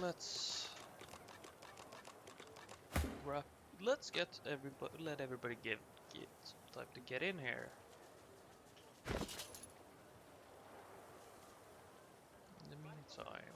let's wrap. Let's get everybody. Let everybody get some time to get in here. In the meantime.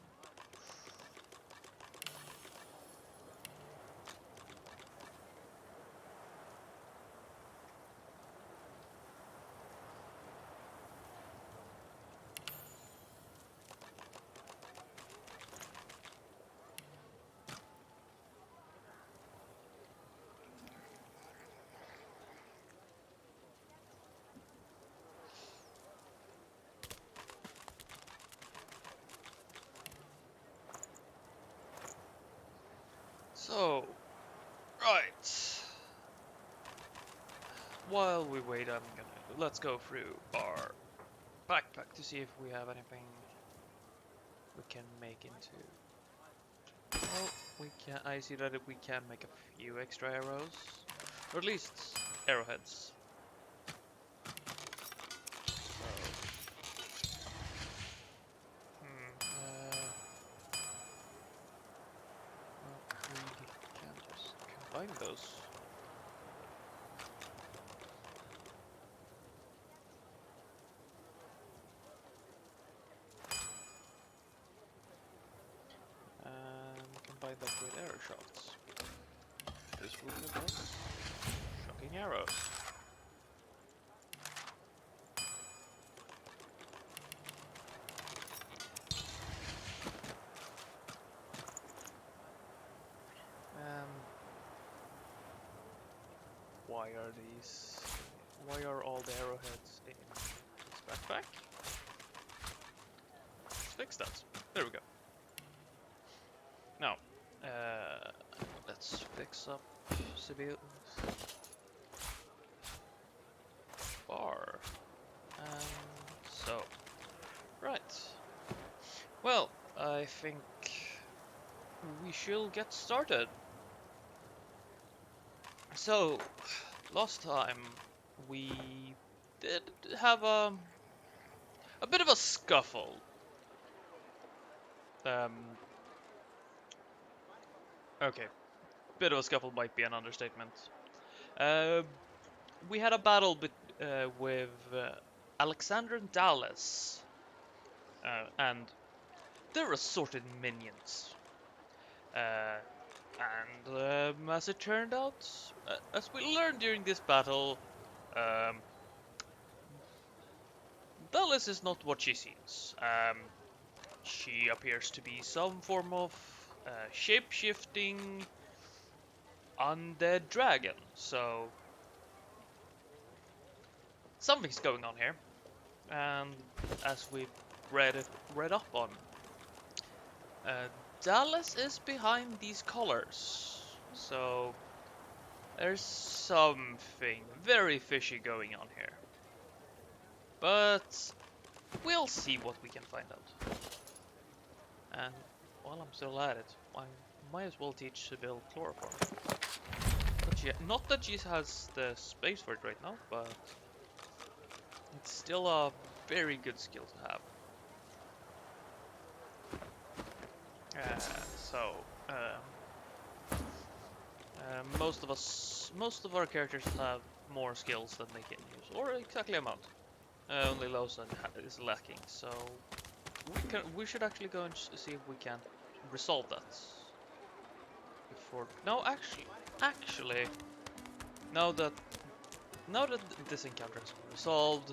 So, right. While we wait, let's go through our backpack to see if we have anything we can make into. Well, we can. I see that we can make a few extra arrows, or at least arrowheads. So, well, we can just combine those. And combine that with arrow shots. This will give us shocking arrows. Why are all the arrowheads in this backpack? Let's fix that. There we go. Now, let's fix up civil bar. So, right. Well, I think we shall get started. So, last time we did have a bit of a scuffle. Okay, bit of a scuffle might be an understatement. We had a battle with Alexander and Dallas and their assorted minions. And as it turned out, as we learned during this battle, Dallas is not what she seems. She appears to be some form of shape-shifting undead dragon, so something's going on here. And as we read up on, Dallas is behind these collars, so there's something very fishy going on here. But we'll see what we can find out. And while I'm still at it, I might as well teach Sybil chloroform. Not that she has the space for it right now, but it's still a very good skill to have. Most of our characters have more skills than they can use, or exactly amount. Only Lawson is lacking, so we should actually go and see if we can resolve that before. No, actually, now that this encounter has been resolved,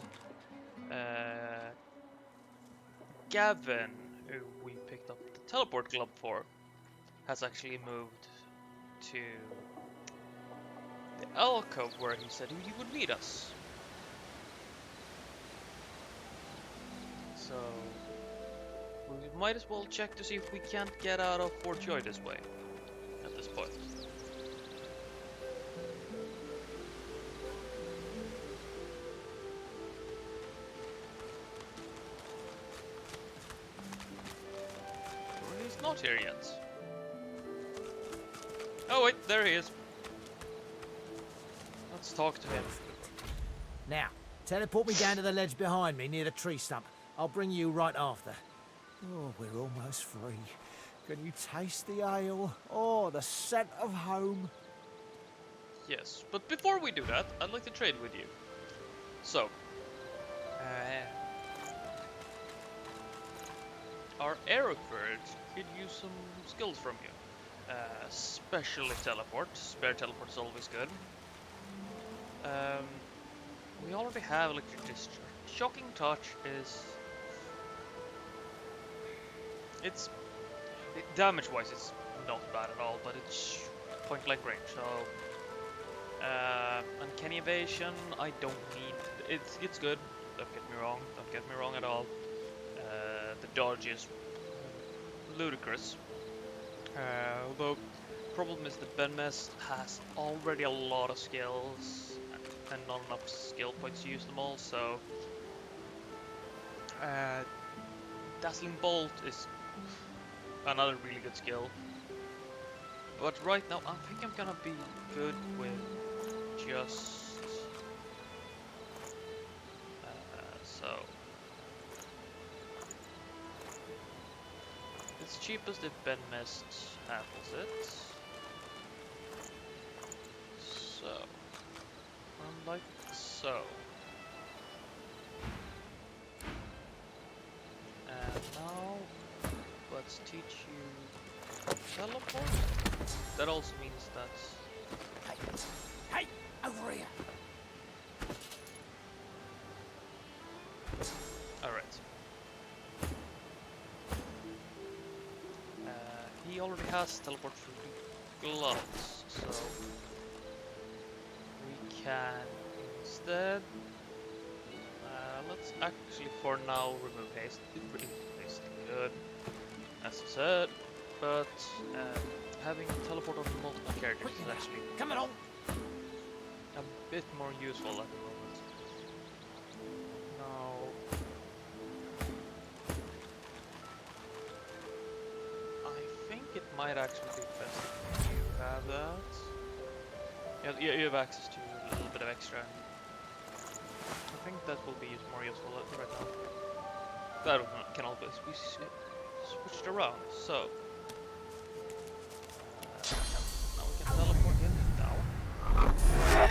Gavin, who we picked up the teleport glove for, has actually moved to the alcove where he said he would meet us. So we might as well check to see if we can't get out of Fort Joy this way at this point. Well, he's not here yet. Oh wait, there he is. Let's talk to him. Now, teleport me down to the ledge behind me near the tree stump. I'll bring you right after. Oh, we're almost free. Can you taste the ale? Oh, the scent of home. Yes, but before we do that, I'd like to trade with you. So, uh, our Aeroquird could use some skills from you. Especially teleport. Spare teleport is always good. Um, we already have electric discharge. Shocking touch is... It's... damage-wise, it's not bad at all, but it's point-blank range, so... Uncanny evasion, I don't need... It's good, don't get me wrong, don't get me wrong at all. The dodge is ludicrous. Although, problem is that Benmes has already a lot of skills and not enough skill points to use them all, so... Dazzling Bolt is another really good skill. But right now, I think I'm gonna be good with just... so... It's cheapest if Ben Mist handles it. So... like so. And now, let's teach you teleport. That also means that... Hey, over here. Alright. He already has teleport through the gloves, so... we can instead... let's actually for now remove haste. Haste, good, as I said. But having teleport on multiple characters is actually Come on. a bit more useful at the moment. Now, I think it might actually be best if you have that. Yeah, you have access to a little bit of extra. I think that will be more useful right now. That can always be switched around. So now we can teleport in now.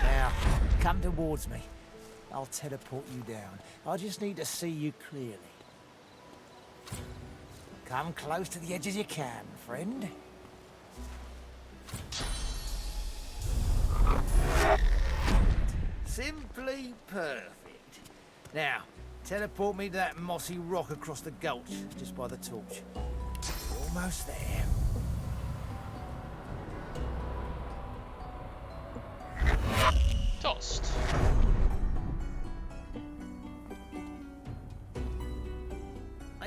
Now, come towards me. I'll teleport you down. I just need to see you clearly. Come close to the edge as you can, friend. Simply perfect. Now, teleport me to that mossy rock across the gulch, just by the torch. Almost there. Toast.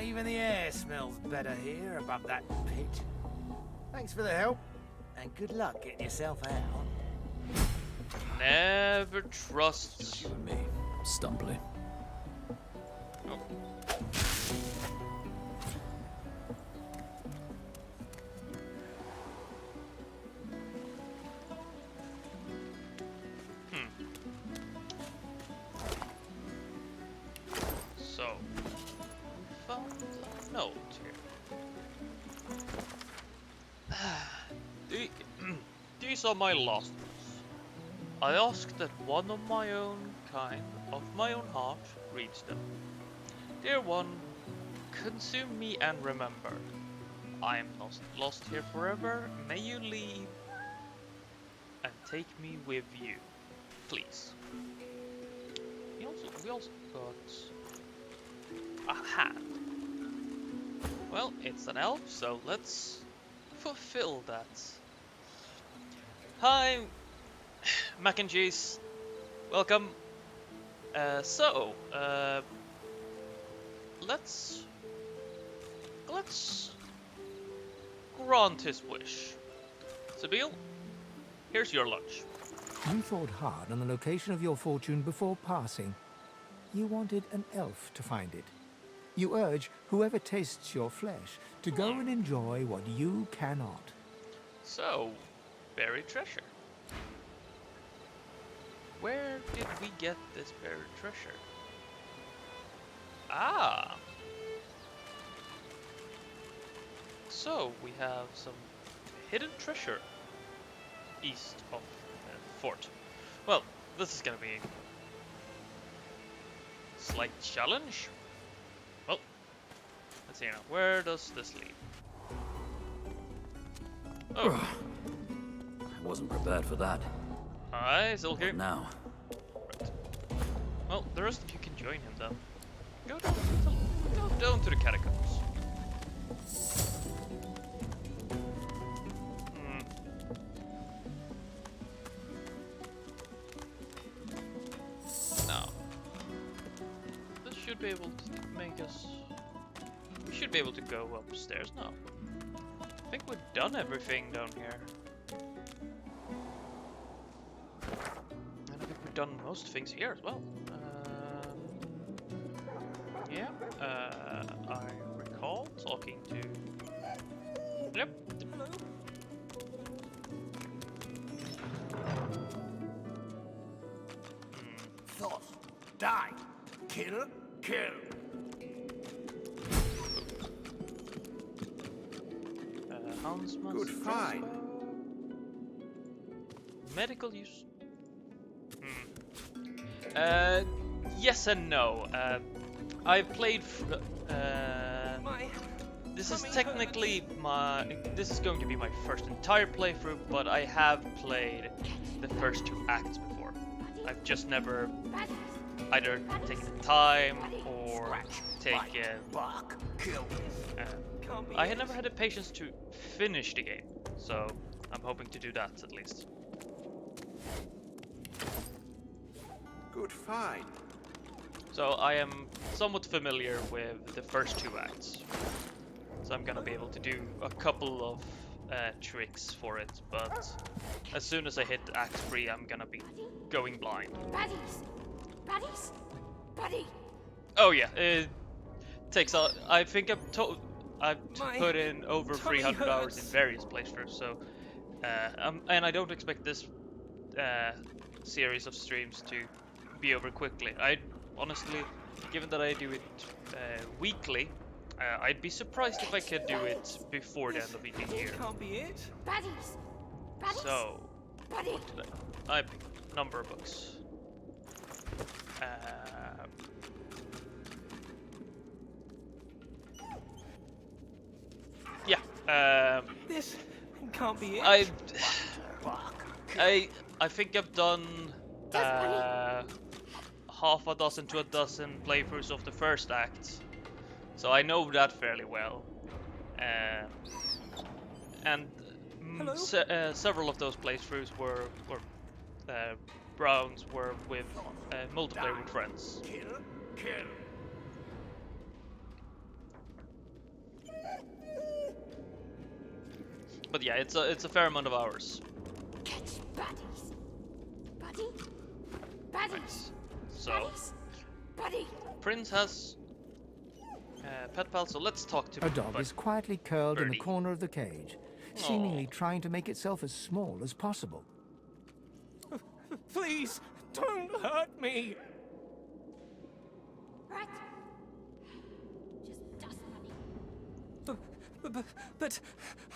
Even the air smells better here above that pit. Thanks for the help, and good luck getting yourself out. Never trust. Just you and me, Stumbly. Oh. So, we found a note here. These are my last words. I ask that one of my own kind, of my own heart, reads them. Dear one, consume me and remember. I am not lost here forever. May you leave and take me with you, please. We also got a hand. Well, it's an elf, so let's fulfill that. Hi, mac and cheese. Welcome. Let's grant his wish. Sabine, here's your lunch. You thought hard on the location of your fortune before passing. You wanted an elf to find it. You urge whoever tastes your flesh to go and enjoy what you cannot. So, buried treasure. Where did we get this buried treasure? Ah! So we have some hidden treasure east of the fort. Well, this is gonna be a slight challenge. Well, let's see now. Where does this lead? Oh, I wasn't prepared for that. I still here. Now, Right. Well, the rest of you can join him then. Go down to the catacombs. Hmm. Now, this should be able to make us. We should be able to go upstairs now. I think we've done everything down here. And I think we've done most things here as well. Yeah, I recall talking to... Yep. Hello? Thought. Die. Kill. Kill. Hansman's Good find. crossbow. Medical use. Yes and no. I've played. This is technically This is going to be my first entire playthrough, but I have played the first 2 acts before. I've just never either taken the time or taken. Bark. Kill. I had never had the patience to finish the game, so I'm hoping to do that at least. Good find. So I am somewhat familiar with the first 2 acts, so I'm gonna be able to do a couple of tricks for it, but as soon as I hit Act 3 I'm gonna be going blind. Baddies! Baddies! Buddy! Oh yeah, it takes a... I think I've My put in over tummy 300 hours in hurts. various playthroughs, so and I don't expect this series of streams to be over quickly. I honestly, given that I do it weekly, I'd be surprised if I could do it before the end of the year. Can't be it. Baddies! Baddies! So, Buddy! what did I picked a number of books. Yeah. This can't be it. I think I've done half a dozen to a dozen playthroughs of the first act, so I know that fairly well. And several of those playthroughs were rounds were with multiplayer with friends. Kill. Kill. But yeah, it's a fair amount of hours. Catch baddies! Buddy? Baddies! So Baddies! Buddy! Prince has pet pal, so let's talk to A dog Bud- is quietly curled in the Birdie. corner of the cage, seemingly trying to make itself as small as possible. Please, don't hurt me. Right? Just dust bunny. But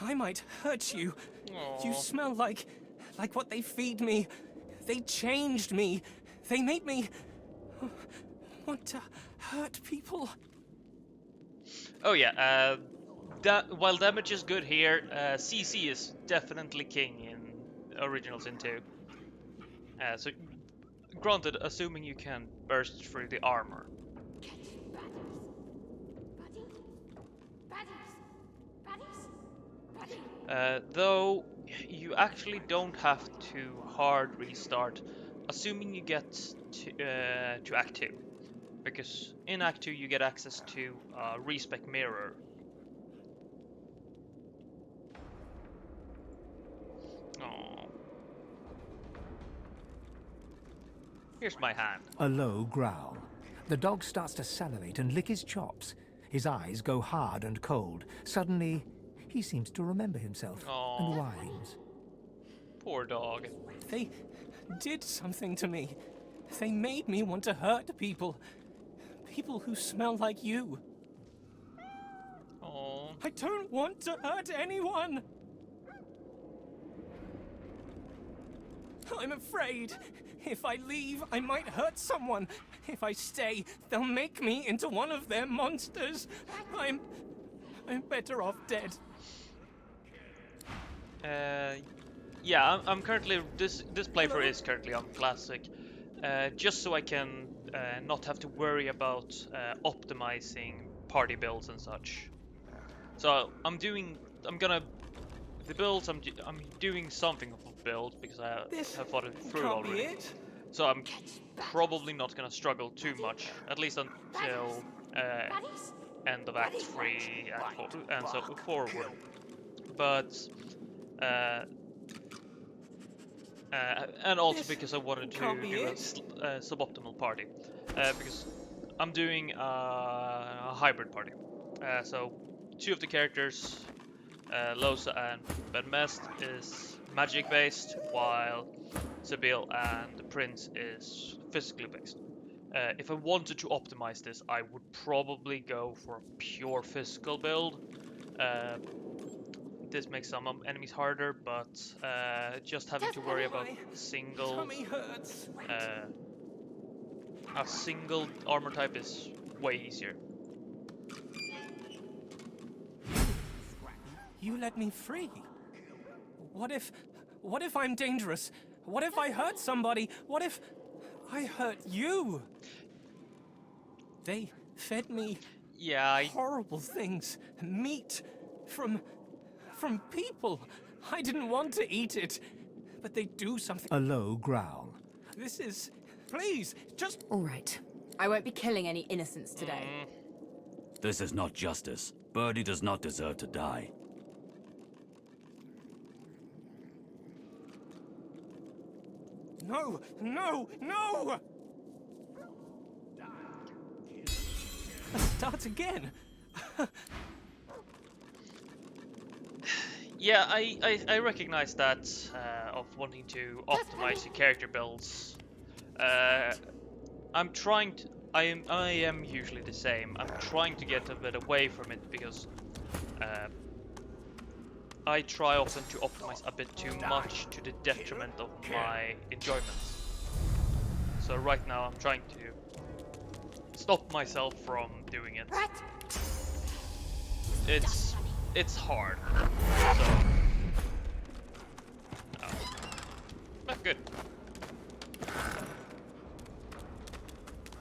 I might hurt you. You Aw. smell like what they feed me. They changed me. They made me want to hurt people. Oh yeah, while damage is good here, CC is definitely king in Original Sin 2. So, granted, assuming you can burst through the armor. Catch baddies! Buddy? Baddies! Baddies! Buddy! Though, you actually don't have to hard restart, assuming you get to Act 2. Because in Act 2 you get access to a respec mirror. Oh. Here's my hand. A low growl. The dog starts to salivate and lick his chops. His eyes go hard and cold. Suddenly, he seems to remember himself Aw. and whines. Poor dog. They did something to me. They made me want to hurt people. People who smell like you. Oh. I don't want to hurt anyone. I'm afraid. If I leave, I might hurt someone. If I stay, they'll make me into one of their monsters. I'm better off dead. Yeah, I'm currently this playthrough is currently on classic, just so I can not have to worry about optimizing party builds and such. So I'm gonna the builds I'm doing something of a build because I have thought it through Can't be already. it. So I'm probably not gonna struggle too much, at least until Buddies? end of Act 3, Act 4, and so forward. But and also because I wanted to do a suboptimal party, because I'm doing a hybrid party. So two of the characters, Losa and Bedmest, is magic based, while Sabil and the Prince is physically based. If I wanted to optimize this, I would probably go for a pure physical build. This makes some enemies harder, but just having to worry about a single armor type is way easier. You let me free. What if I'm dangerous? What if I hurt somebody? What if I hurt you? They fed me horrible things. Meat from people. I didn't want to eat it, but they do something. A low growl. This is... Please, just... All right. I won't be killing any innocents today. This is not justice. Birdie does not deserve to die. No! No! No! Let's start again. Yeah, I recognize that of wanting to optimize your character builds. I'm trying to. I am usually the same. I'm trying to get a bit away from it because I try often to optimize a bit too much to the detriment of my enjoyment. So right now I'm trying to stop myself from doing it. It's hard. So not good.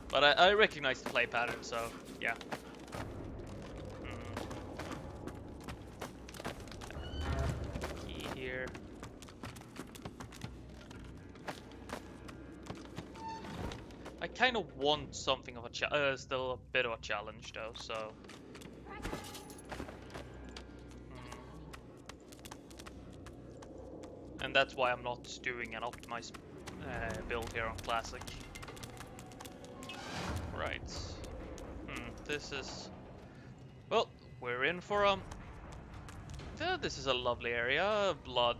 But I recognize the play pattern, so yeah. Key here. I kind of want something of a still a bit of a challenge though, so. And that's why I'm not doing an optimized build here on Classic. Right. This is... Well, we're in for a... this is a lovely area. Blood.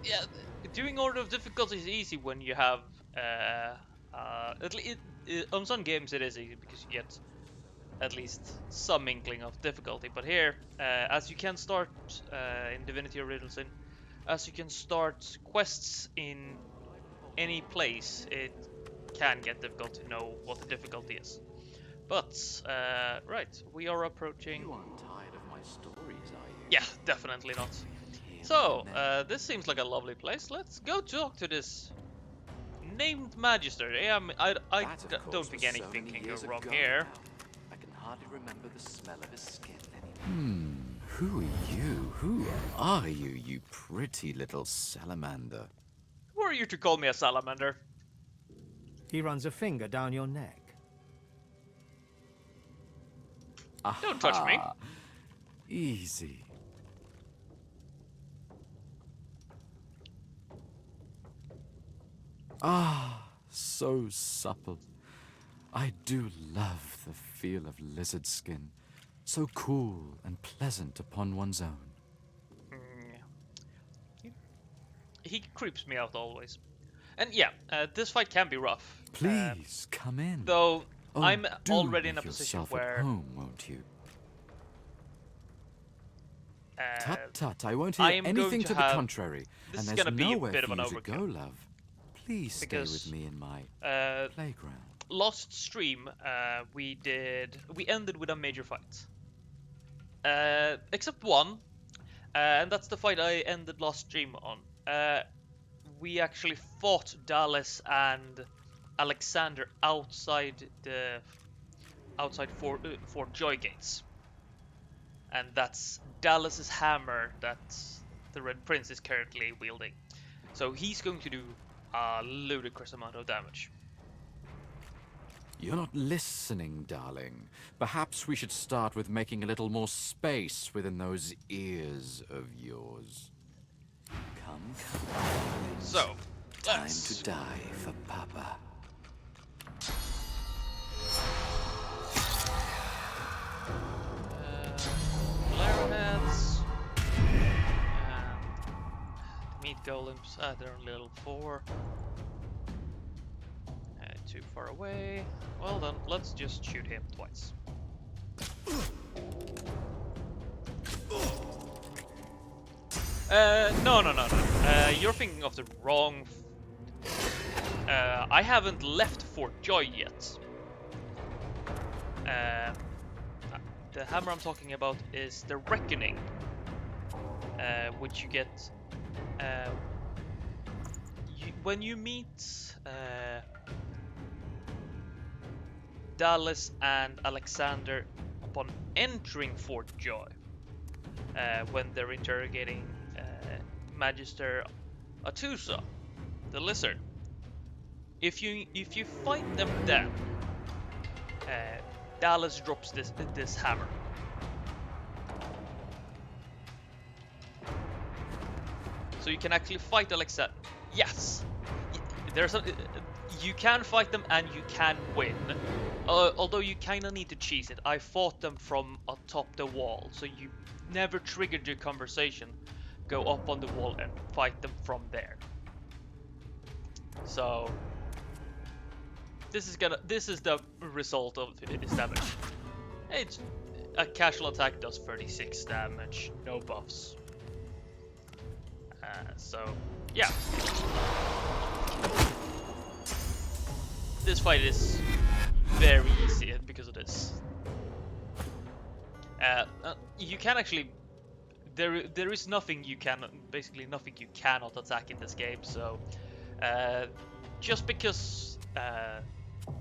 Yeah, doing order of difficulty is easy when you have... on some games it is easy because you get at least some inkling of difficulty. But here, as you can start in Divinity Original Sin, as you can start quests in any place, it can get difficult to know what the difficulty is. But, right, we are approaching... You aren't tired of my stories, are you? Yeah, definitely not. So, this seems like a lovely place. Let's go talk to this named Magister. Yeah, I don't think anything can go wrong here. I can hardly remember the smell of his skin anymore. Who are you? Who are you, you pretty little salamander? Who are you to call me a salamander? He runs a finger down your neck. Don't touch me. Easy. Ah, so supple. I do love the feel of lizard skin. So cool and pleasant upon one's own. He creeps me out always. And yeah, this fight can be rough. Please, come in. Though, Oh, I'm do already in a make position yourself where at home, won't you? Tut tut, I won't I hear am going anything to to the have- contrary. this And is there's gonna be a nowhere bit for of an you to go, overkill. love. Please stay with Because me in my playground. last stream we ended with a major fight. Except one, and that's the fight I ended last stream on. We actually fought Dallas and Alexander outside Fort Joy gates, and that's Dallas's hammer that the Red Prince is currently wielding. So he's going to do a ludicrous amount of damage. You're not listening, darling. Perhaps we should start with making a little more space within those ears of yours. Come, come. So, Time let's... to die for Papa. Arrowheads. Meat golems. They're on level 4. Too far away. Well then, let's just shoot him twice. No. You're thinking of the wrong... I haven't left Fort Joy yet. The hammer I'm talking about is the Reckoning, which you get when you meet Dallas and Alexander upon entering Fort Joy, when they're interrogating Magister Atusa, the Lizard. If you fight them then, Dallas drops this hammer. So you can actually fight Alexander. Yes, you can fight them and you can win. Although you kind of need to cheese it. I fought them from atop the wall, so you never triggered your conversation. Go up on the wall and fight them from there. So this is the result of this damage. It's a casual attack does 36 damage, no buffs. So yeah, this fight is very easy because of this. You can actually there is nothing you can basically nothing you cannot attack in this game. So just because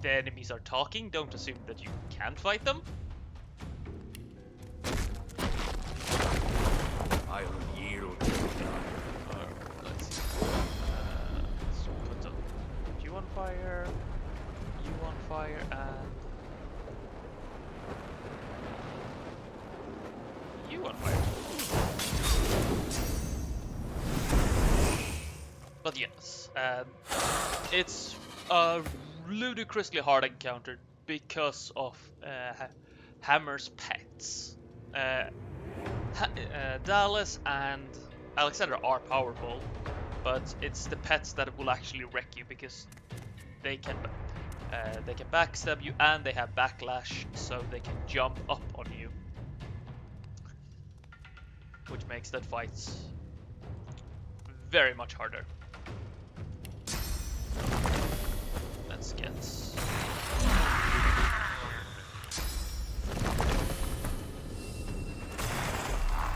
the enemies are talking, don't assume that you can't fight them. I'll yield. Let's see. Let's put you on fire, you on fire, and you on fire. But yes, it's a ludicrously hard encounter because of Hammer's pets. Dallas and Alexander are powerful, but it's the pets that will actually wreck you because they can backstab you and they have backlash, so they can jump up on you, which makes that fight very much harder. Let's get...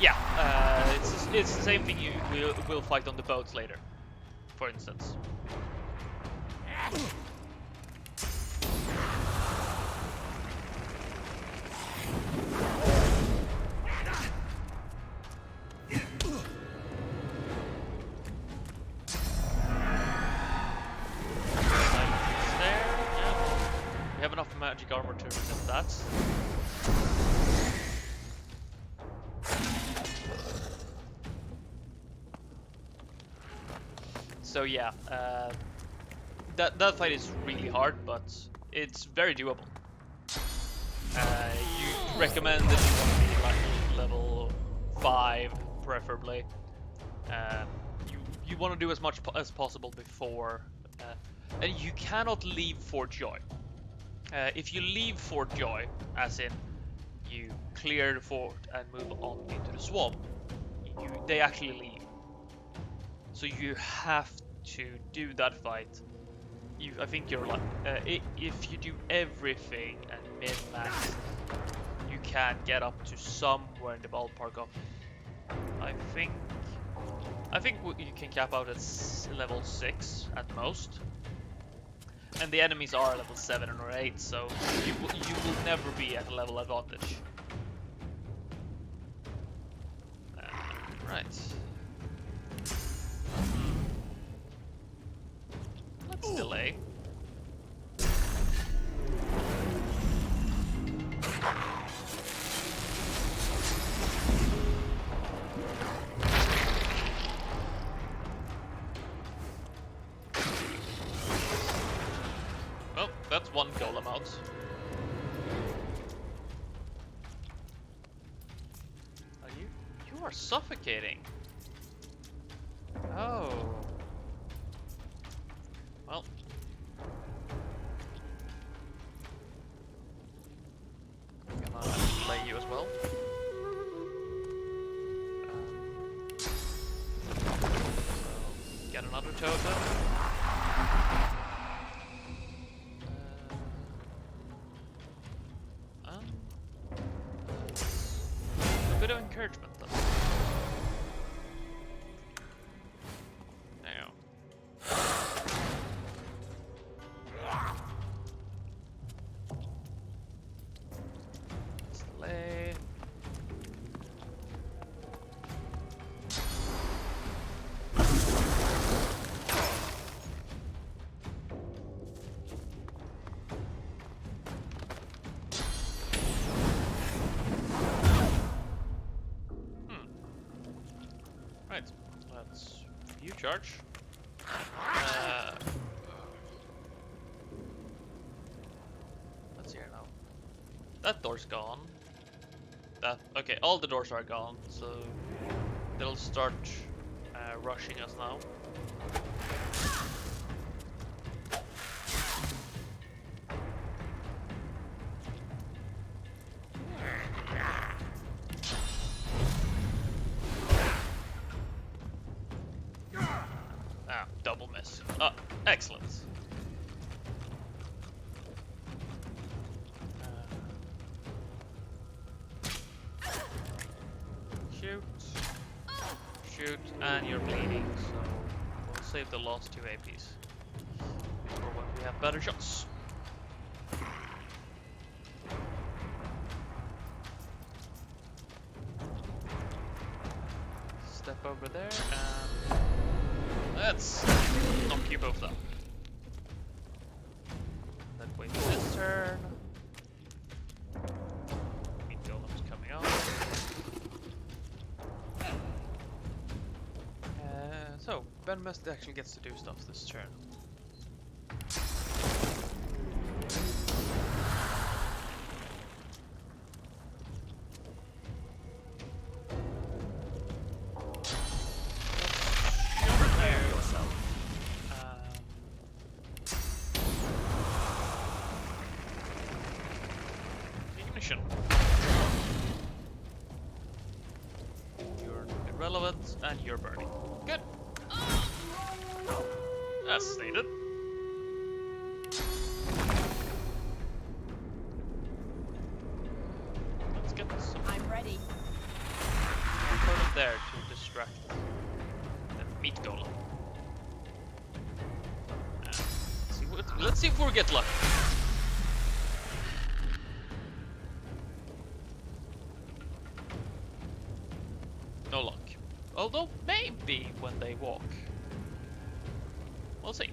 Yeah, it's the same thing you will fight on the boats later, for instance. We have enough magic armor to resist that. So yeah, that fight is really hard, but it's very doable. You recommend that you want to be like level 5, preferably. You want to do as much as possible before, and you cannot leave Fort Joy. If you leave Fort Joy, as in you clear the fort and move on into the swamp, they actually leave. So you have to do that fight. I think you're like, if you do everything and min-max, you can get up to somewhere in the ballpark of, I think you can cap out at level 6 at most. And the enemies are level 7 or 8, so you will never be at a level advantage. Right. Let's delay. Well, that's one golem out. Are you? You are suffocating. Oh. Well. I'm gonna play you as well. So, get another totem. A bit of encouragement then. Now. Slay. Right, let's you charge. Let's see here now. That door's gone. Okay, all the doors are gone, so they'll start rushing us now. Ah, double miss. Excellent. Shoot. Shoot, and you're bleeding, so we'll save the last 2 APs for when we have better shots. Step over there and let's knock you both down. Then wait for this turn. Meat golem's coming up. So, Ben Must actually gets to do stuff this turn. Ignition. You're irrelevant and you're burning. Good. As stated. Let's get some. I'm ready. I'll put it there to distract the meat golem. Let's see if we get lucky. No luck. Although maybe when they walk. We'll see.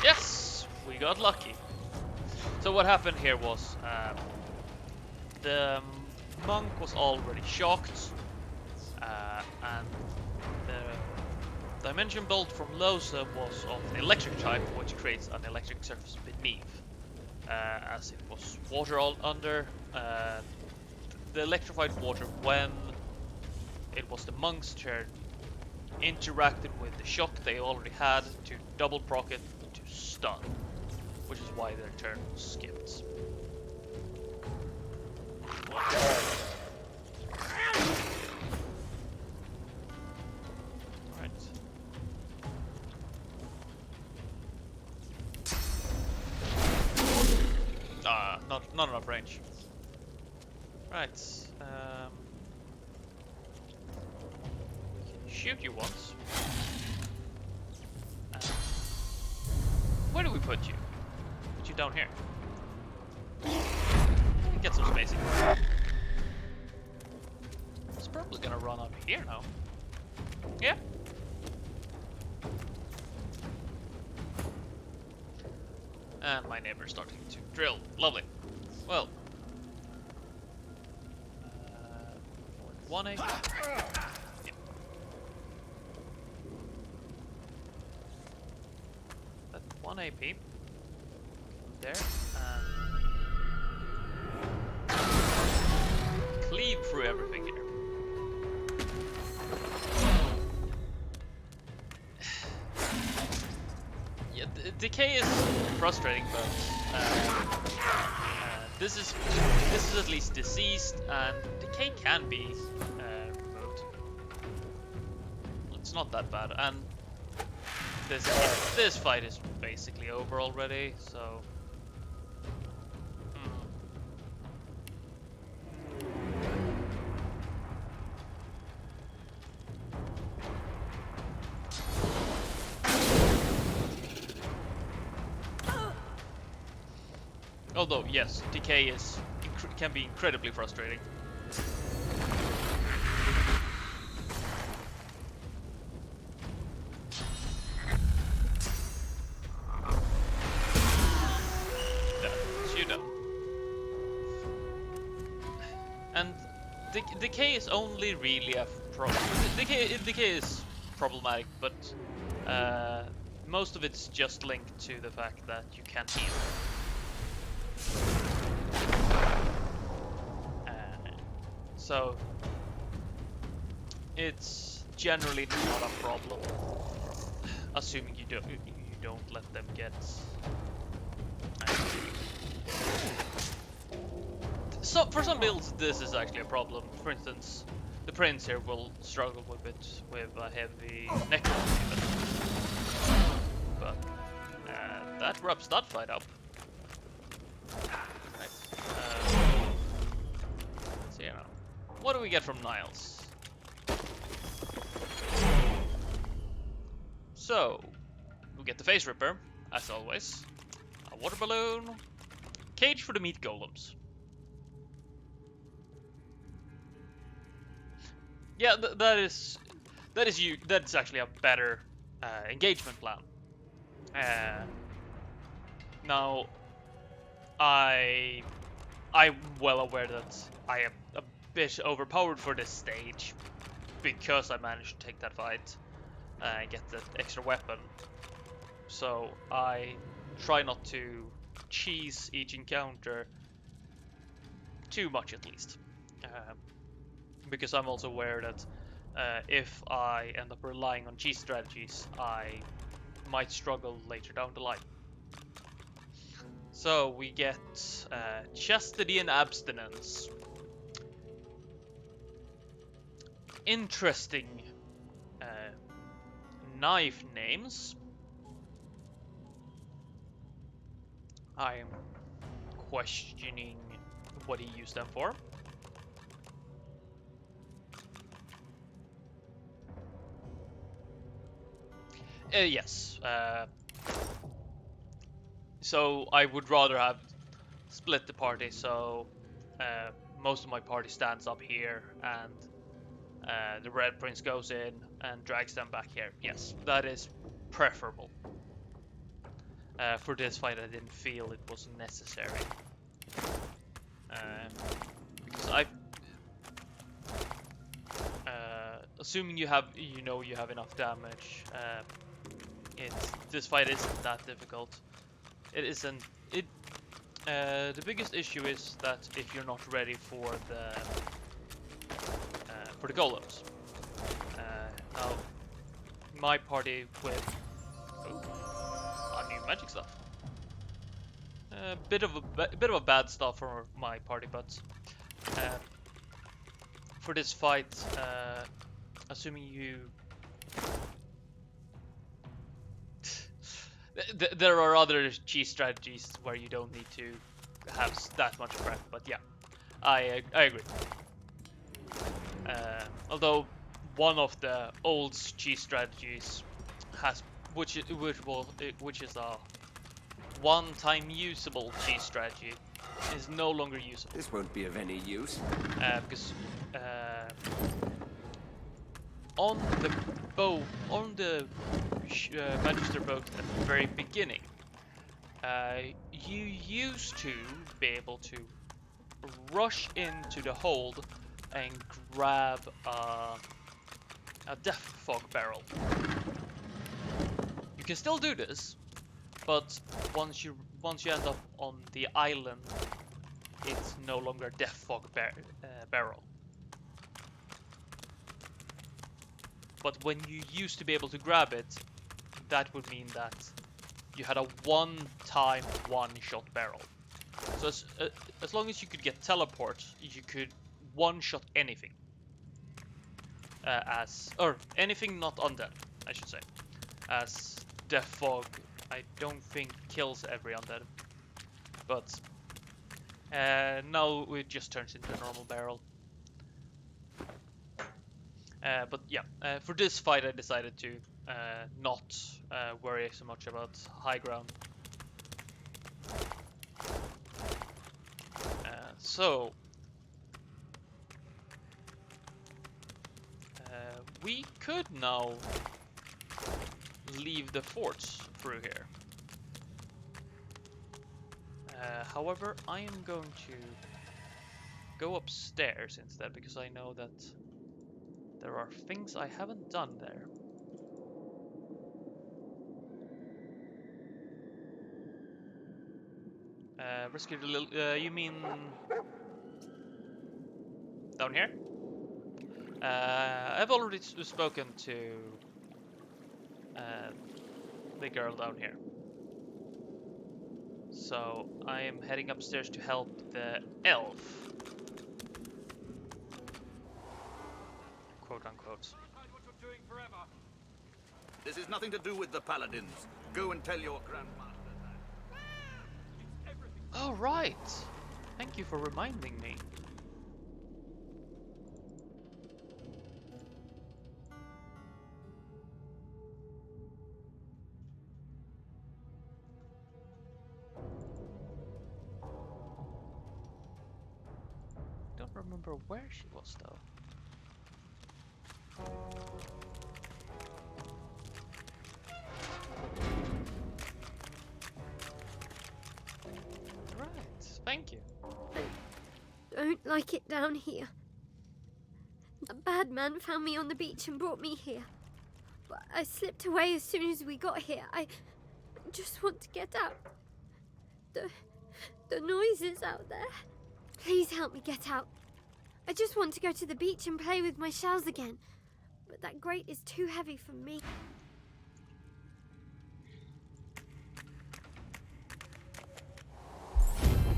Yes, we got lucky. So what happened here was the monk was already shocked, and the dimension bolt from Losa was of the electric type, which creates an electric surface beneath, as it was water all under. The electrified water, when it was the monk's turn, interacted with the shock they already had to double proc it to stun, which is why their turn was skipped. Right. Not enough range. Right. We can shoot you once. Where do we put you? Put you down here. Get some spacing. It's probably gonna run up here now. Yeah. And my neighbor's starting to drill. Lovely. Well. 1 AP. Yeah. That 1 AP. There. And cleave through everything here. Yeah, decay is frustrating, but this is at least deceased, and decay can be removed. It's not that bad, and this fight is basically over already. So. Although, yes, decay can be incredibly frustrating. Shoot him. And decay is only really a problem. Decay is problematic, but most of it's just linked to the fact that you can't heal. So it's generally not a problem, assuming you don't let them get. So for some builds, this is actually a problem. For instance, the prince here will struggle with it with a heavy necromancy, but that wraps that fight up. Right. Let's see now. What do we get from Niles? So, we get the Face Ripper, as always. A water balloon. Cage for the meat golems. Yeah, that's actually a better engagement plan. Now, I'm well aware that I am a bit overpowered for this stage because I managed to take that fight and get that extra weapon. So I try not to cheese each encounter too much, at least, because I'm also aware that if I end up relying on cheese strategies, I might struggle later down the line. So we get chastity and abstinence. Interesting knife names. I am questioning what he used them for. Yes. So I would rather have split the party, so most of my party stands up here and the Red Prince goes in and drags them back here. Yes, that is preferable. For this fight, I didn't feel it was necessary. Because assuming you have enough damage, this fight isn't that difficult. It isn't. The biggest issue is that if you're not ready for the golems. Now, my party with new magic stuff. A bit of a bad stuff for my party, but for this fight, assuming you there are other cheese strategies where you don't need to have that much prep, but yeah, I agree. Although one of the old cheese strategies has which is a one-time usable cheese strategy is no longer usable. This won't be of any use. Because on the boat, on the Magister boat at the very beginning, you used to be able to rush into the hold and grab a death fog barrel. You can still do this, but once you end up on the island, it's no longer death fog barrel. But when you used to be able to grab it, that would mean that you had a one-time, one-shot barrel. So as long as you could get teleport, you could one-shot anything. Or anything not undead, I should say. As Death Fog, I don't think kills every undead. But now it just turns into a normal barrel. But yeah, for this fight I decided to not worry so much about high ground. So we could now leave the forts through here. However, I am going to go upstairs instead because I know that there are things I haven't done there. Rescued a little. You mean down here? I've already spoken to the girl down here. So I am heading upstairs to help the elf. Quote unquote. This is nothing to do with the paladins. Go and tell your grandmaster that. Oh, right. Thank you for reminding me. Don't remember where she was though. Right, thank you. I don't like it down here. A bad man found me on the beach and brought me here. But I slipped away as soon as we got here. I just want to get out. The noises out there. Please help me get out. I just want to go to the beach and play with my shells again. But that grate is too heavy for me.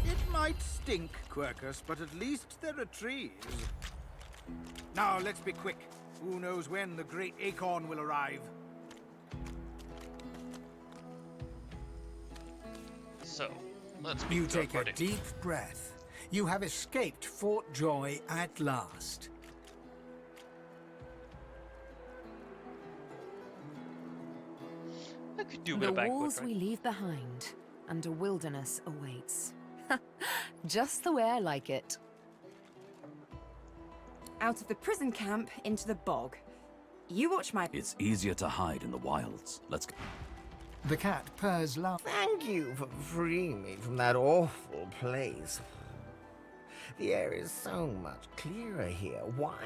It might stink, Quercus, but at least there are trees. Now, let's be quick. Who knows when the great acorn will arrive? So, let's be You take a deep breath. You have escaped Fort Joy at last. I could do with The a banquet, walls right? we leave behind, and a wilderness awaits. Just the way I like it. Out of the prison camp into the bog. You watch my... It's easier to hide in the wilds. Let's go. The cat purrs loud. Thank you for freeing me from that awful place. The air is so much clearer here. Why?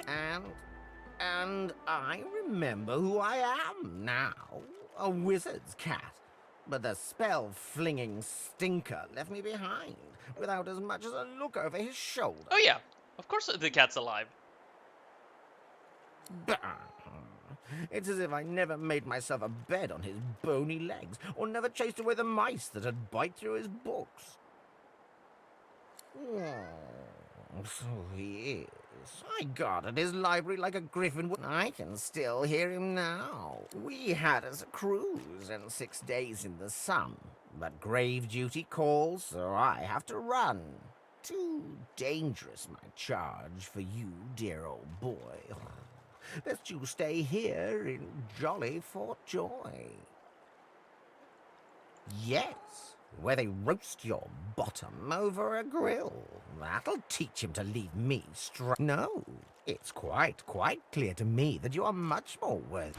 And I remember who I am now. A wizard's cat. But the spell-flinging stinker left me behind without as much as a look over his shoulder. Oh yeah, of course the cat's alive. Bah. It's as if I never made myself a bed on his bony legs, or never chased away the mice that'd bite through his books. Oh, so he is. I guarded his library like a griffin. I can still hear him now. We had us a cruise and 6 days in the sun. But grave duty calls, so I have to run. Too dangerous, my charge, for you, dear old boy. Best you stay here in jolly Fort Joy. Yes, where they roast your bottom over a grill. That'll teach him to leave me No, it's quite clear to me that you are much more worthy.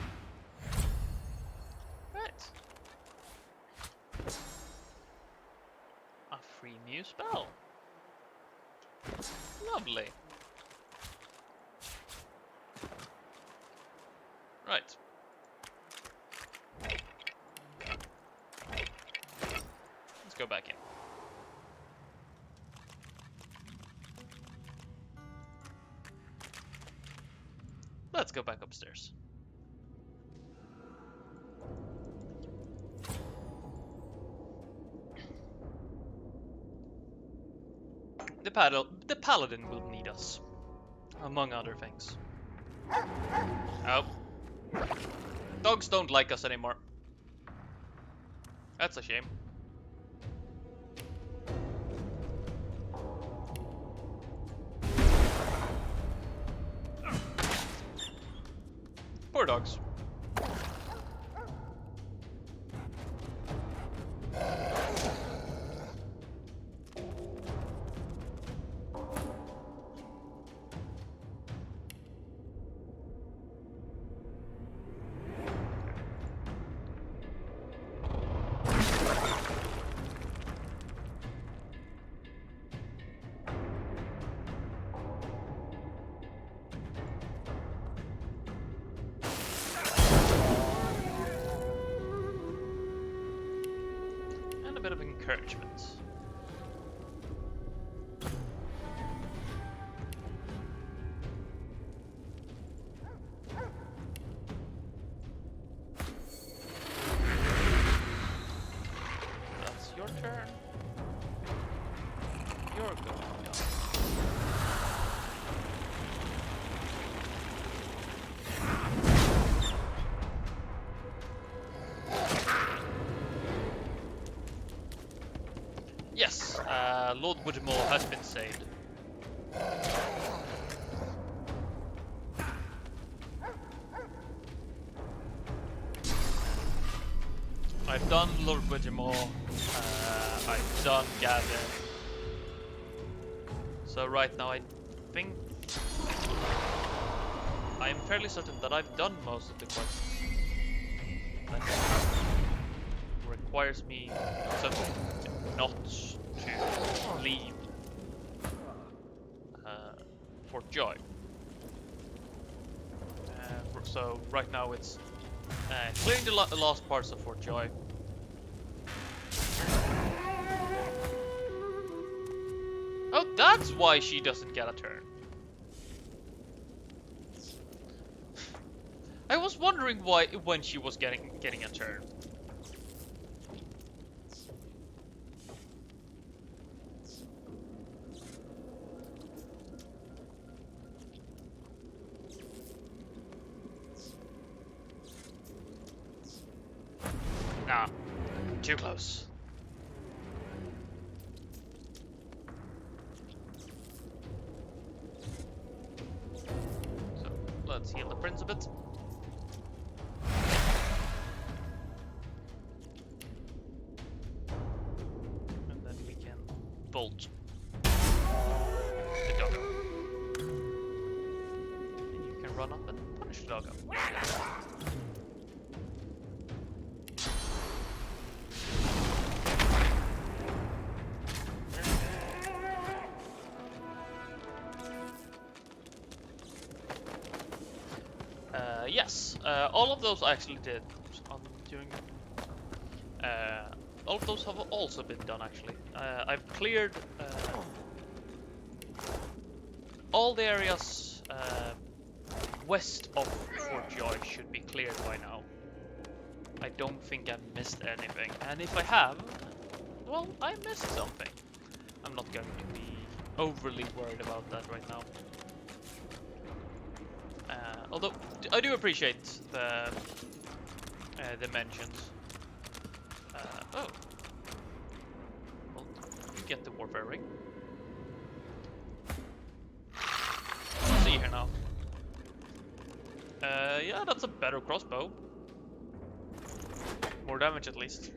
Right. A free new spell. Lovely. Right. Let's go back in. Let's go back upstairs. The paladin will need us, among other things. Oh. Dogs don't like us anymore. That's a shame. Poor dogs. Bit of encouragement. That's your turn. You're going down. Yes, Lord Woodmore has been saved. I've done Lord Woodmore, I've done Gavin. So right now I think... I am fairly certain that I've done most of the quests. That requires me not to leave Fort Joy. So right now it's clearing the last parts of Fort Joy. Oh, that's why she doesn't get a turn. I was wondering why when she was getting a turn. Nah, too close. So, let's heal the prince a bit. And then we can bolt the doggo. And you can run up and punish the doggo. Yes, all of those I actually did during. All of those have also been done actually. I've cleared all the areas west of Fort Joy should be cleared by now. I don't think I've missed anything, and if I have, well, I missed something. I'm not going to be overly worried about that right now. Although I do appreciate the mentions. Oh, well, you get the warfare ring. Let's see here now. Yeah, that's a better crossbow. More damage at least.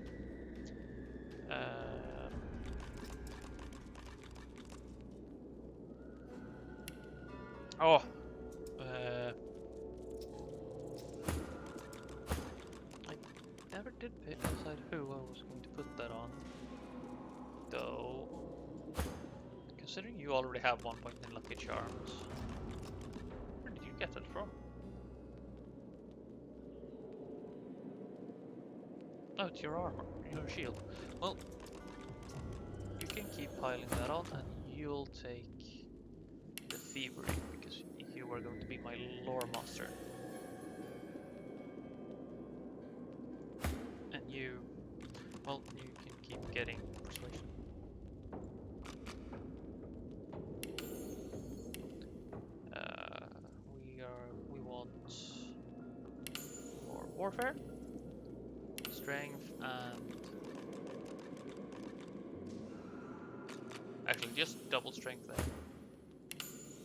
Oh. I never did decide who I was going to put that on. Though, considering you already have 1 point in Lucky Charms, where did you get it from? Oh, it's your armor, your shield. Well, you can keep piling that on, and you'll take the thievery because you are going to be my lore master. And you, well, you can keep getting persuasion. We want more warfare, strength, and actually just double strength there.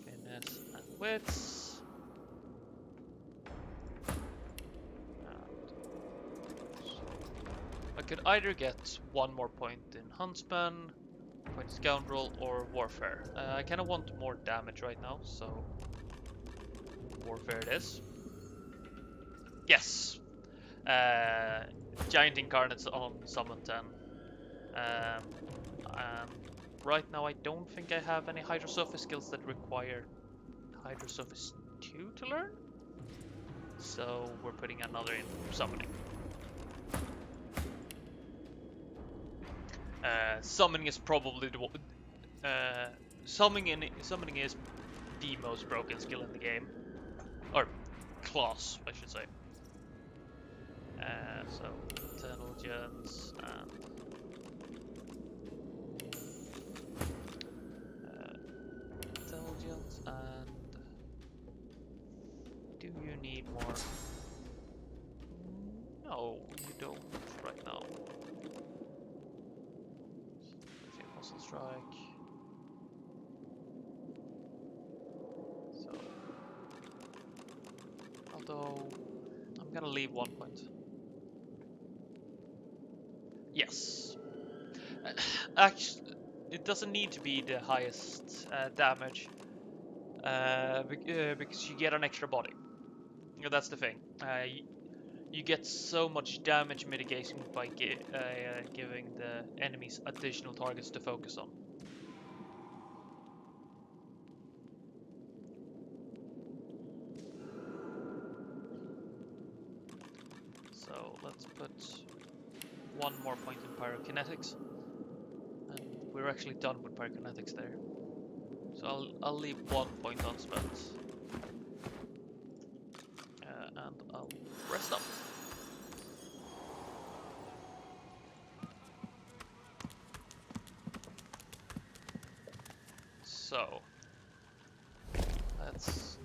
Finesse and wits. I could either get 1 more point in Huntsman, point in Scoundrel, or Warfare. I kind of want more damage right now, so Warfare it is. Yes! Giant Incarnates on Summon 10. Right now I don't think I have any Hydrosophist skills that require Hydrosophist 2 to learn. So we're putting another in Summoning. Summoning is probably the summoning is the most broken skill in the game, or class, I should say. So intelligence and intelligence and do you need more? No, you don't right now. Muscle strike. So, although I'm gonna leave 1 point. Yes. Actually, it doesn't need to be the highest damage because you get an extra body. That's the thing. You get so much damage mitigation by giving the enemies additional targets to focus on. So let's put 1 more point in pyrokinetics, and we're actually done with pyrokinetics there. So I'll leave 1 point unspent, and I'll rest up. So let's.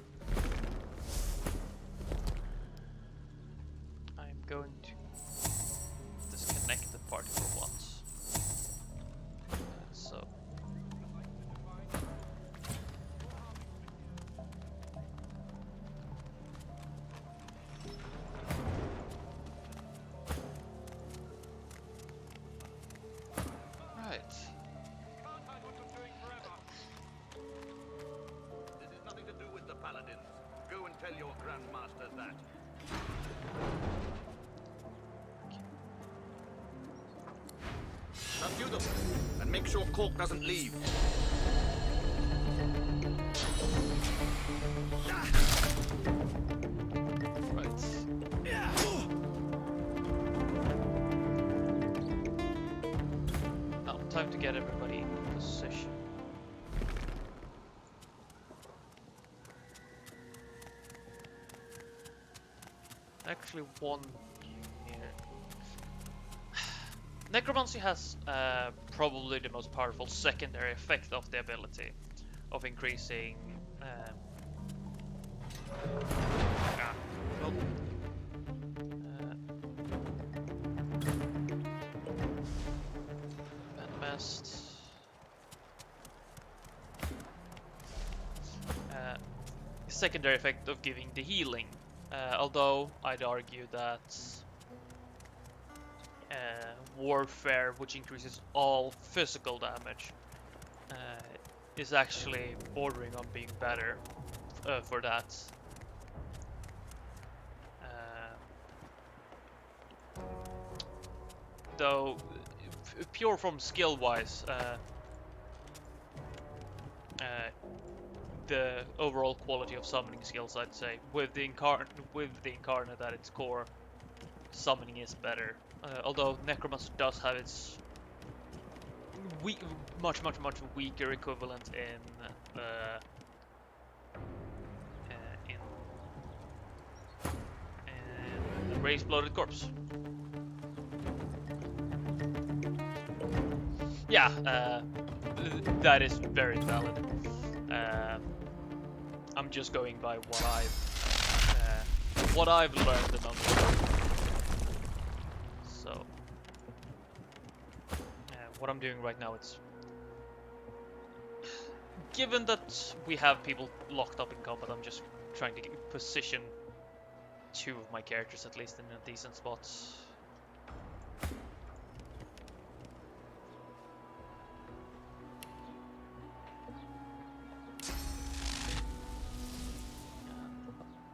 I'm going to disconnect the party for once. So. Right. This is nothing to do with the paladins. Go and tell your grandmaster that. Subdue them, and make sure Cork doesn't leave. Right. Now, time to get everybody in position. actually one here. Necromancy has probably the most powerful secondary effect of the ability of increasing. Well, Mest. Secondary effect of giving the healing. Although I'd argue that warfare, which increases all physical damage, is actually bordering on being better for that. Though, pure from skill-wise, the overall quality of summoning skills, I'd say, with the incarnate at its core, summoning is better. Although Necromancer does have its much weaker equivalent in Raised Bloated Corpse. Yeah, that is very valid. I'm just going by what I've learned and understood. So, what I'm doing right now, it's given that we have people locked up in combat, I'm just trying to position 2 of my characters at least in a decent spot.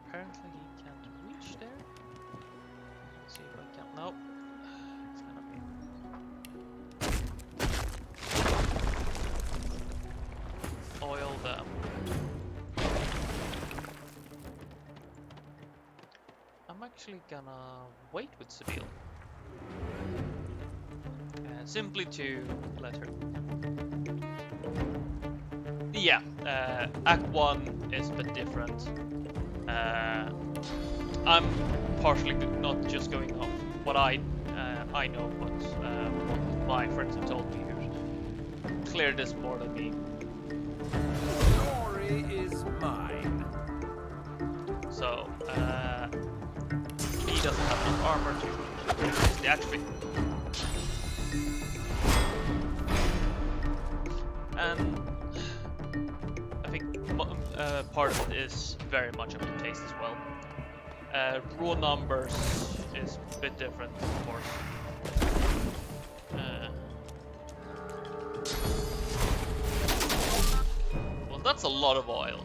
Apparently he can't reach there. Let's see if I can. No. It's gonna be. Oil them. I'm actually gonna wait with Sabine. Simply to let her. Yeah, Act 1 is a bit different. I'm partially not just going off what I know, but what my friends have told me who cleared this more than me. Glory is mine. So, he doesn't have enough armor to use the atrophy. And I think part of it is very much up to taste as well. Raw numbers is a bit different, of course. Well, that's a lot of oil.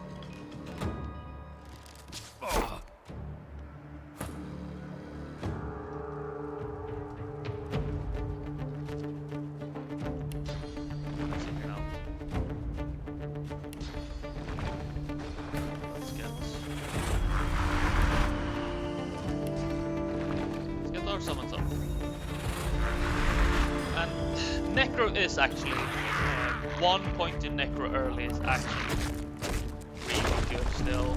Summons up. And Necro is actually one point in Necro early is actually really good still.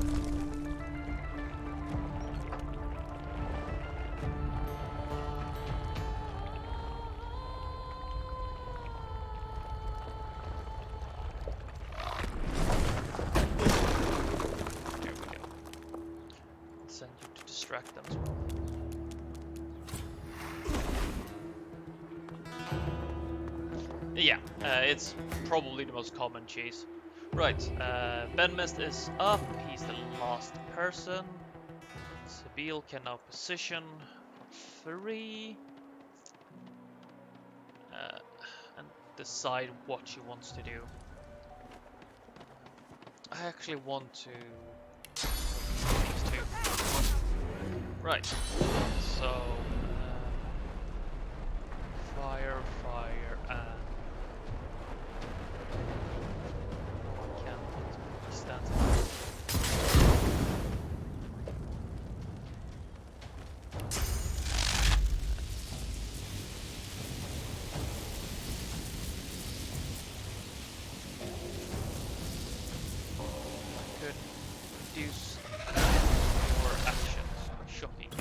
Here we go. Let's send you to distract them as well. Yeah, it's probably the most common cheese. Right, Benmest is up, he's the last person. Sabile can now position for 3. And decide what she wants to do. I actually want to... these 2. Right, so... fire, and... Reduce your actions by shocking.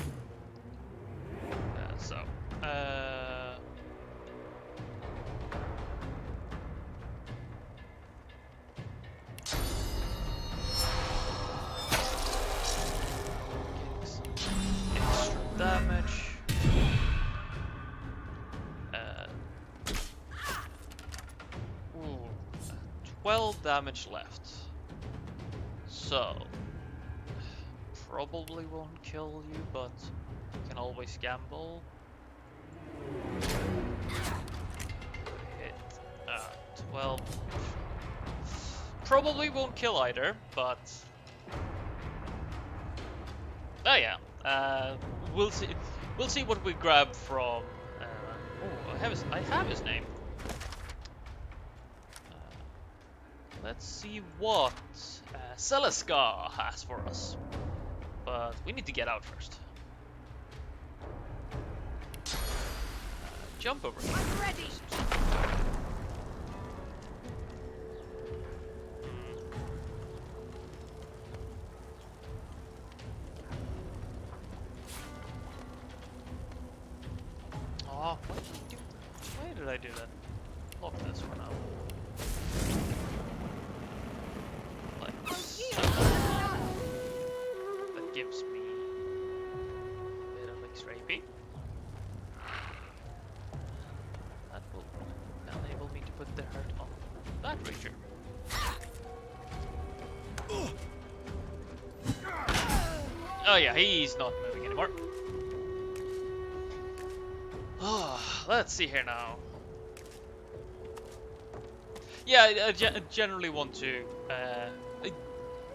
Getting some extra damage. 12 damage left. So, probably won't kill you, but you can always gamble. Hit 12. Probably won't kill either, but oh yeah. We'll see. We'll see what we grab from. Oh, I have his name. Let's see what Celescar has for us. But we need to get out first. Jump over here. I'm ready. Oh, what did I do? Why did I do that? Lock this for now. Like so. That gives me a bit of extra AP. That will enable me to put the hurt on that creature. Oh yeah, he's not moving anymore. Let's see here now. Yeah, I generally want to.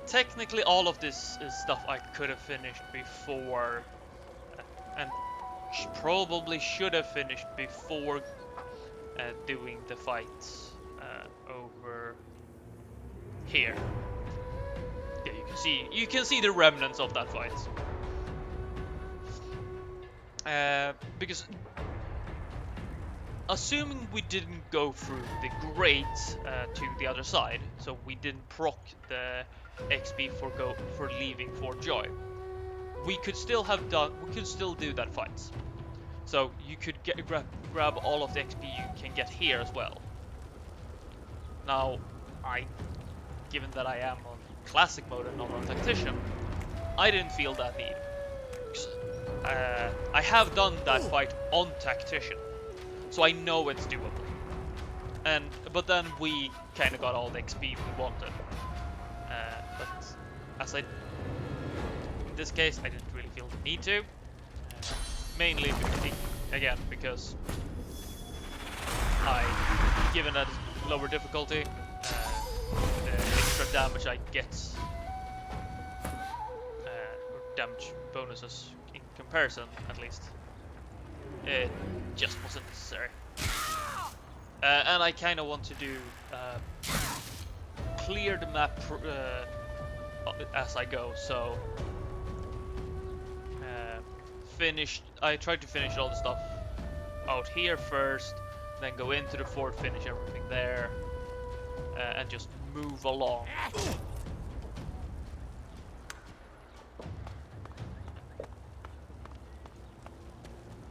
Technically, all of this is stuff I could have finished before, and probably should have finished before doing the fights over here. Yeah, you can see the remnants of that fight. Because assuming we didn't go through the grate to the other side, so we didn't proc the XP for leaving Fort Joy, we could still do that fight. So you could grab all of the XP you can get here as well. Now, given that I am on classic mode and not on tactician, I didn't feel that need. I have done that fight on tactician, so I know it's doable. But then we kind of got all the XP we wanted. But in this case, I didn't really feel the need to. Mainly, because given that it's lower difficulty, the extra damage I get, or damage bonuses in comparison, at least, it just wasn't necessary. And I kind of want to do clear the map as I go, so I tried to finish all the stuff out here first, then go into the fort, finish everything there, and just move along.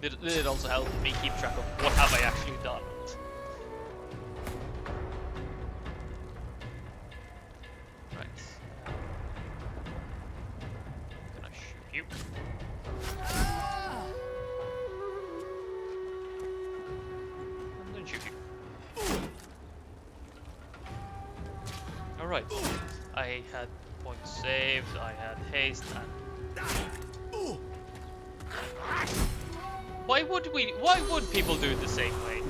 It also helped me keep track of what have I actually done. Right. I'm gonna shoot you. And then shoot you. Alright. I had points saved, I had haste, and why would people do it the same way?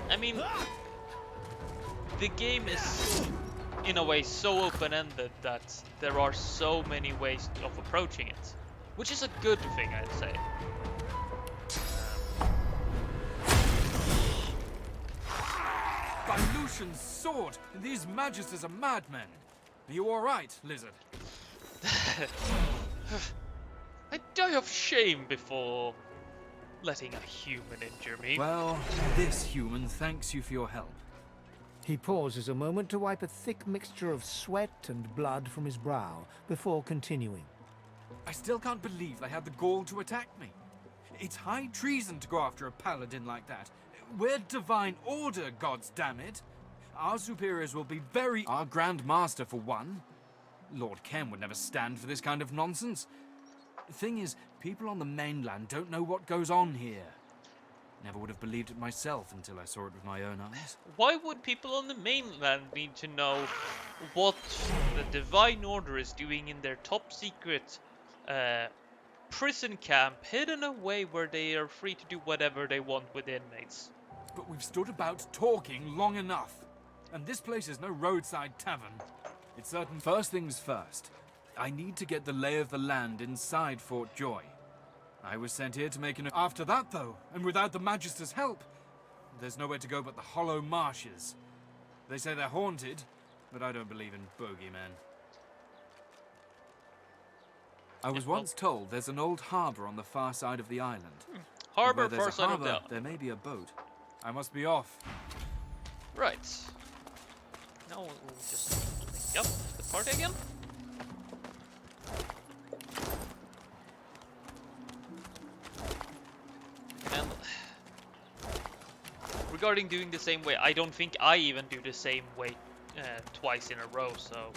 I mean, the game is in a way so open-ended that there are so many ways of approaching it, which is a good thing, I'd say. By Lucian's sword! These magisters are madmen! Are you alright, Lizard? I die of shame before letting a human injure me. Well, this human thanks you for your help. He pauses a moment to wipe a thick mixture of sweat and blood from his brow before continuing. I still can't believe they had the gall to attack me. It's high treason to go after a paladin like that. We're Divine Order, goddammit. Our superiors will be very... Our Grand Master, for one. Lord Ken would never stand for this kind of nonsense. The thing is, people on the mainland don't know what goes on here. Never would have believed it myself until I saw it with my own eyes. Why would people on the mainland need to know what the Divine Order is doing in their top secret prison camp, hidden away where they are free to do whatever they want with inmates? But we've stood about talking long enough. And this place is no roadside tavern. It's certain. First things first. I need to get the lay of the land inside Fort Joy. I was sent here to make an... After that, though, and without the Magister's help, there's nowhere to go but the hollow marshes. They say they're haunted, but I don't believe in bogeymen. I was once told there's an old harbour on the far side of the island. Harbour, Where far there's a side of the harbour, island. there may be a boat. I must be off. Right. Now we'll just link up the party again. And regarding doing the same way, I don't think I even do the same way twice in a row, so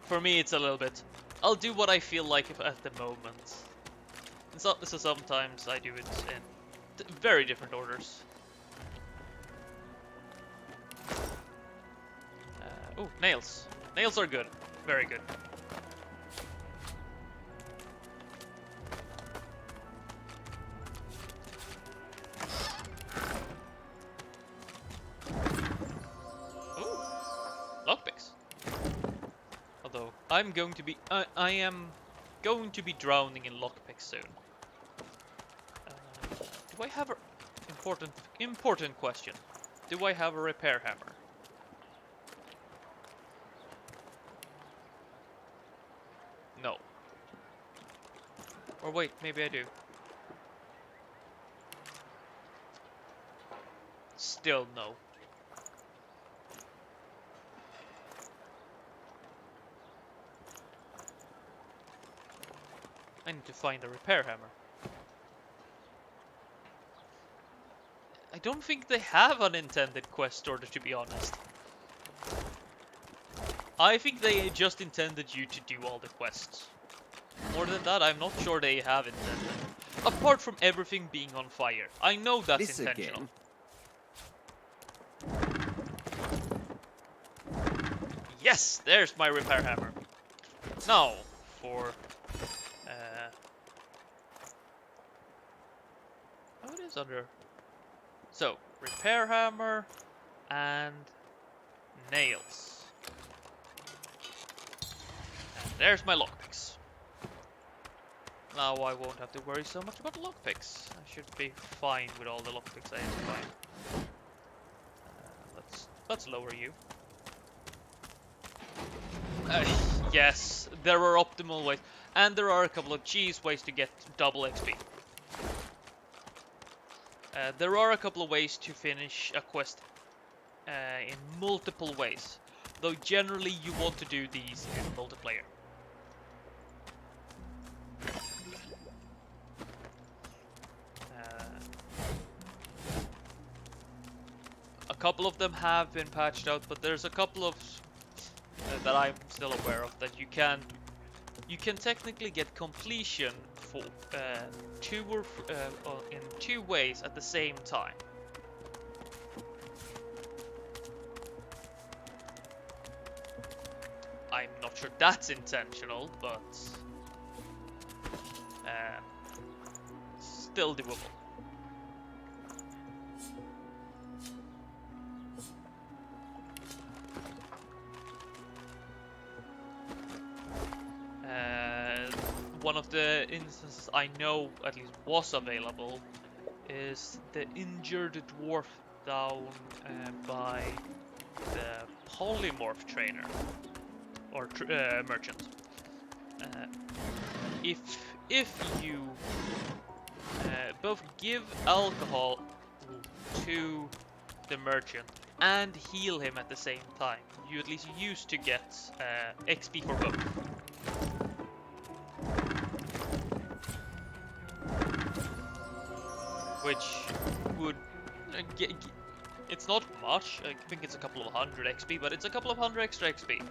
for me it's a little bit, I'll do what I feel like at the moment. And so sometimes I do it in very different orders. Oh, nails. Nails are good. Very good. Ooh, lockpicks. Although I'm going to be, I am going to be drowning in lockpicks soon. Do I have a important question? Do I have a repair hammer? No. Or wait, maybe I do. Still no. I need to find a repair hammer. I don't think they have an intended quest order, to be honest. I think they just intended you to do all the quests. More than that, I'm not sure they have intended. Apart from everything being on fire. I know that's This intentional. Again. Yes, there's my repair hammer. Now, for... oh, it is under... So, repair hammer and nails. And there's my lockpicks. Now I won't have to worry so much about the lockpicks. I should be fine with all the lockpicks I have to find. Let's lower you. Yes, there are optimal ways, and there are a couple of cheese ways to get double XP. There are a couple of ways to finish a quest in multiple ways, though generally you want to do these in multiplayer. A couple of them have been patched out, but there's a couple of that I'm still aware of that you can technically get completion for in two ways at the same time. I'm not sure that's intentional, but still doable. One of the instances I know at least was available is the injured dwarf down by the polymorph trainer or merchant. If you both give alcohol to the merchant and heal him at the same time, you at least used to get XP for both. which would it's not much. I think it's a couple of hundred XP, but it's a couple of hundred extra XP.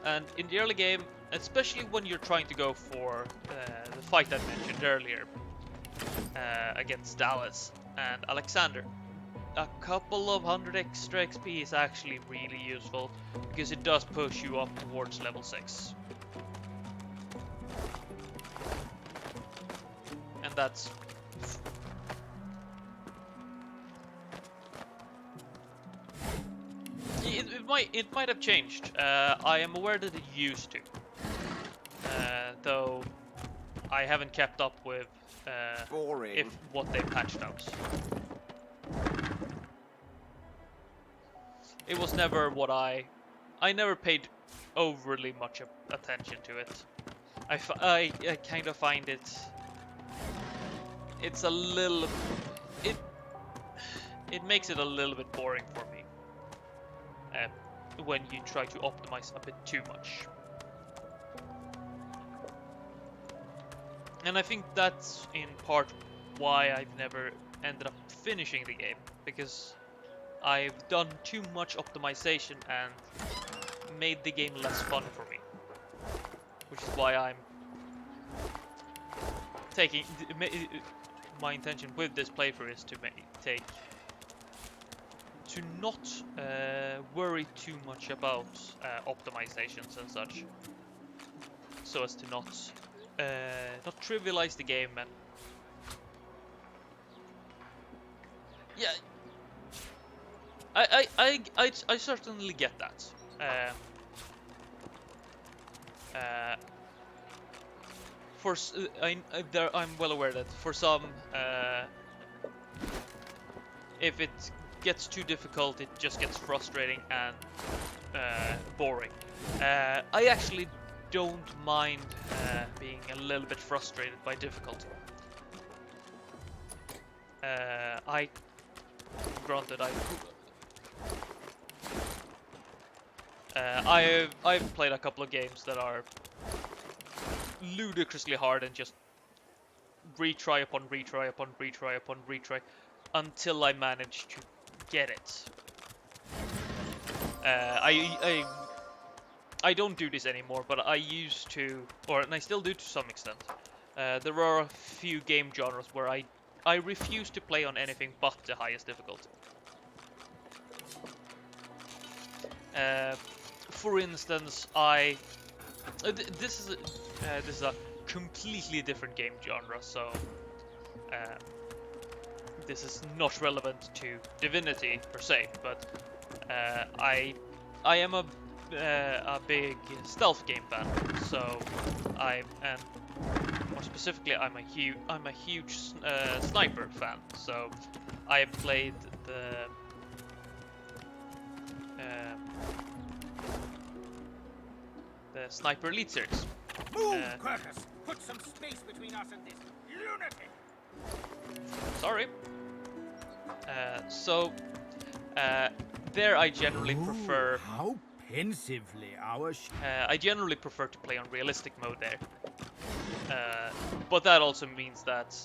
And in the early game, especially when you're trying to go for the fight I mentioned earlier against Dallas and Alexander, a couple of hundred extra XP is actually really useful because it does push you up towards level 6. And that's it might have changed. I am aware that it used to, though I haven't kept up with if what they patched out. It was never what I never paid overly much attention to it. I kind of find it's a little it makes it a little bit boring for me when you try to optimize a bit too much. And I think that's in part why I've never ended up finishing the game, because I've done too much optimization and made the game less fun for me. Which is why I'm taking my intention with this playthrough is to not worry too much about optimizations and such, so as to not trivialize the game. And yeah, I certainly get that. I'm well aware that for some, if it gets too difficult, it just gets frustrating and boring. I actually don't mind being a little bit frustrated by difficulty. I've played a couple of games that are ludicrously hard and just retry upon retry upon retry upon retry until I manage to get it. I don't do this anymore, but I used to, and I still do to some extent. There are a few game genres where I refuse to play on anything but the highest difficulty. For instance, this is a completely different game genre, so this is not relevant to Divinity per se, but I am a big stealth game fan, so and more specifically, I'm a huge sniper fan. So I played the Sniper Elite series. Move, Curtis! Put some space between us and this lunatic! Sorry. There I generally prefer. How pensively our I generally prefer to play on realistic mode there. But that also means that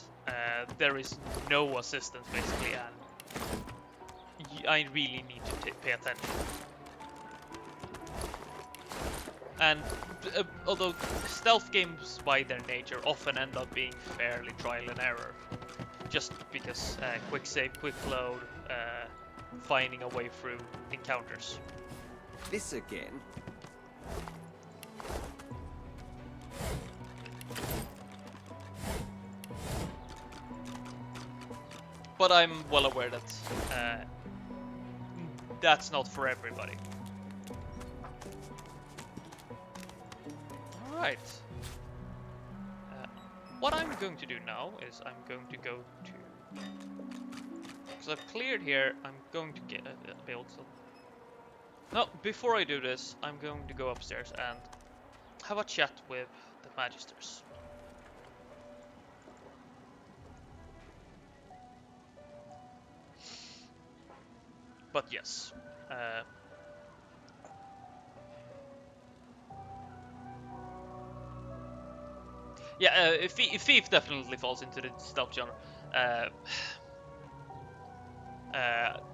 there is no assistance basically, and I really need to pay attention. And although stealth games by their nature often end up being fairly trial and error, just because quick save, quick load, finding a way through encounters. This again? But I'm well aware that that's not for everybody. Alright. What I'm going to do now is I'm going to go to... Because I've cleared here, I'm going to get be able to... No, before I do this, I'm going to go upstairs and have a chat with the Magisters. But yes, yeah, Thief definitely falls into the stealth genre.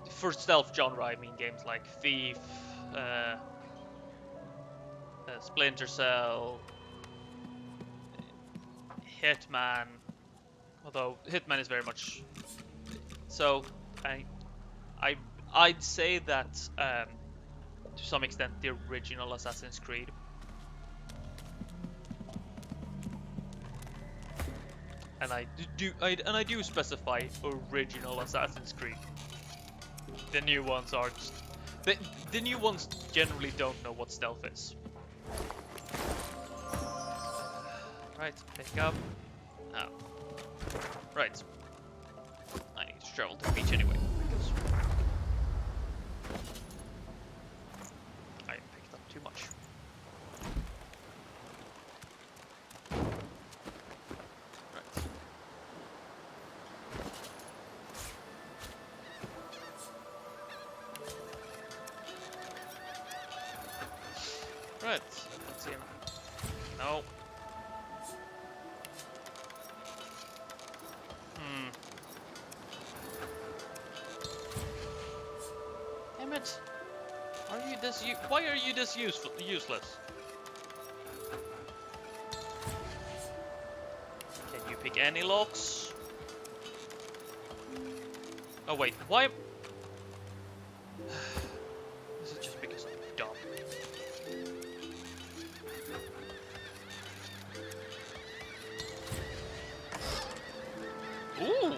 For stealth genre, I mean games like Thief, Splinter Cell, Hitman. Although Hitman is very much so. I I I'd say that to some extent the original Assassin's Creed. And I do specify original Assassin's Creed. The new ones are just, the new ones generally don't know what stealth is. Right, pick up. Oh. Right. I need to travel to the beach anyway because I picked up too much. Right, let's see him. No. Damn it. Are you this why are you this useless? Can you pick any locks? Oh wait, why? This is just because I'm dumb. Ooh!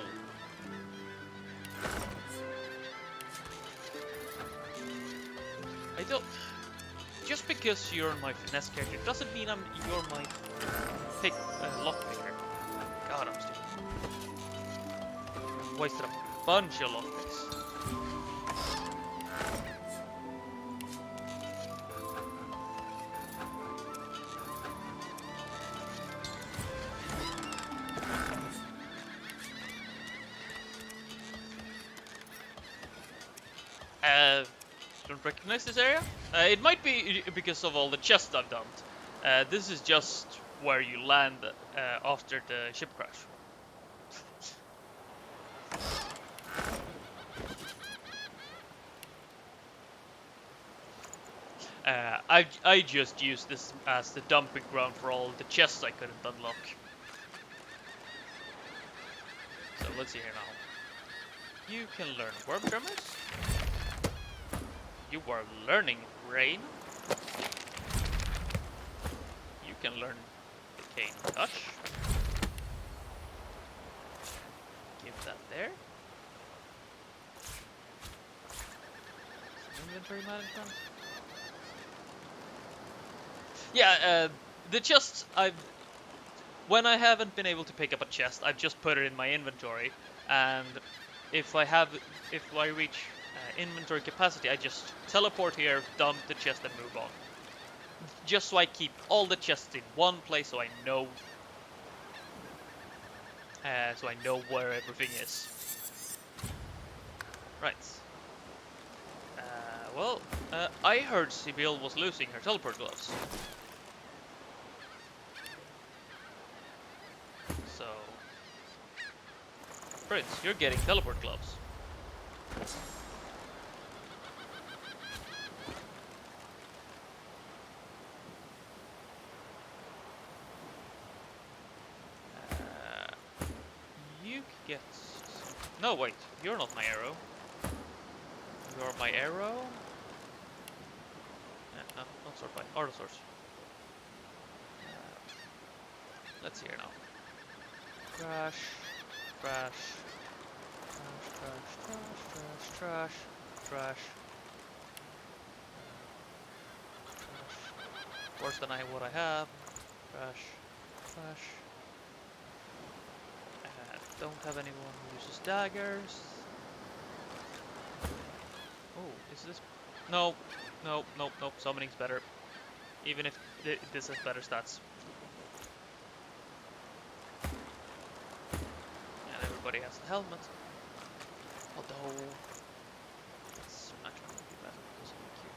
I don't... Just because you're my finesse character doesn't mean you're my lockpicker. God, I'm stupid. Wasted a bunch of lockpicks. Don't recognize this area? It might be because of all the chests I've dumped. This is just where you land after the ship crash. I just used this as the dumping ground for all the chests I couldn't unlock. So let's see here now. You can learn verb tremors. You are learning rain. You can learn decaying touch. Give that there. Some inventory management. Yeah, the chests when I haven't been able to pick up a chest, I've just put it in my inventory, and if I reach inventory capacity, I just teleport here, dump the chest, and move on. Just so I keep all the chests in one place, so I know where everything is. Right. I heard Sibyl was losing her teleport gloves. So, Prince, you're getting teleport gloves. You get... No, wait, you're not my arrow. You're my arrow? No, not sword fight, auto source. Let's see here now. Trash, trash, trash, trash, trash, trash, trash, trash. Worse than what I have. Trash, trash. Don't have anyone who uses daggers. Oh, is this? No, no, nope, nope. Summoning's better. Even if this has better stats. And everybody has a helmet. Although, this match might be better because of the Q.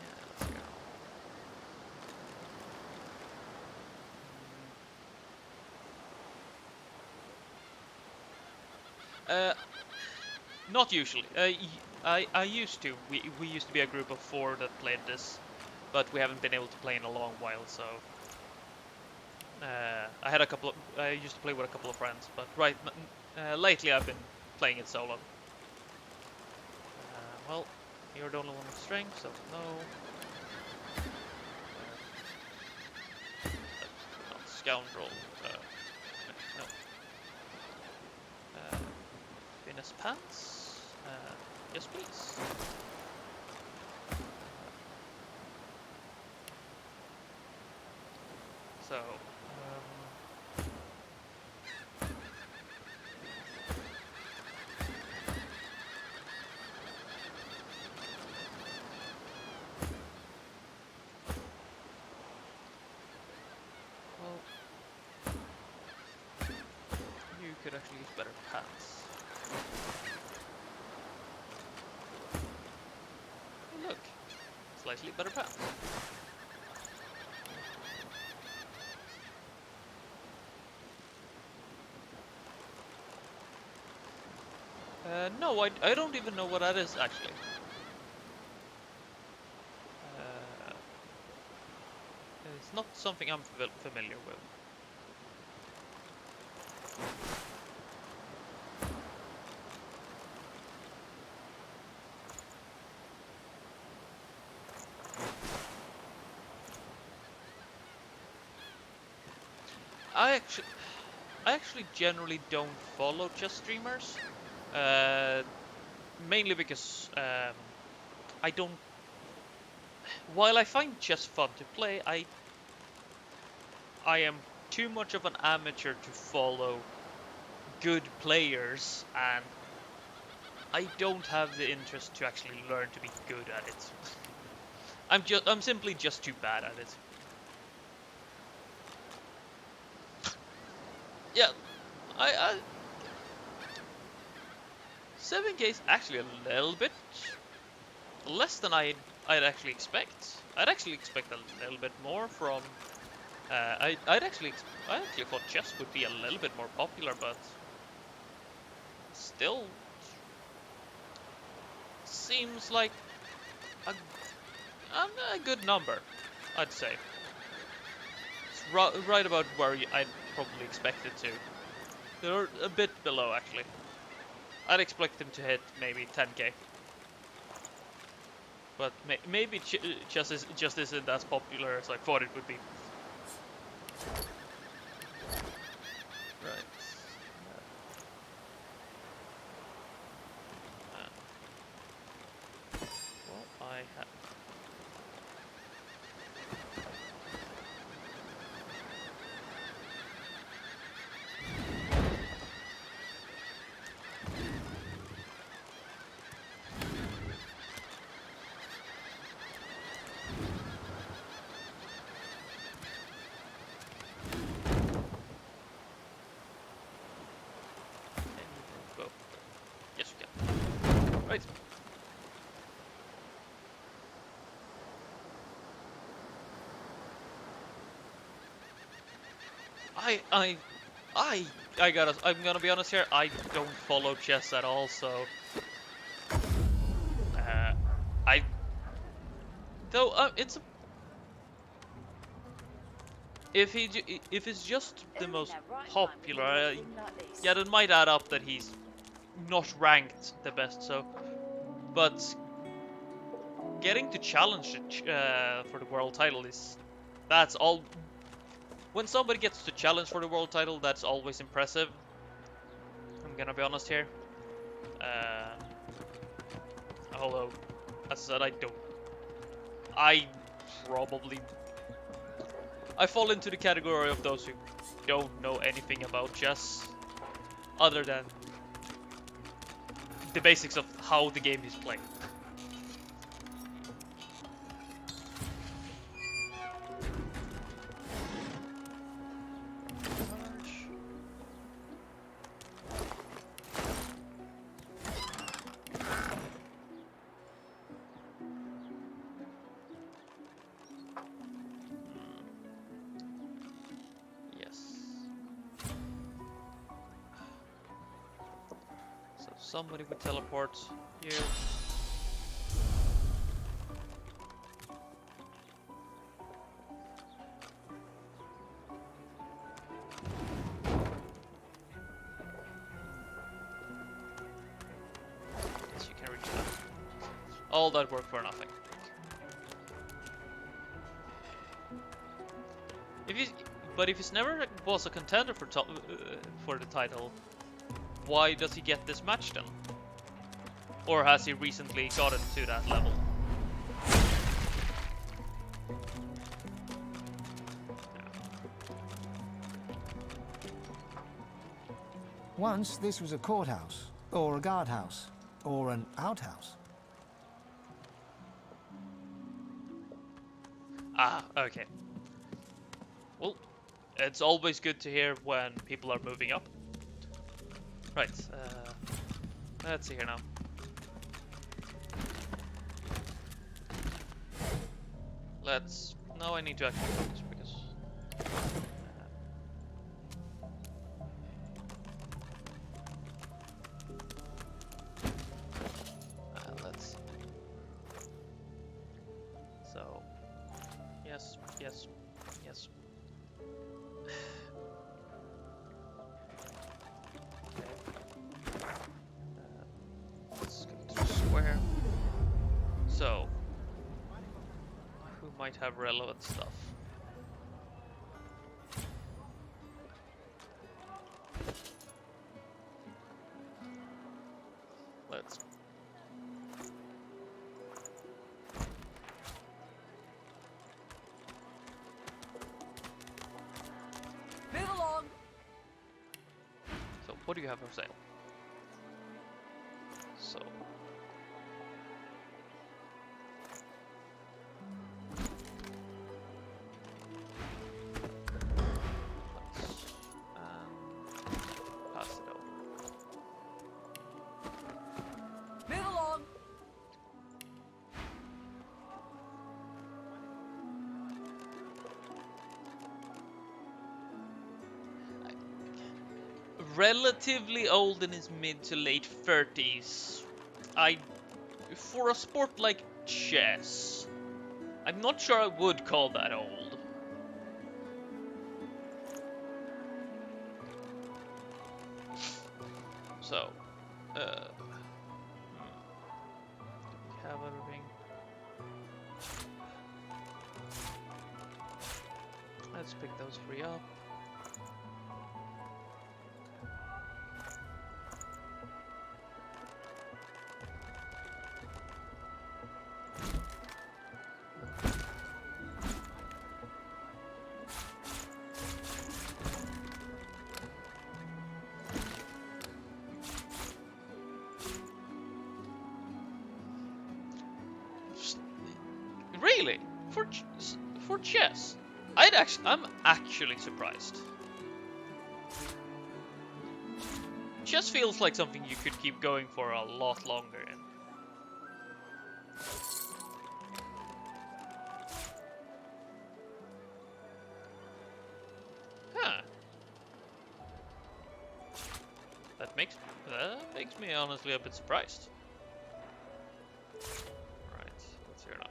Yeah, let's go. Not usually. I used to. We used to be a group of 4 that played this, but we haven't been able to play in a long while. So I had a couple. I used to play with a couple of friends, but lately I've been playing it solo. Well, you're the only one with strength, so no. Not scoundrel. No. Venus pants. Yes, please. So, well, you could actually use better pants. Oh, look, slightly better pants. No, I don't even know what that is, actually. It's not something I'm familiar with. I actually generally don't follow chess streamers. Mainly because I don't. While I find chess fun to play, I am too much of an amateur to follow good players, and I don't have the interest to actually learn to be good at it. I'm simply just too bad at it. Yeah, I 7K is actually a little bit less than I'd actually expect. I'd actually expect a little bit more from. I actually thought chess would be a little bit more popular, but still seems like a good number, I'd say. It's right about where I'd probably expect it to. They're a bit below, actually. I'd expect them to hit maybe 10K. But maybe chess just isn't as popular as I thought it would be. Right. Well, I have. Yes, you can. Right. I'm gonna be honest here. I don't follow chess at all, so I though it's a, if it's just the most popular, yeah, that might add up that he's not ranked the best. So, but getting to challenge for the world title that's all. When somebody gets to challenge for the world title, that's always impressive. I'm gonna be honest here. Although, as I said, I probably. I fall into the category of those who don't know anything about chess, other than the basics of how the game is played. somebody would teleport here. Yes, you can reach that. All that work for nothing. But if he's never was a contender for the title, why does he get this match then? Or has he recently gotten to that level? Once this was a courthouse, or a guardhouse, or an outhouse. Ah, okay. Well, it's always good to hear when people are moving up. Right, let's see here now. Now I need to actually focus because... let's see. So, yes. Let's go to square. So, who might have relevant stuff? Let's... Move along. So, what do you have for sale? So... pass it over. Move along. Relatively old in his mid to late 30s. For a sport like chess, I'm not sure I would call that old. So, do we have everything? Let's pick those three up. Really? For chess? I'm actually surprised. Chess feels like something you could keep going for a lot longer in. Huh. That makes me honestly a bit surprised. Right, let's hear now.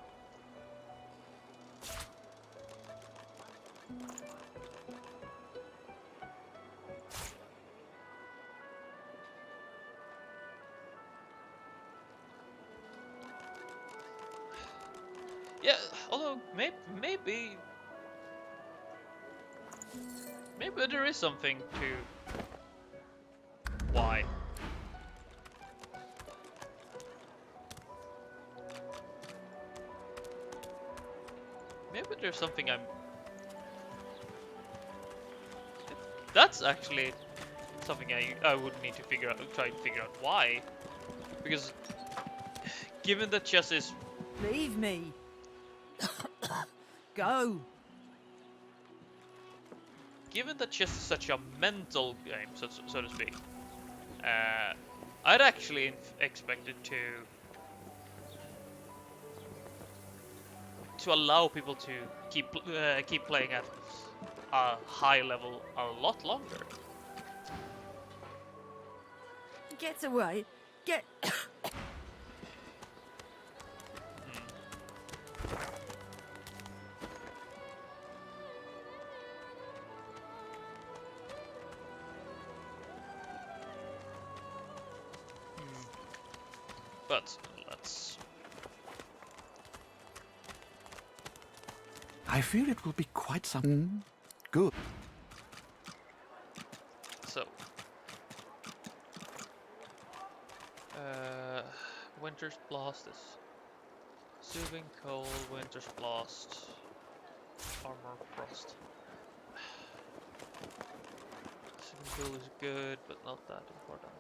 Yeah, although maybe there is something to why. Maybe there's something that's actually something I would need to try to figure out why. Because given that chess is... Leave me. Go. Given that chess is such a mental game, so to speak, I'd actually expected to allow people to keep playing at a high level a lot longer. Get away. Get. But let's. I fear it will be quite something good. So. Winter's Blast is soothing cold, Winter's Blast, armor frost. Soothing cold is good, but not that important.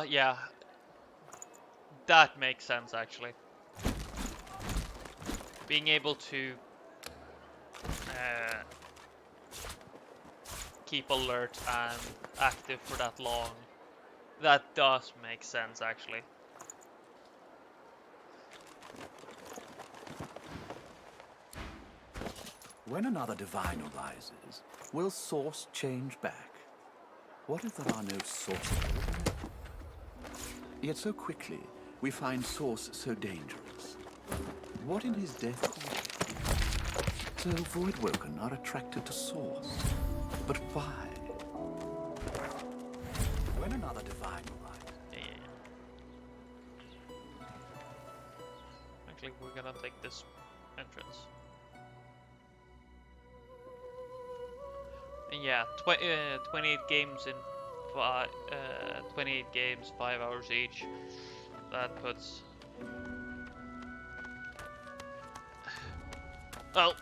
Yeah. That makes sense, actually. Being able to keep alert and active for that long, that does make sense, actually. When another divine arises, will source change back? What if there are no sources? Yet so quickly, we find source so dangerous. What in his death caused? So Voidwoken are attracted to source. But why? When another divine arises... Actually, we're gonna take this entrance. And yeah, 28 games in 28 games, 5 hours each. That puts. Well,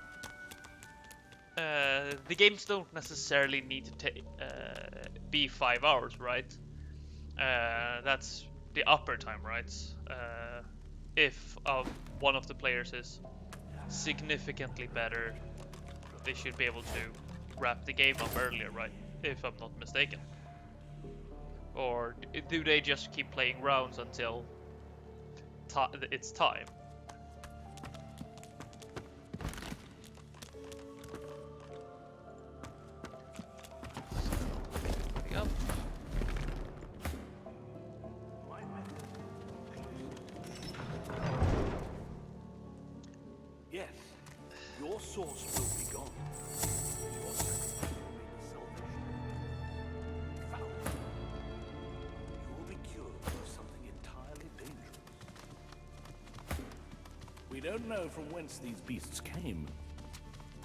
the games don't necessarily need to be 5 hours, right? That's the upper time, right? If one of the players is significantly better, they should be able to wrap the game up earlier, right? If I'm not mistaken. Or do they just keep playing rounds until it's time? Yep. Yes, your source will be gone. Your sacrifice will be the salvation. Found. You will be cured of something entirely dangerous. We don't know from whence these beasts came,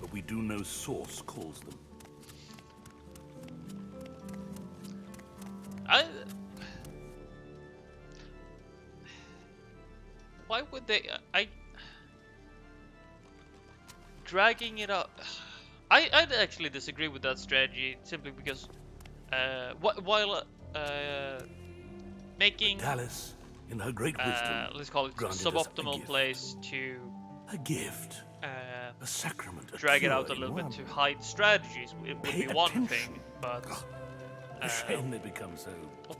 but we do know Source calls them. Why would they? Dragging it up. I'd actually disagree with that strategy simply because while making Dallas, in her great wisdom, let's call it granted us suboptimal place to a gift, a sacrament, a drag it cure out a in little bit one. to hide strategies, it would Pay be one attention. thing, but A shame they become so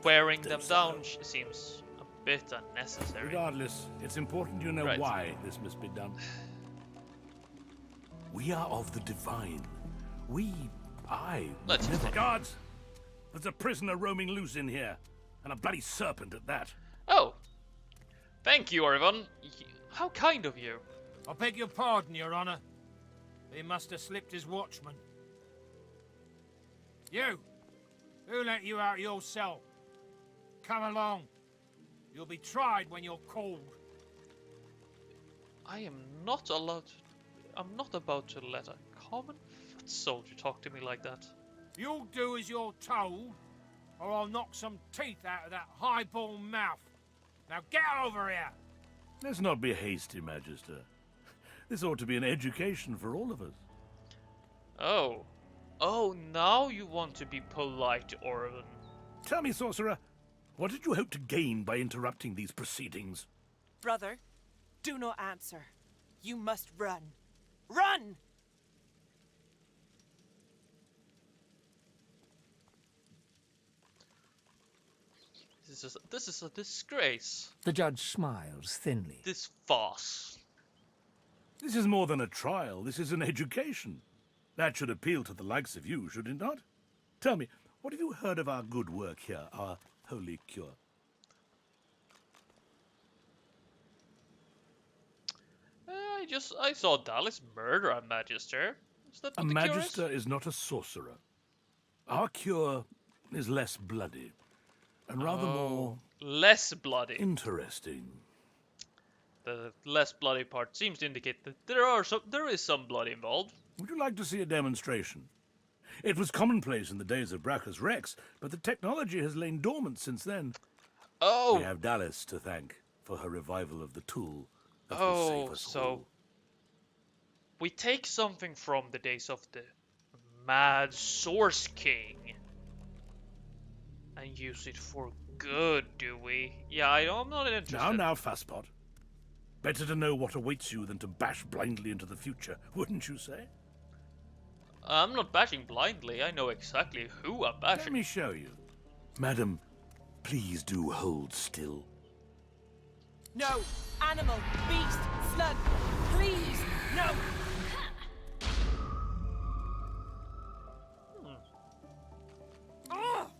wearing them docile. down seems a bit unnecessary. Regardless, it's important you know Right. why this must be done. We are of the divine. Let's never... Guards! There's a prisoner roaming loose in here, and a bloody serpent at that. Oh, thank you, Orivon. How kind of you. I beg your pardon, Your Honor. He must have slipped his watchman. You! Who let you out of your cell? Come along. You'll be tried when you're called. I am not allowed. I'm not about to let a common foot soldier talk to me like that. You'll do as you're told, or I'll knock some teeth out of that highball mouth. Now get over here! Let's not be hasty, Magister. This ought to be an education for all of us. Oh. Oh, now you want to be polite, Orivon. Tell me, Sorcerer, what did you hope to gain by interrupting these proceedings? Brother, do not answer. You must run. Run! This is a disgrace. The judge smiles thinly. This farce. This is more than a trial. This is an education. That should appeal to the likes of you, should it not? Tell me, what have you heard of our good work here, our holy cure? I saw Dallas murder a magister. Is that A what the cure is? magister is not a sorcerer. Our cure is less bloody, and rather more Less bloody. interesting. The less bloody part seems to indicate that there is some blood involved. Would you like to see a demonstration? It was commonplace in the days of Brachus Rex, but the technology has lain dormant since then. Oh! We have Dallas to thank for her revival of the tool that will Oh, save us so all. we take something from the days of the Mad Source King and use it for good, do we? Yeah, I'm not interested. Now, Fasspot. Better to know what awaits you than to bash blindly into the future, wouldn't you say? I'm not bashing blindly. I know exactly who I'm bashing. Let me show you. Madam, please do hold still. No! Animal! Beast! Slug! Please! No! Ugh!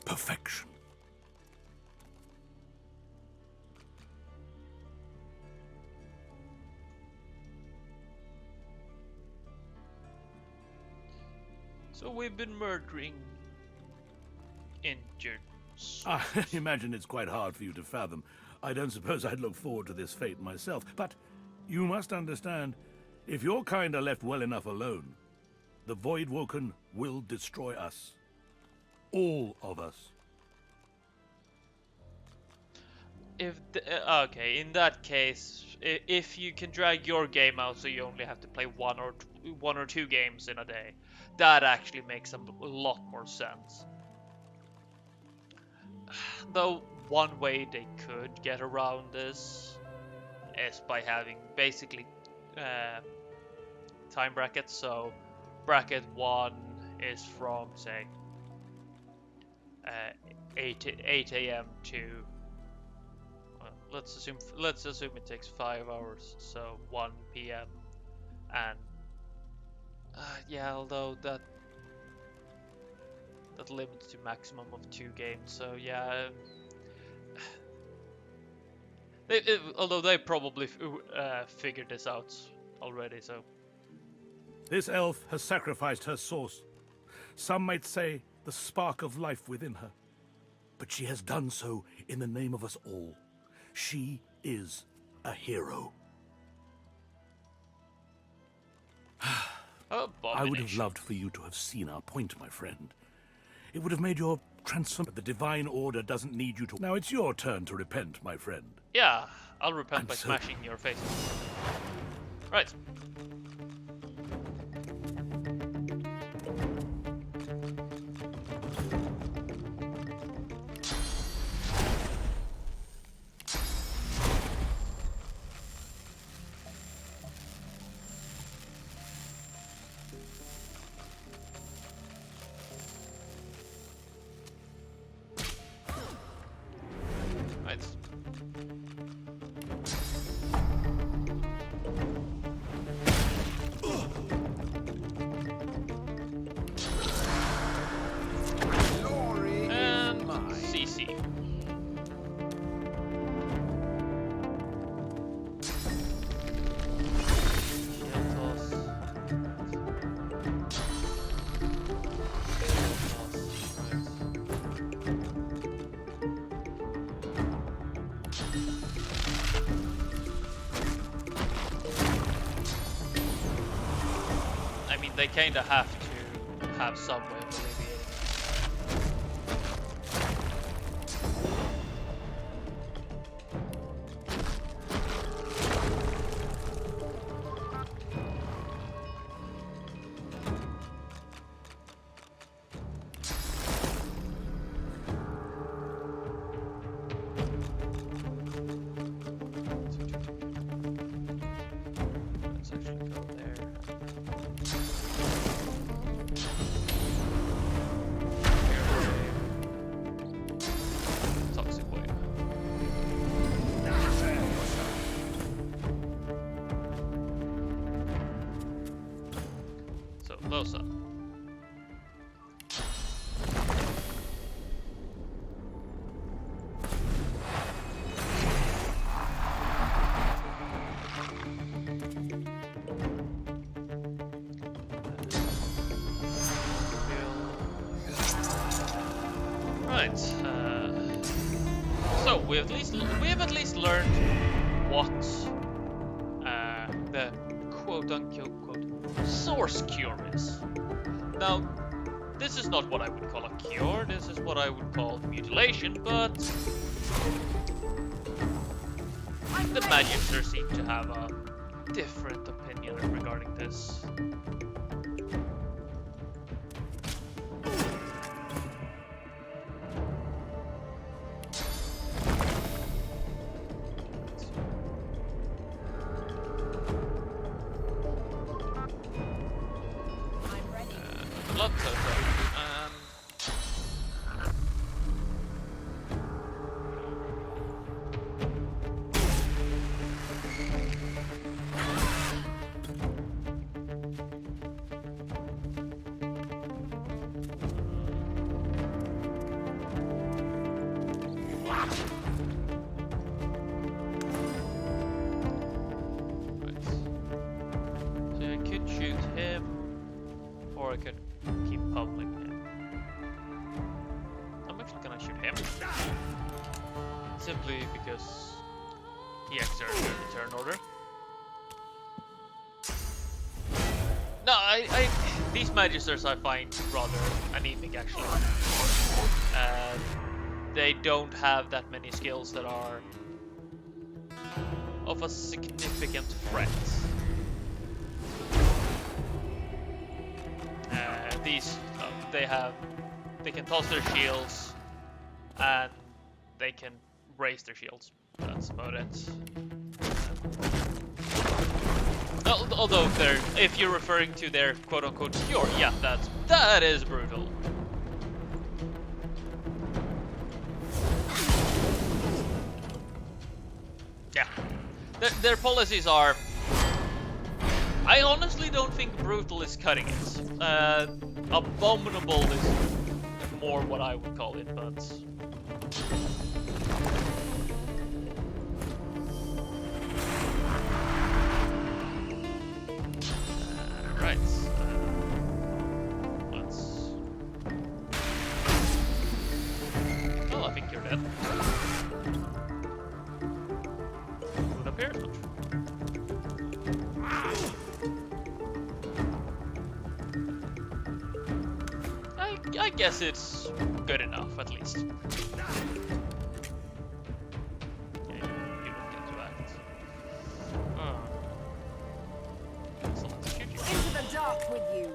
Perfection. So we've been murdering injured I souls. imagine it's quite hard for you to fathom. I don't suppose I'd look forward to this fate myself, but you must understand, if your kind are left well enough alone, the Voidwoken will destroy us. All of us. Okay, in that case, if you can drag your game out so you only have to play one or two games in a day, that actually makes a lot more sense. Though one way they could get around this is by having basically time brackets. So bracket 1 is from say 8 a.m. to let's assume it takes 5 hours, so 1 p.m. and yeah, although that limits to maximum of 2 games, so yeah. Although they probably figured this out already, so. This elf has sacrificed her source. Some might say the spark of life within her. But she has done so in the name of us all. She is a hero. I would have loved for you to have seen our point, my friend. It would have made your transform. But the Divine Order doesn't need you to. Now it's your turn to repent, my friend. Yeah, I'll repent by smashing your face. Right. They kinda have to have some way of alleviating Let's actually go there. Right. So we have at least learned what the quote unquote source cure is. Now, this is not what I would call a cure. This is what I would call mutilation, but the Magisters seem to have a different opinion regarding this. Blood totem. So I could shoot him, or I could keep pummeling him. I'm actually gonna shoot him. Simply because he exerted the turn order. No, these Magisters I find rather anemic actually. They don't have that many skills that are of a significant threat. They can toss their shields and they can raise their shields. That's about it. Although if you're referring to their quote-unquote cure, yeah, that is brutal. Yeah, their policies are. I honestly don't think brutal is cutting it. Abominable is more what I would call it, but. Right. Let's. Well, I think you're dead. Would appear as much. I guess it's good enough, at least. Okay, you don't get to act. So let's shoot you. Into the dark with you.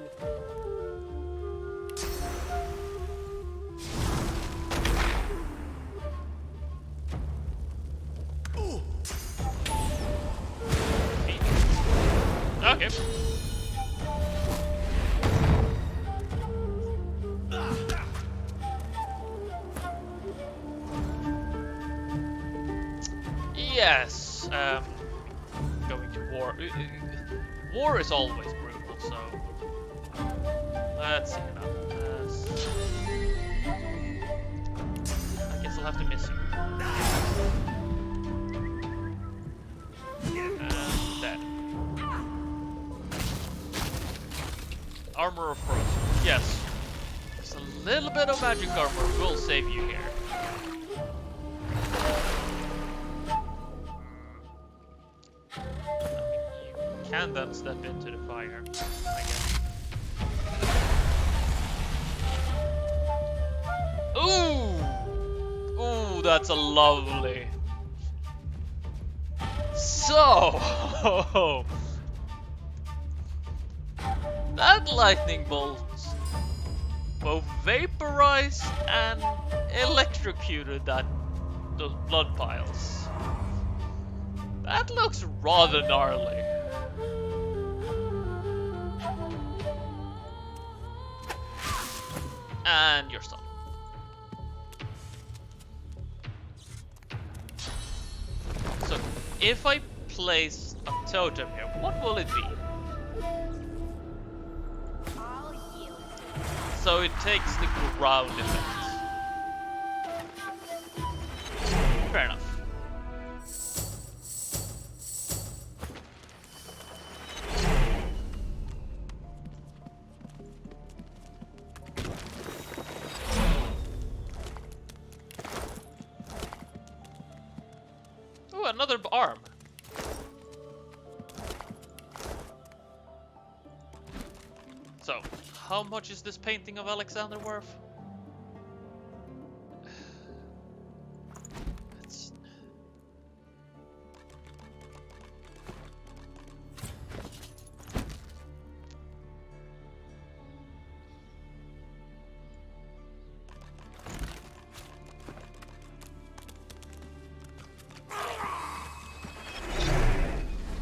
Okay. Yes, going to war. War is always brutal, so let's see now. I guess I'll have to miss you. And dead. Armor of Frost. Yes. Just a little bit of magic armor will save you here. Can then step into the fire, I guess. Ooh! Ooh, that's a lovely. So, that lightning bolt both vaporized and electrocuted those blood piles. That looks rather gnarly. And you're stunned. So, if I place a totem here, what will it be? So it takes the ground effect. Fair enough. another arm. So, how much is this painting of Alexander worth? It's...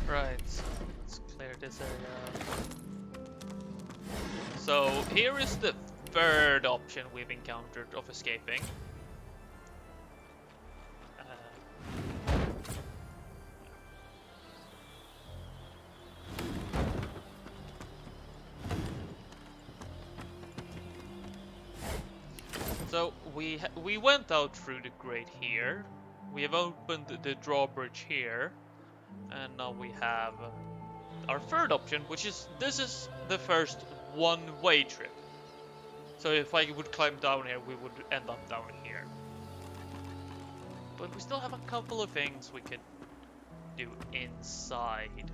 Right, let's clear this area. So here is the third option we've encountered of escaping. So we went out through the grate here. We have opened the drawbridge here, and now we have our third option, which is this is the first one-way trip. So if I would climb down here, we would end up down here. But we still have a couple of things we could do inside.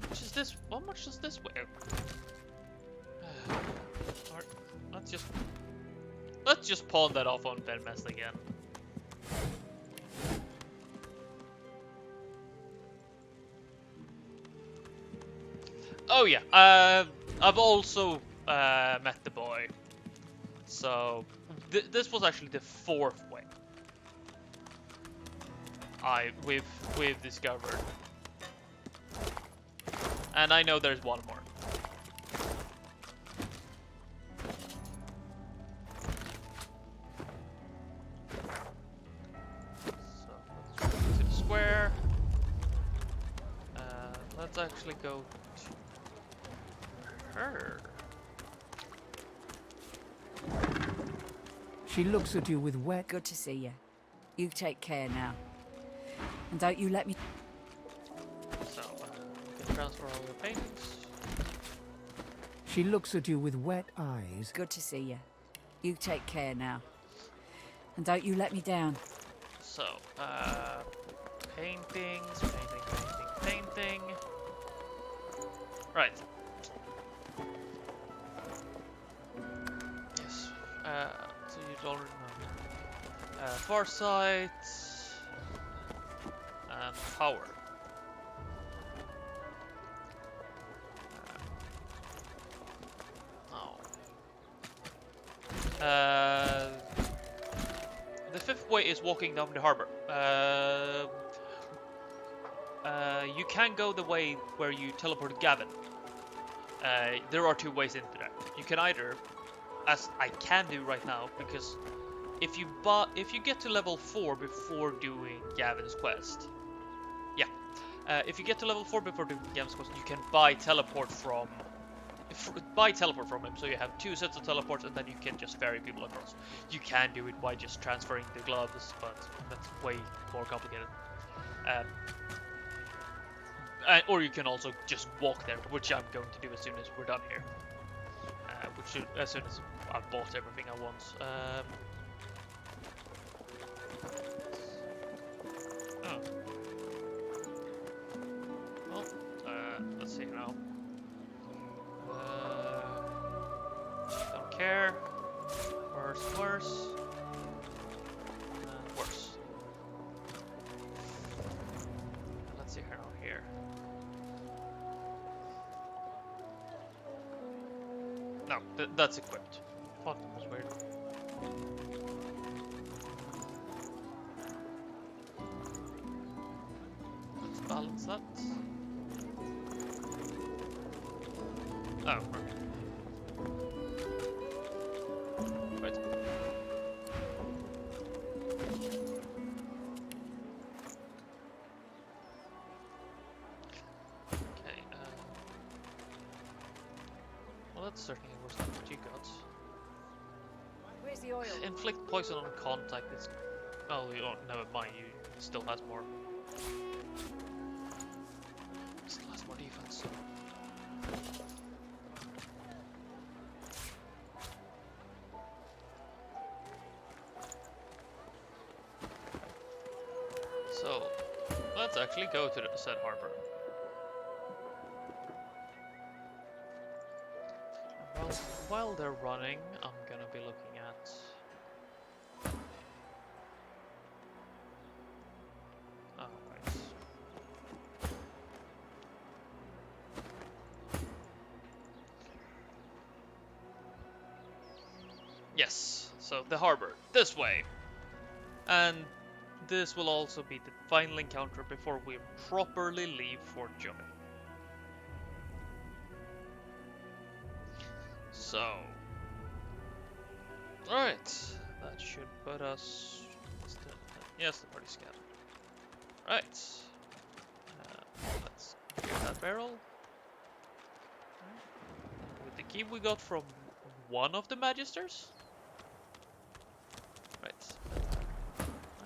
How much is this? How much does this weigh? Alright, let's just pawn that off on Benmest again. Oh yeah, I've also met the boy. So this was actually the fourth way we've discovered, and I know there's one more. So let's go to the square. Let's actually go to her. She looks at you with wet... Good to see you. You take care now. And don't you let me... So, you can transfer all your paintings. She looks at you with wet eyes. Good to see you. You take care now. And don't you let me down. So, paintings, painting. Right. Yes. So you already know. Foresight and power. The fifth way is walking down the harbor. You can go the way where you teleported Gavin. There are two ways into that. You can either, as I can do right now, because if you get to level 4 before doing Gavin's quest, if you get to level 4 before doing Gavin's quest, you can buy teleport from him, so you have 2 sets of teleports, and then you can just ferry people across. You can do it by just transferring the gloves, but that's way more complicated. Or you can also just walk there, which I'm going to do as soon as we're done here. As soon as I've bought everything I want. Well, let's see now. Don't care. Worse. Worse. Let's see her out here. No, that's equipped. Thought it was weird. Let's balance that. Oh, okay. Right. Okay, well, that's certainly worse than what you got. Where's the oil? Inflict poison on contact. It's... Oh, you don't... Never mind, you still has more... Still has more defense. let's actually go to the said harbor. Well, while they're running, I'm gonna be looking at... Oh, right. Yes, so the harbor, this way. And this will also be the final encounter before we properly leave Fort Joy. So, alright, that should put us... Yes, the party scan. Right, let's get that barrel. With the key we got from one of the Magisters. Right,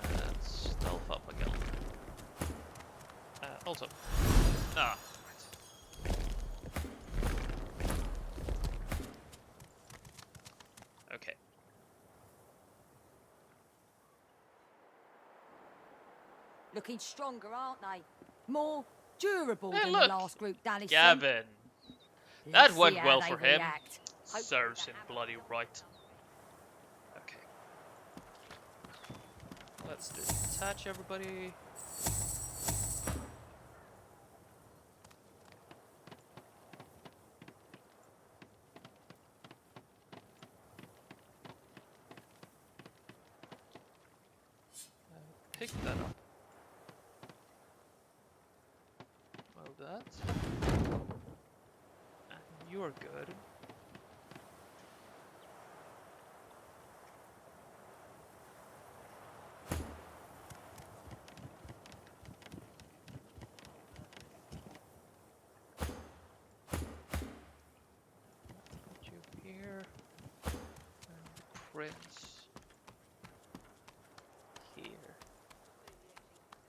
let's stealth up again. Also, right. Okay. Looking stronger, aren't they? More durable Hey, than look! the last group Danny sent. Gavin! Let's That went see how well they for him. react. Serves him bloody right. Okay. Let's detach everybody. Pick that up. Move that. And you're good. Put you here. And Prince. Here.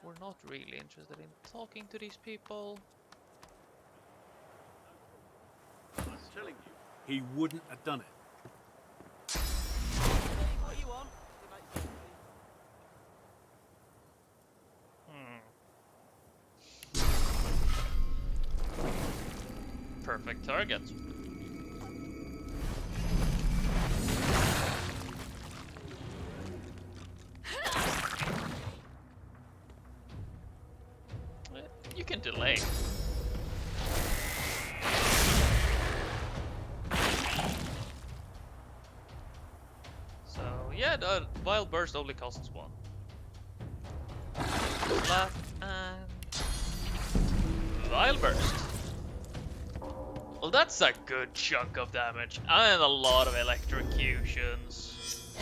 We're not really interested in talking to these people. I'm telling you, he wouldn't have done it. What you want? Perfect target. You can delay. So yeah, the Wild Burst only costs one. Left and Wild Burst. Well, that's a good chunk of damage and a lot of electrocutions.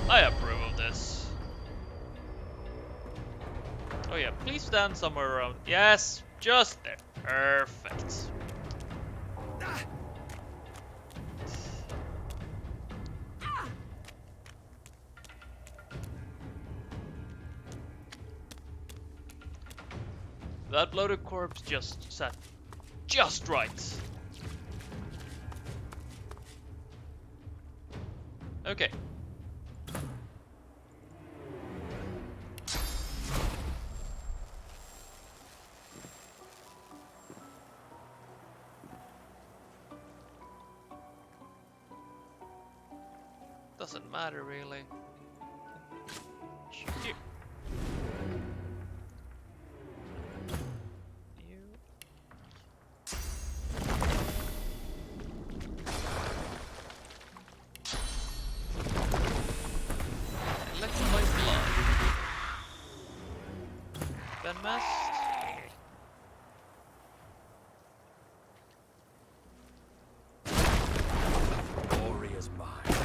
I approve of this. Oh yeah, please stand somewhere around. Yes, just there. Perfect. That bloated corpse just sat just right. Okay. Doesn't matter really. Shoot you. Electrified blood. Ben Mast. Warrior's mind.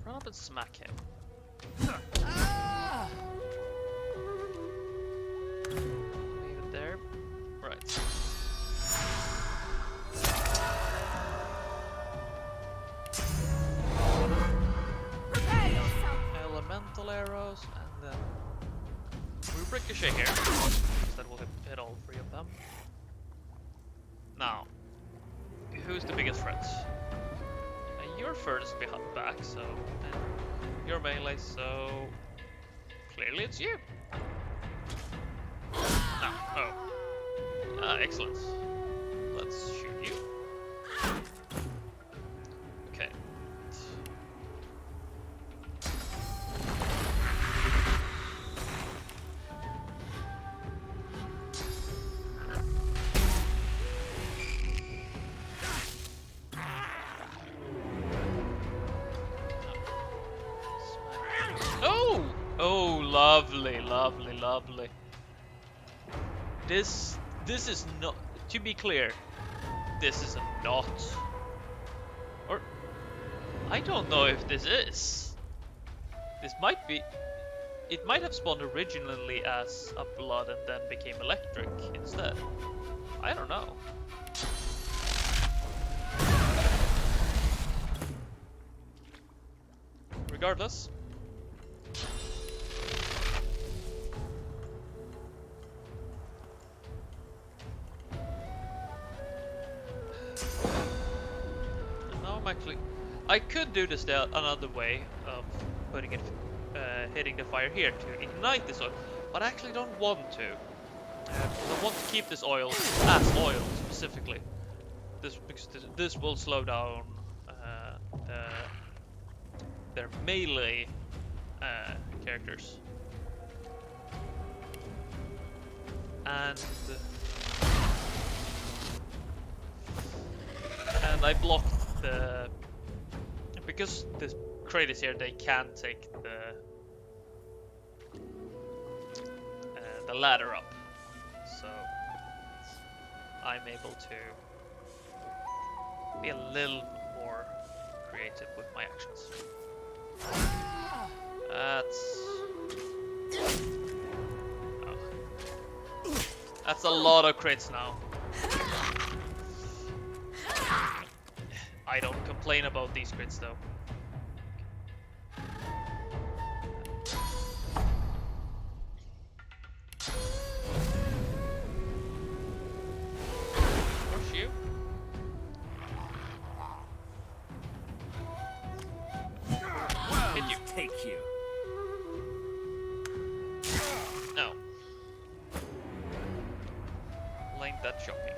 Run up and smack him. Leave it there. Right. Elemental arrows, and then we ricochet here. That will hit all three of them. Now, who's the biggest threat? you're furthest back, so and you're melee, so clearly it's you. Ah, oh. Ah, excellent. Let's shoot you. Okay. Oh! Oh, lovely, lovely, lovely. This is not, to be clear, this is not, or I don't know if this is. This might be, it might have spawned originally as a blood and then became electric instead. I don't know. Regardless. Actually, I could do this another way of putting it, hitting the fire here to ignite this oil, but I actually don't want to. I want to keep this oil as oil specifically. Because this will slow down their melee characters, and I blocked because this crate is here. They can take the ladder up, so I'm able to be a little more creative with my actions. That's a lot of crits now. I don't complain about these crits though. Push you. Hit you. Take you. No. Ain't that shocking.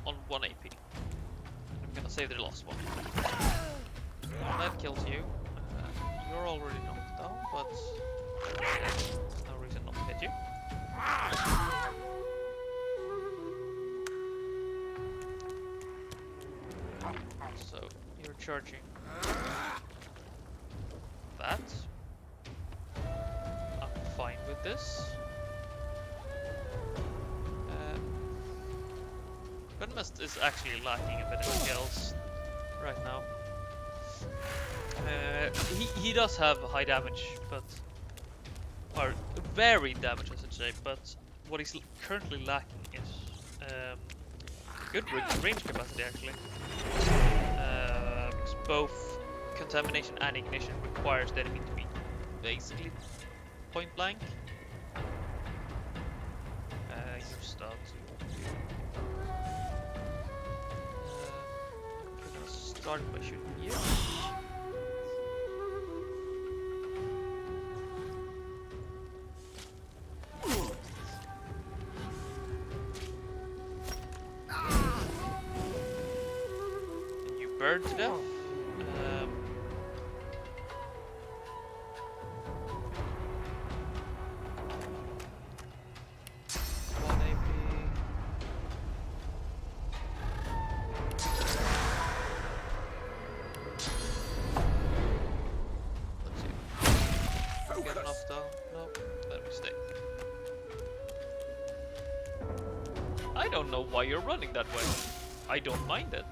On 1 AP. I'm gonna save the last one. That kills you. You're already knocked down, but no reason not to hit you. So you're charging that. I'm fine with this. Gunmist is actually lacking a bit of skills right now. He does have high damage, but or varied damage, I should say. But what he's currently lacking is good range capacity, actually. Because both contamination and ignition requires the enemy to be basically point blank. You're stunned. We're gonna start by shooting you. And you burn to death. I don't know why you're running that way. I don't mind it.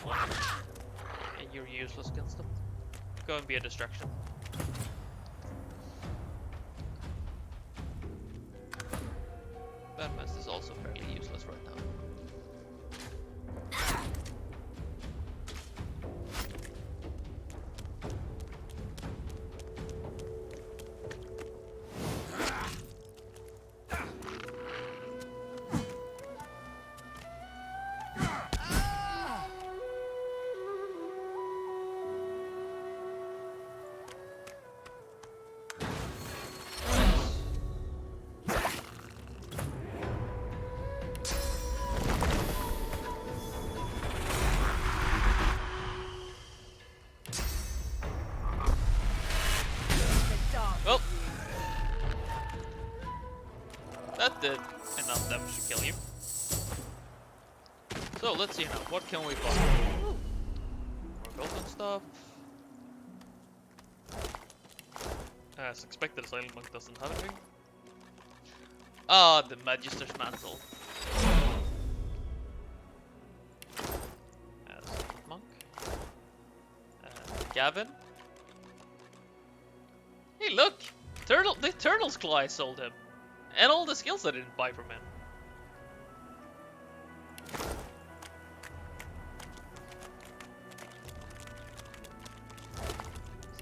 And you're useless against them. Go and be a distraction. Bandmaster is also fairly useless right now. Well, that did enough damage to kill you. So let's see now, what can we find? More golden stuff. As expected, Silent Monk doesn't have anything. Ah, the Magister's Mantle. Silent Monk. Gavin. Hey, look! The Turtle's Claw I sold him. And all the skills I didn't buy from him.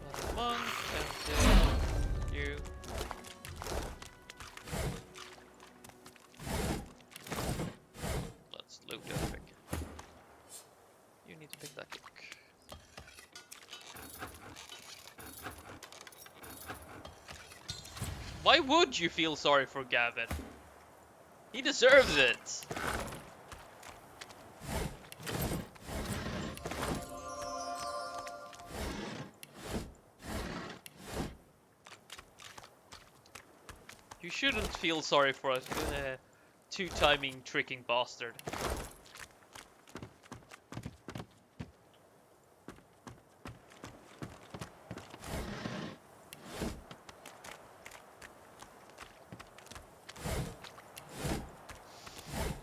Silent Monk, empty. You. Let's loot everything. You need to pick that book. Why would you feel sorry for Gavin? He deserves it! You shouldn't feel sorry for a two-timing tricking bastard.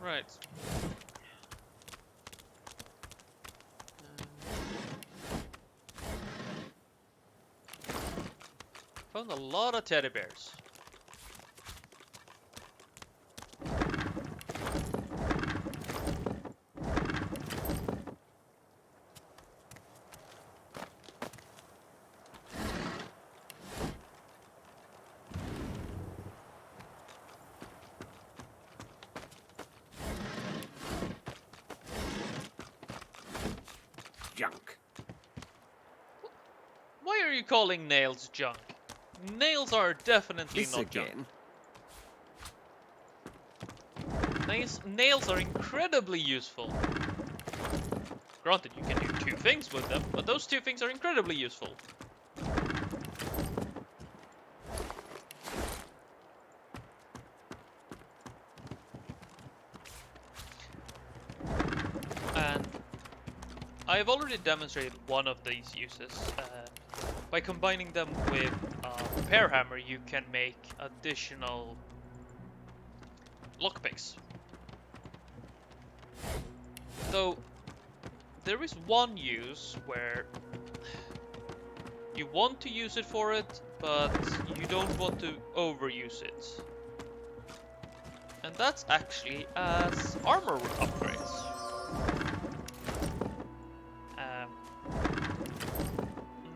Right. Found a lot of teddy bears. Junk. Why are you calling nails junk? Nails are definitely This not junk. again. Nails are incredibly useful. Granted, you can do two things with them, but those two things are incredibly useful. And I've already demonstrated one of these uses. By combining them with Repair Hammer, you can make additional lockpicks. Though, there is one use where you want to use it for it, but you don't want to overuse it. And that's actually as armor upgrades.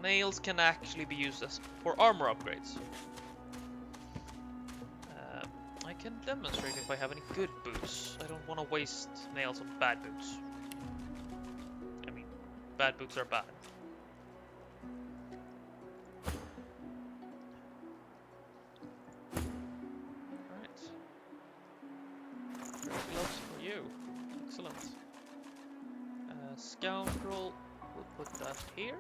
Nails can actually be used as for armor upgrades. I can demonstrate if I have any good boots. I don't want to waste nails on bad boots. I mean, bad boots are bad. Alright. Gloves for you. Excellent. Scoundrel, we'll put that here.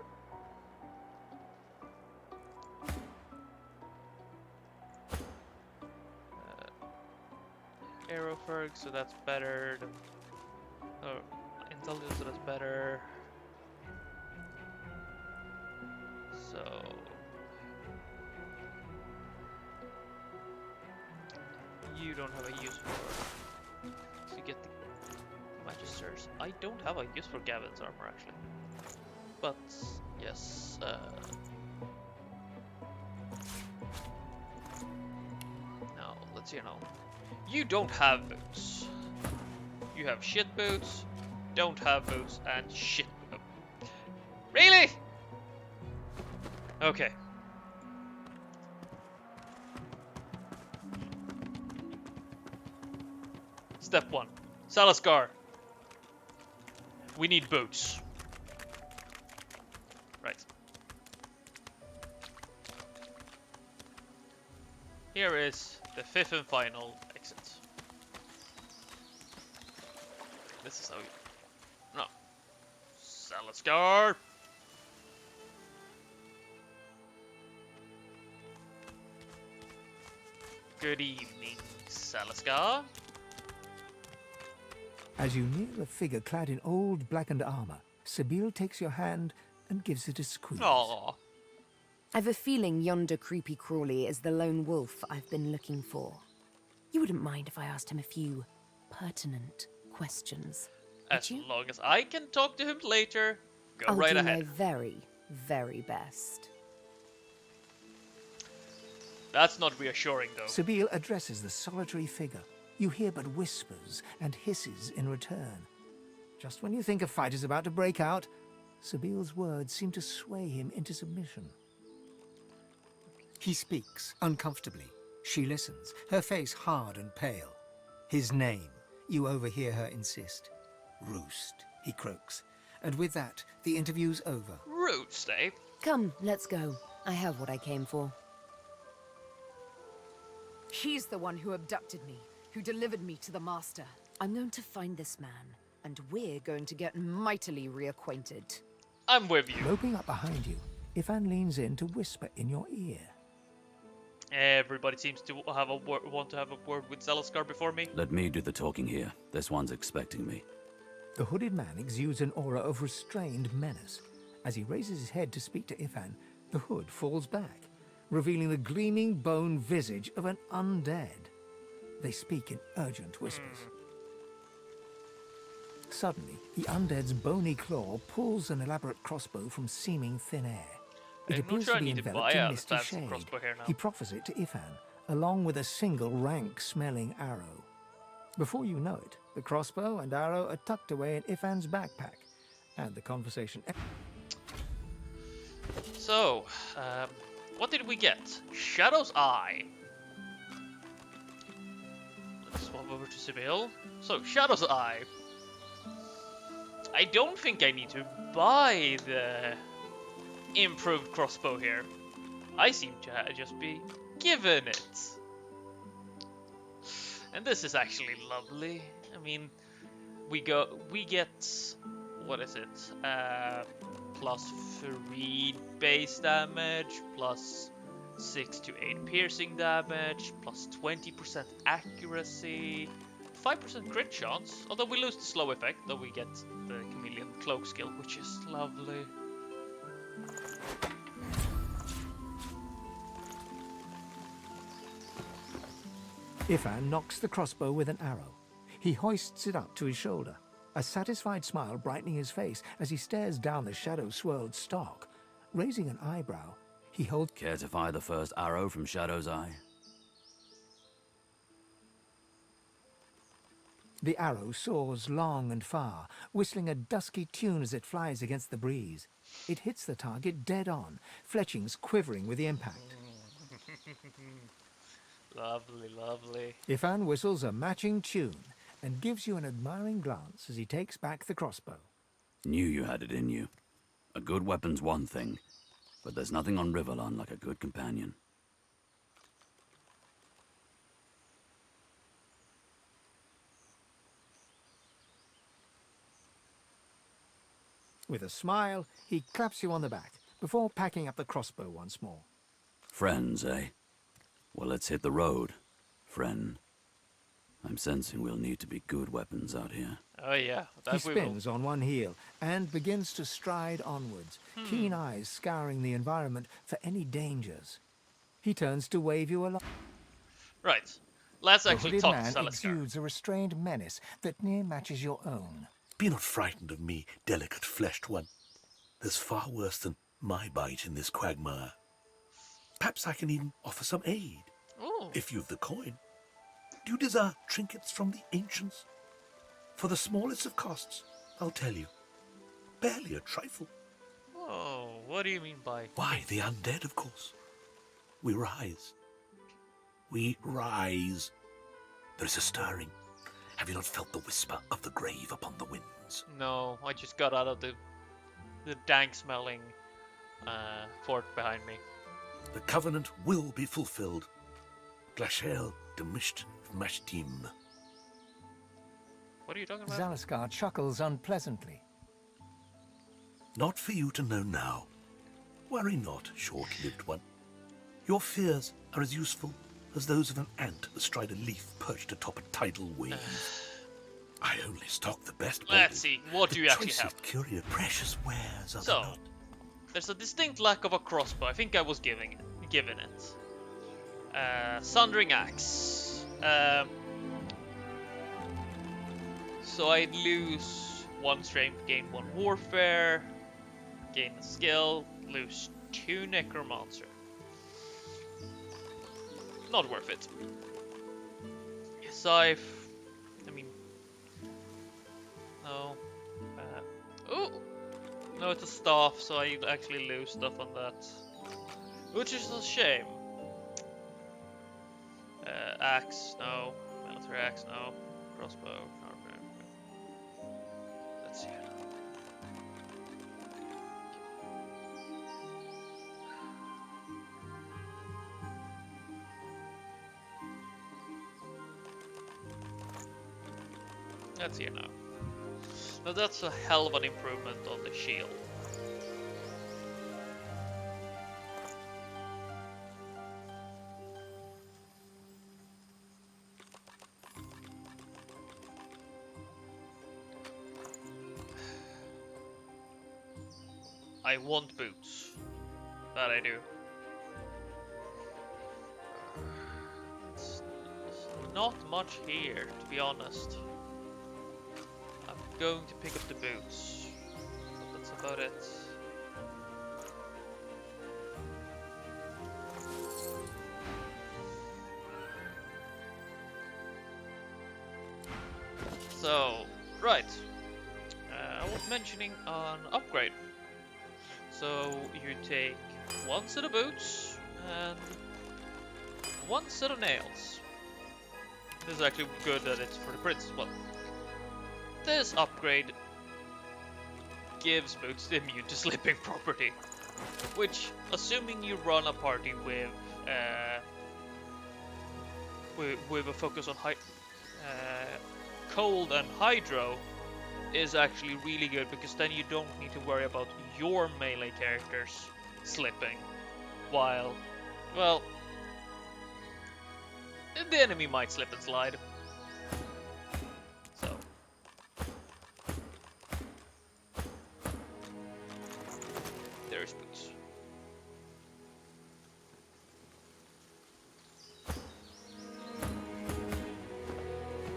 Aeroferg, so that's better. Oh, intelligence, so that's better. So you don't have a use for it. So you get the Magisters. I don't have a use for Gavin's armor actually. But yes, now let's see now. You don't have boots. You have shit boots, don't have boots, and shit. Really? Okay. Step 1. Salaskar. We need boots. Right. Here is the 5th and final exit. This is how you... No. Salaskar! Good evening, Salaskar. As you near a figure clad in old blackened armor, Sabine takes your hand and gives it a squeeze. Aww. I've a feeling yonder creepy crawly is the lone wolf I've been looking for. You wouldn't mind if I asked him a few pertinent questions, As long as I can talk to him later, go I'll right do ahead. my very, very best. That's not reassuring, though. Sabine addresses the solitary figure. You hear but whispers and hisses in return. Just when you think a fight is about to break out, Sabile's words seem to sway him into submission. He speaks uncomfortably. She listens, her face hard and pale. His name, you overhear her insist. Roost, he croaks. And with that, the interview's over. Roost, eh? Come, let's go. I have what I came for. He's the one who abducted me, who delivered me to the Master. I'm going to find this man, and we're going to get mightily reacquainted. I'm with you. Loping up behind you, Ifan leans in to whisper in your ear. Everybody seems to have want to have a word with Salaskar before me. Let me do the talking here. This one's expecting me. The hooded man exudes an aura of restrained menace. As he raises his head to speak to Ifan, the hood falls back, revealing the gleaming bone visage of an undead. They speak in urgent whispers. Suddenly, the undead's bony claw pulls an elaborate crossbow from seeming thin air. It I'm appears not sure to I be need to enveloped buy in a misty fancy shade. crossbow here now. He proffers it to Ifan, along with a single rank-smelling arrow. Before you know it, the crossbow and arrow are tucked away in Ifan's backpack, and the conversation... So, what did we get? Shadow's Eye. Let's swap over to Sibyl. So, Shadow's Eye. I don't think I need to buy the improved crossbow here. I seem to just be given it. And this is actually lovely. I mean, we get, what is it? Plus 3 base damage, plus 6 to 8 piercing damage, plus 20% accuracy, 5% crit chance, although we lose the slow effect, though we get the chameleon cloak skill, which is lovely. Ifan knocks the crossbow with an arrow. He hoists it up to his shoulder, a satisfied smile brightening his face as he stares down the shadow-swirled stock. Raising an eyebrow, he holds... Care to fire the first arrow from Shadow's Eye? The arrow soars long and far, whistling a dusky tune as it flies against the breeze. It hits the target dead on, fletchings quivering with the impact. Lovely, lovely. Ifan whistles a matching tune and gives you an admiring glance as he takes back the crossbow. Knew you had it in you. A good weapon's one thing, but there's nothing on Riverland like a good companion. With a smile, he claps you on the back before packing up the crossbow once more. Friends, eh? Well, let's hit the road, friend. I'm sensing we'll need to be good weapons out here. Oh yeah, that He we will. spins on one heel and begins to stride onwards, keen eyes scouring the environment for any dangers. He turns to wave you along. Right. Let's The actually hooded talk to man Salazar. exudes a restrained menace that near matches your own. Be not frightened of me, delicate-fleshed one. There's far worse than my bite in this quagmire. Perhaps I can even offer some aid, Ooh. if you've the coin. Do you desire trinkets from the ancients? For the smallest of costs, I'll tell you. Barely a trifle. Oh, what do you mean by... Why, the undead, of course. We rise. We rise. There is a stirring. Have you not felt the whisper of the grave upon the winds? No, I just got out of the dank-smelling fort behind me. The covenant will be fulfilled. Glashel demisht mashtim. What are you talking about? Zalaskar chuckles unpleasantly. Not for you to know now. Worry not, short-lived one. Your fears are as useful as those of an ant astride a leaf perched atop a tidal wave. I only stock the best. Let's see, what do you actually have? Curious, precious wares are So, they not? there's a distinct lack of a crossbow. I think I was given it. Sundering axe. So I lose 1 strength, gain 1 warfare, gain a skill, lose 2 necromancer. Not worth it. Scythe. I mean, no. Oh, no, it's a staff, so I actually lose stuff on that, which is a shame. Axe, no. Military axe, no. Crossbow, no. Let's see. Let's see now. Now that's a hell of an improvement on the shield. I want boots. That I do. It's not much here, to be honest. I'm going to pick up the boots. But that's about it. So, right. I was mentioning an upgrade. So you take 1 set of boots and 1 set of nails. This is actually good that it's for the prince as well. This upgrade gives boots immune to slipping property, which, assuming you run a party with a focus on cold and hydro, is actually really good, because then you don't need to worry about your melee characters slipping, while, well, the enemy might slip and slide. So, there's boots.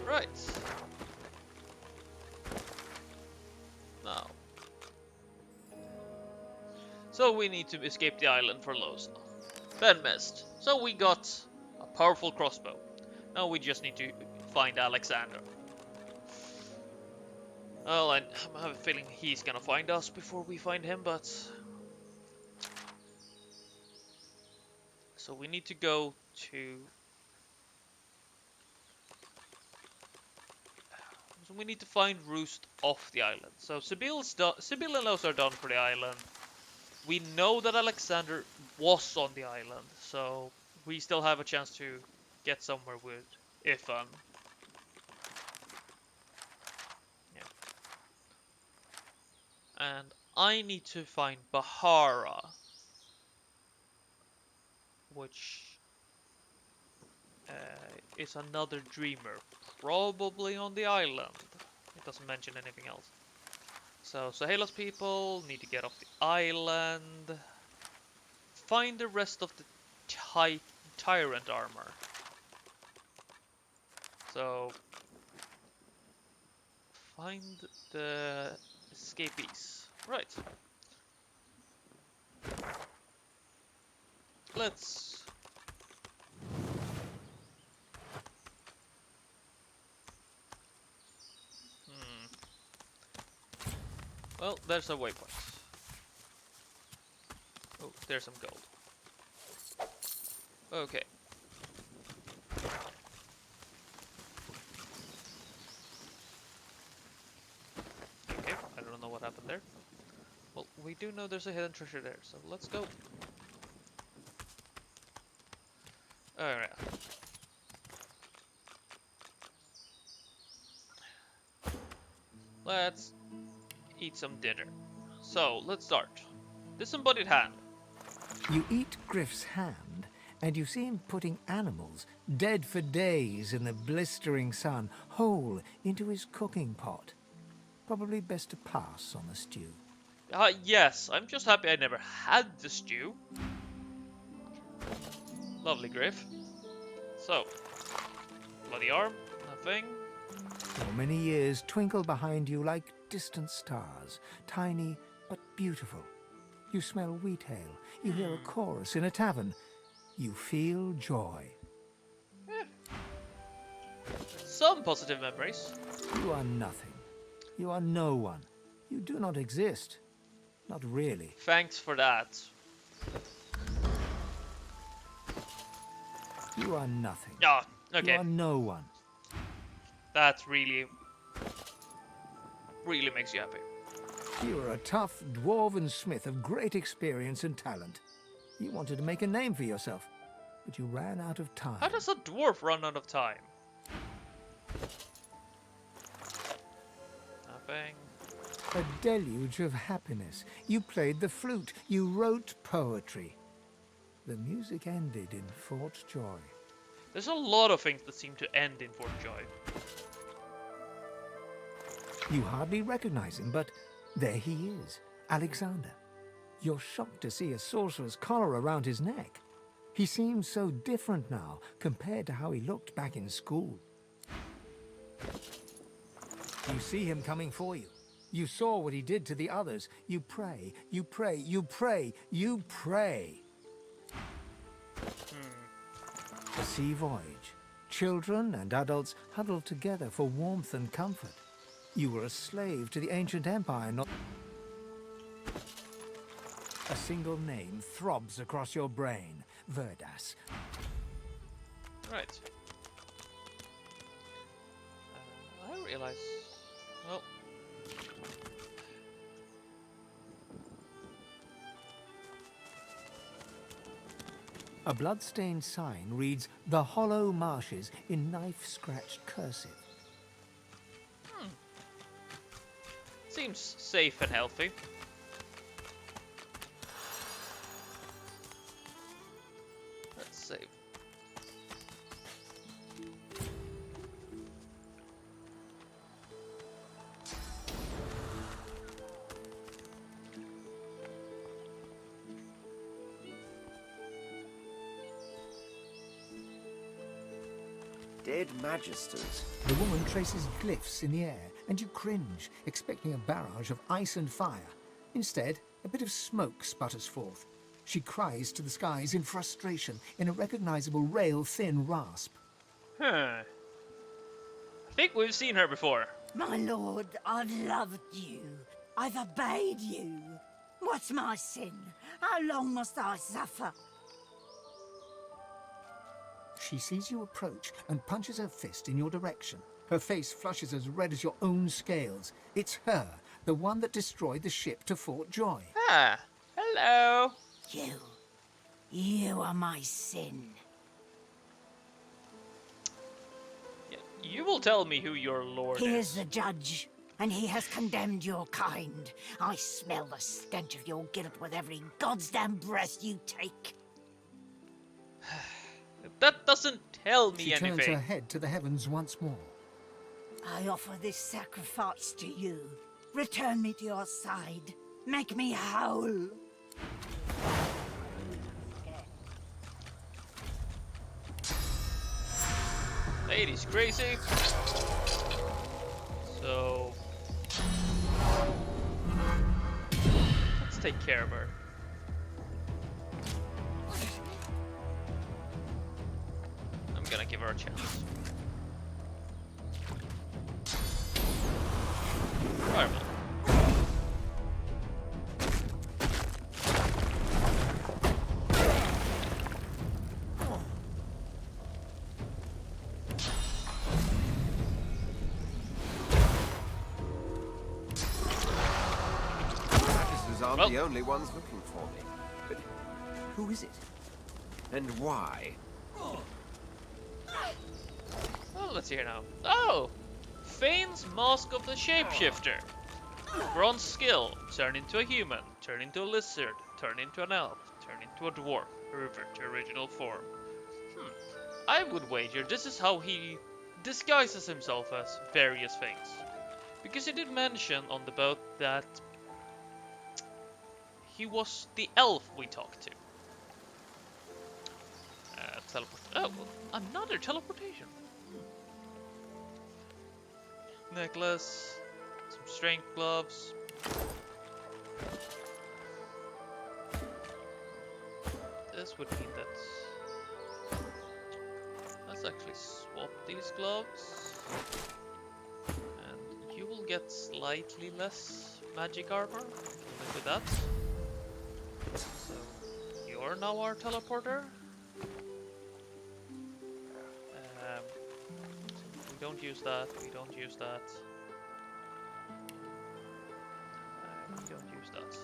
Right. Now. So we need to escape the island for Losa. Ben missed. So we got a powerful crossbow. Now we just need to find Alexander. Well, I have a feeling he's gonna find us before we find him, but... So we need to go to... So we need to find Roost off the island. So Sibyl and Los are done for the island. We know that Alexander was on the island, so we still have a chance to get somewhere with Ifan. Yeah. And I need to find Bahara, which is another dreamer, probably on the island. It doesn't mention anything else. So Saheela's people need to get off the island. Find the rest of the tyrant armor. So find the escapees. Right. Let's Well, there's a waypoint. Oh, there's some gold. Okay. Okay, I don't know what happened there. Well, we do know there's a hidden treasure there, so let's go. Alright. Let's eat some dinner. So, let's start. Disembodied hand. You eat Griff's hand, and you see him putting animals, dead for days in the blistering sun, whole into his cooking pot. Probably best to pass on the stew. Yes, I'm just happy I never had the stew. Lovely, Griff. So, bloody arm, nothing. For many years twinkle behind you like distant stars, tiny but beautiful. You smell wheat ale, you hear a chorus in a tavern. You feel joy. Some positive memories. You are nothing. You are no one. You do not exist. Not really. Thanks for that. You are nothing. Ah, okay. You are no one. That really makes you happy. You are a tough dwarven smith of great experience and talent. You wanted to make a name for yourself, but you ran out of time. How does a dwarf run out of time? Nothing. A deluge of happiness. You played the flute. You wrote poetry. The music ended in Fort Joy. There's a lot of things that seem to end in Fort Joy. You hardly recognize him, but there he is, Alexander. You're shocked to see a sorcerer's collar around his neck. He seems so different now compared to how he looked back in school. You see him coming for you. You saw what he did to the others. You pray, you pray, you pray, you pray. A sea voyage. Children and adults huddled together for warmth and comfort. You were a slave to the ancient empire, not... A single name throbs across your brain. Verdas. Right. I realize... Well... A blood-stained sign reads, "The Hollow Marshes," in knife-scratched cursive. Seems safe and healthy. Let's save. Dead magisters. The woman traces glyphs in the air, and you cringe, expecting a barrage of ice and fire. Instead, a bit of smoke sputters forth. She cries to the skies in frustration, in a recognizable rail-thin rasp. Huh. I think we've seen her before. My lord, I've loved you. I've obeyed you. What's my sin? How long must I suffer? She sees you approach and punches her fist in your direction. Her face flushes as red as your own scales. It's her, the one that destroyed the ship to Fort Joy. Ah, hello. You are my sin. Yeah, you will tell me who your lord Here's is. the judge, and he has condemned your kind. I smell the stench of your guilt with every goddamn breath you take. That doesn't tell me She anything. turns her head to the heavens once more. I offer this sacrifice to you. Return me to your side. Make me howl. Lady's crazy. So let's take care of her. I'm gonna give her a chance. Fireball. Aren't the only ones looking for me. But who is it? And why? Well, let's see here now. Oh! Fane's Mask of the Shapeshifter. Bronze skill. Turn into a human. Turn into a lizard. Turn into an elf. Turn into a dwarf. Revert to original form. I would wager this is how he disguises himself as various things. Because he did mention on the boat that he was the elf we talked to. Oh, another teleportation. Necklace, some strength gloves. This would mean that let's actually swap these gloves, and you will get slightly less magic armor. Live with that. So you're now our teleporter. We don't use that. We don't use that. We don't use that.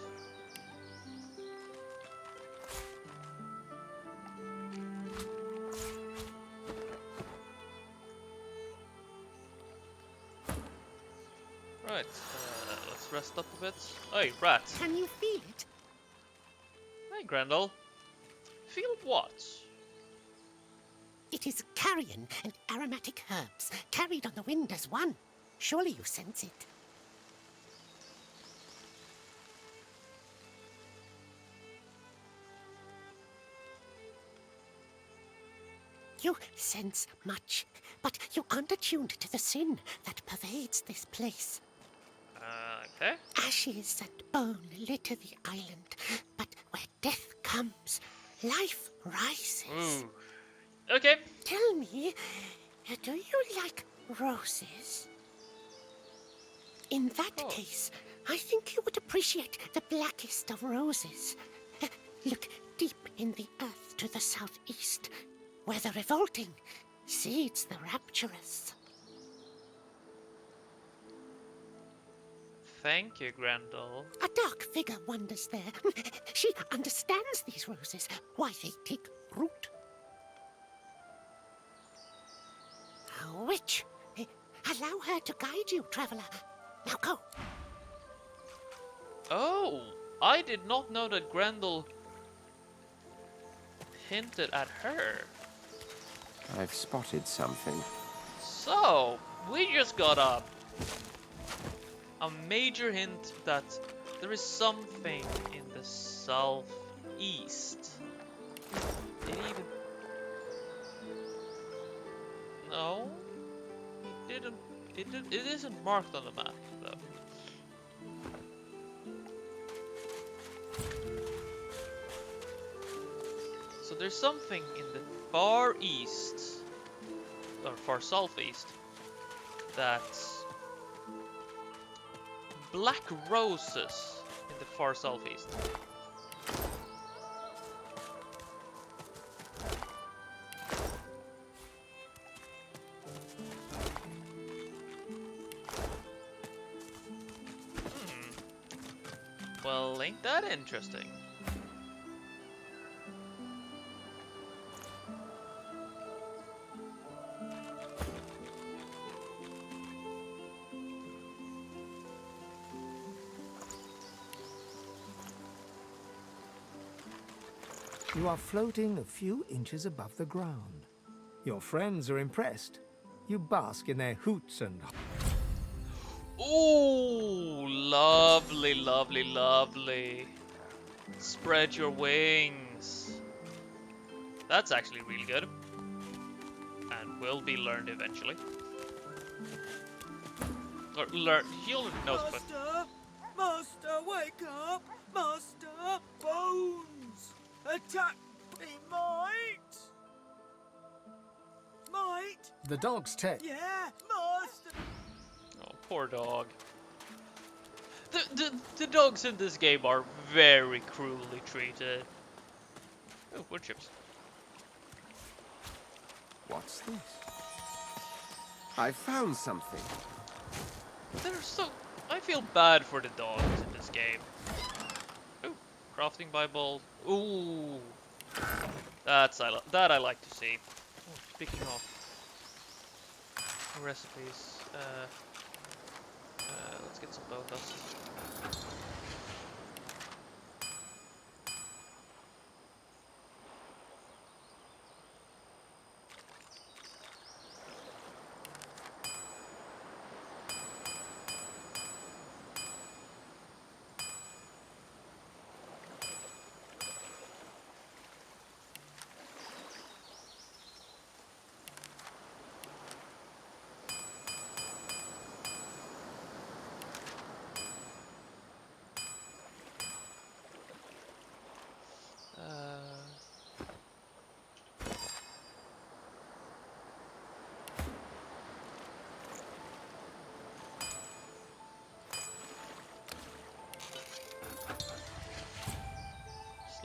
Right, let's rest up a bit. Hey, rat. Can you feel it? Hey, Grendel. Feel what? It is carrion and aromatic herbs, carried on the wind as one. Surely you sense it. You sense much, but you aren't attuned to the sin that pervades this place. Okay. Ashes and bone litter the island, but where death comes, life rises. Okay. Tell me, do you like roses? In that case, I think you would appreciate the blackest of roses. Look deep in the earth to the southeast, where the revolting seeds the rapturous. Thank you, Grendel. A dark figure wanders there. She understands these roses, why they take root. A witch. Allow her to guide you, traveler. Now go. Oh, I did not know that Grendel hinted at her. I've spotted something. So, we just got a major hint that there is something in the southeast. Did he even... No, he didn't. It isn't marked on the map, though. So there's something in the far east, or far southeast, that's black roses in the far southeast. Well, ain't that interesting? You are floating a few inches above the ground. Your friends are impressed. You bask in their hoots and... Ooh, lovely, lovely, lovely. Spread your wings. That's actually really good. And will be learned eventually. Or learn. He already knows, but Master, wake up! Master, Bones! Attack me, mate! Mate? The dog's tail. Yeah, Master! oh, poor dog. The dogs in this game are very cruelly treated. Oh, wood chips. What's this? I found something. They're so. I feel bad for the dogs in this game. Ooh, crafting Bible. Ooh, that I like to see. Oh, speaking of recipes, let's get some bone dust.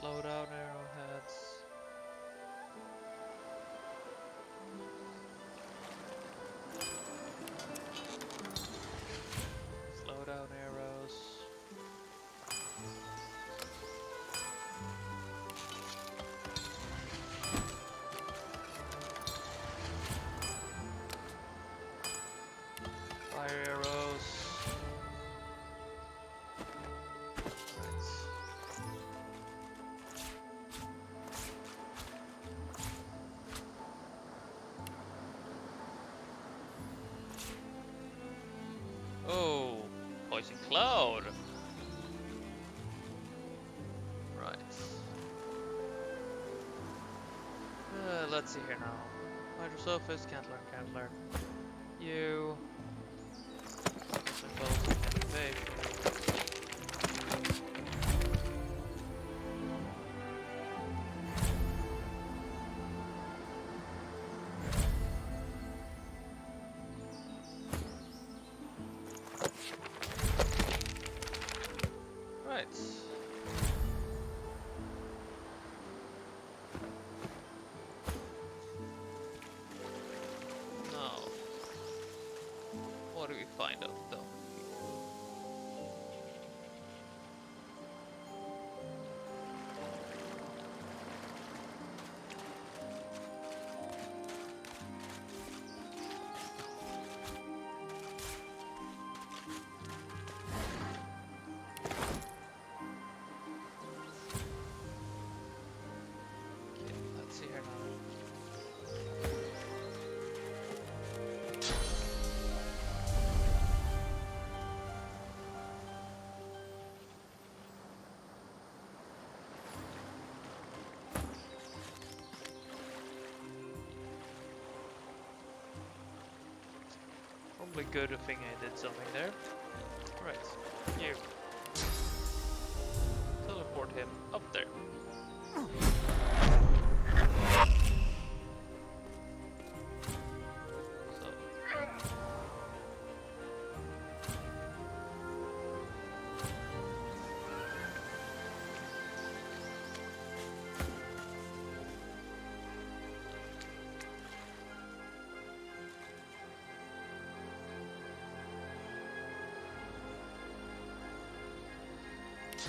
Slow down, arrowheads. Slow down, arrows. Fire arrows. Oh, poison cloud. Right. Let's see here now. Hydrosophist, can't learn. You. Suppose I can evade. Right. Now, what do we find out though? Okay, let's see here now. Probably good thing I did something there. Right, you. Teleport him up there. So.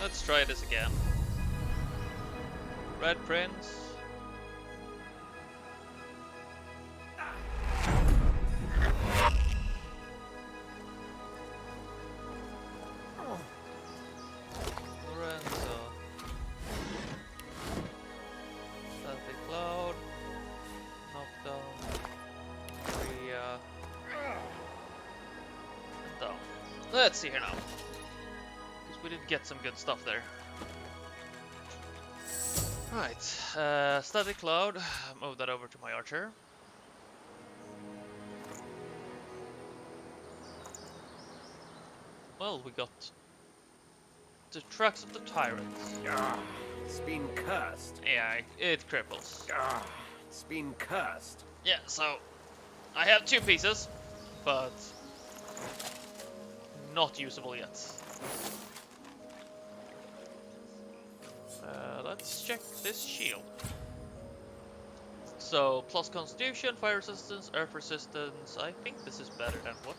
Let's try this again. Red Prince. Lorenzo. Stealthy Cloud. Knockdown. Maria. And down. Let's see here now. We did get some good stuff there. Right, Static Cloud, move that over to my archer. Well, we got the tracks of the tyrant. Ah, it's been cursed. Yeah, it cripples. Ah, it's been cursed. Yeah, so I have 2 pieces, but not usable yet. Let's check this shield. So, plus constitution, fire resistance, earth resistance. I think this is better than what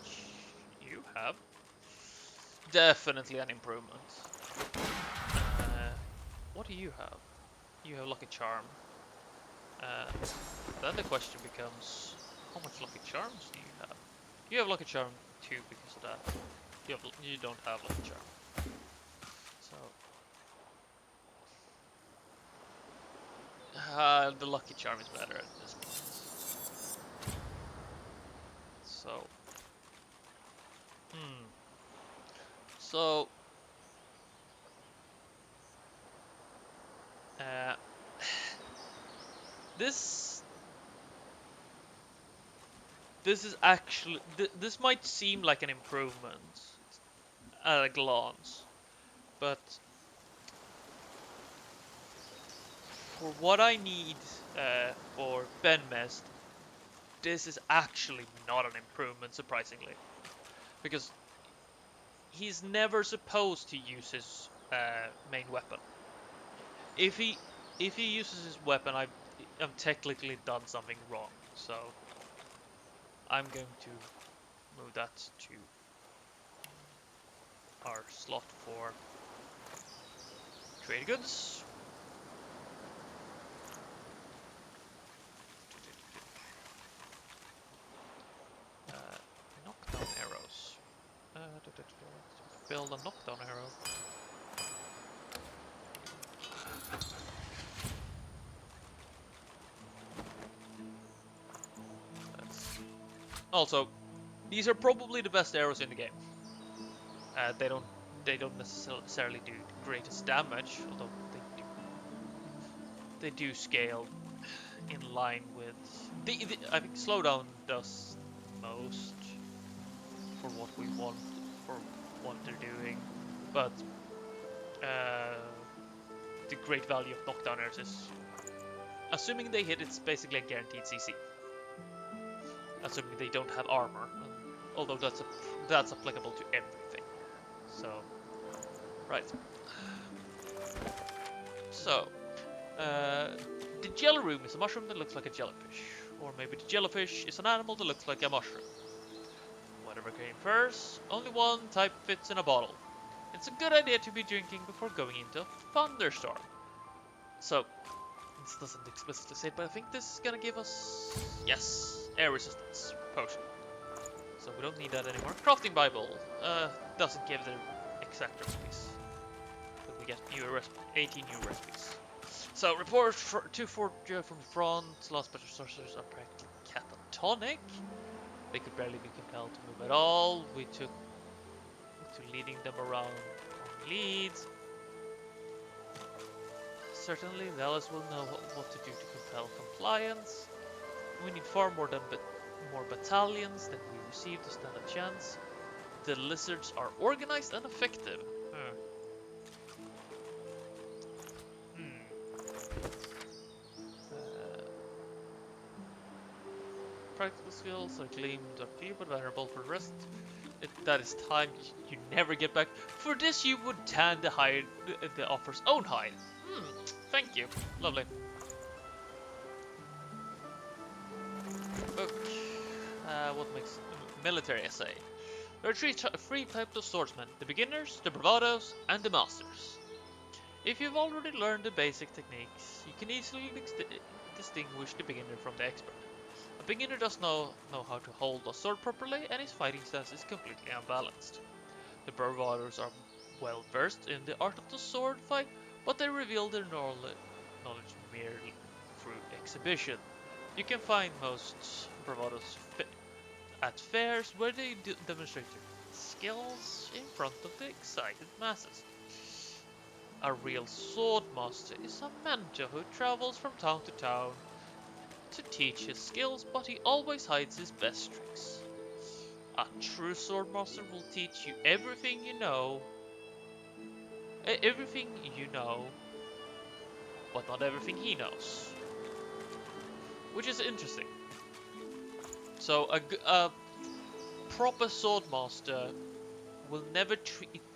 you have. Definitely an improvement. What do you have? You have Lucky Charm. Then the question becomes, how much Lucky Charms do you have? You have Lucky Charm 2 because of that. You don't have Lucky Charm. So... the Lucky Charm is better at this point. So... So... This is actually... this might seem like an improvement at a glance, but for what I need for Ben Mest, this is actually not an improvement, surprisingly, because he's never supposed to use his main weapon. If he uses his weapon, I'm technically done something wrong. So I'm going to move that to our slot for trade goods. Knockdown arrows. Build a knockdown arrow. Also, these are probably the best arrows in the game. They don't necessarily do the greatest damage, although they do scale in line with I think slowdown does most for what we want, for what they're doing, but the great value of knockdown arrows is, assuming they hit, it's basically a guaranteed CC. Assuming they don't have armor, although that's applicable to everything. So, right. So, the jelly room is a mushroom that looks like a jellyfish, or maybe the jellyfish is an animal that looks like a mushroom. Whatever came first, only one type fits in a bottle. It's a good idea to be drinking before going into a thunderstorm. So, this doesn't explicitly say it, but I think this is gonna give us, yes, air resistance potion. So we don't need that anymore. Crafting Bible doesn't give the exact recipes, but we get 18 new recipes. So report to Fort Joe from the front. Last batch of sorcerers are practically catatonic. They could barely be compelled to move at all. We took to leading them around on leads. Certainly, Valis will know what to do to compel compliance. We need far more battalions than we receive to stand a chance. The lizards are organized and effective. Practical skills are gleamed are few but vulnerable for the rest. That is time you never get back. For this you would tan the hide, the offer's own hide. Thank you. Lovely. Book. What makes military essay? There are three types of swordsmen: the beginners, the bravados, and the masters. If you've already learned the basic techniques, you can easily distinguish the beginner from the expert. A beginner does not know how to hold a sword properly, and his fighting stance is completely unbalanced. The bravados are well versed in the art of the sword fight, but they reveal their knowledge merely through exhibition. You can find most bravados at fairs where they demonstrate their skills in front of the excited masses. A real sword master is a mentor who travels from town to town to teach his skills, but he always hides his best tricks. A true swordmaster will teach you everything you know. Everything you know, but not everything he knows. Which is interesting. So a proper swordmaster will never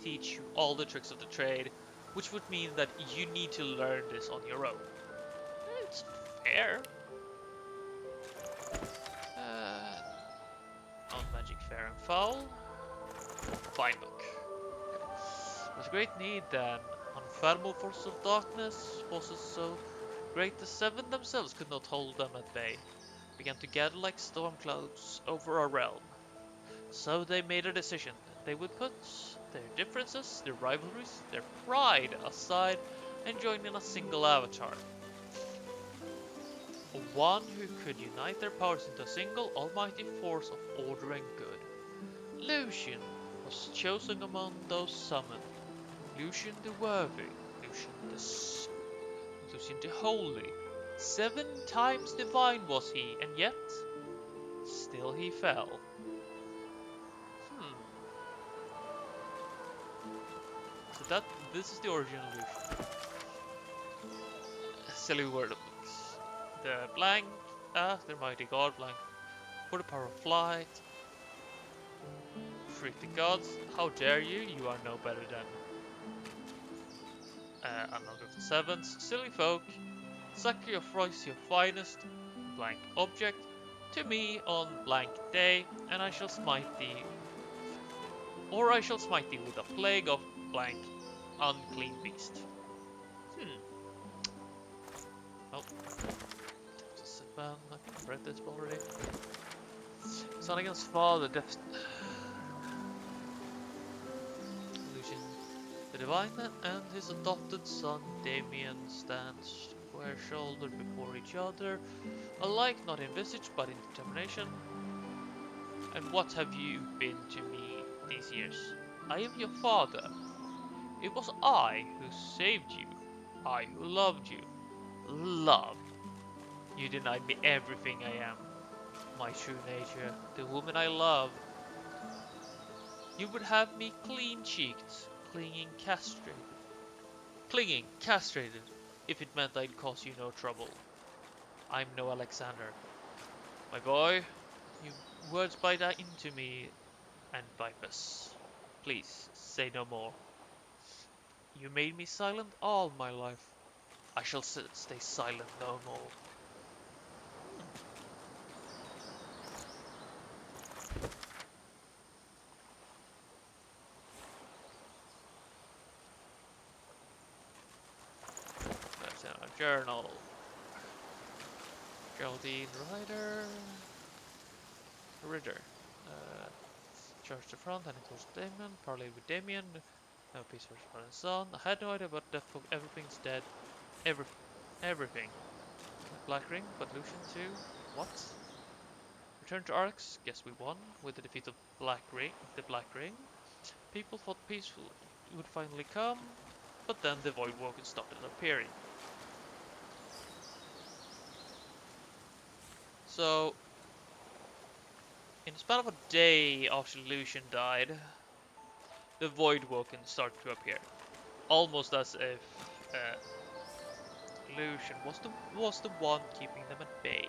teach you all the tricks of the trade, which would mean that you need to learn this on your own. It's fair. On Magic Fair and Foul. Fine book. With great need then, unfathomable forces of darkness, forces so great the seven themselves could not hold them at bay, began to gather like storm clouds over our realm. So they made a decision. They would put their differences, their rivalries, their pride aside and join in a single avatar. One who could unite their powers into a single almighty force of order and good. Lucian was chosen among those summoned. Lucian the Worthy, Lucian the Holy. 7 times divine was he, and yet, still he fell. So this is the original Lucian. Silly word of books. The blank, the mighty god blank, for the power of flight. Freak the gods, how dare you? You are no better than another of the sevens. Silly folk, sacrifice your finest blank object to me on blank day, and I shall smite thee, or I shall smite thee with a plague of blank unclean beast. Oh, I've read this already. Son against father, death. Lucian the Divine and his adopted son Damien stand square-shouldered before each other, alike not in visage but in determination. And what have you been to me these years? I am your father. It was I who saved you. I who loved you. Love. You denied me everything I am. My true nature, the woman I love. You would have me clean-cheeked, clinging, castrated, if it meant I'd cause you no trouble. I'm no Alexander. My boy, your words bite into me and vipers. Please, say no more. You made me silent all my life. I shall stay silent no more. That's in our journal. Geraldine Ritter. Charge the front, and it was Damien. Parley with Damien. No peace for his father and son. I had no idea about death. Everything's dead. Everything. Black Ring, but Lucian too. What? Return to Arx. Guess we won with the defeat of the Black Ring. People thought peace would finally come, but then the Void Walkers started appearing. So, in the span of a day after Lucian died, the Void Walkers started to appear, almost as if Lucian was the one keeping them at bay.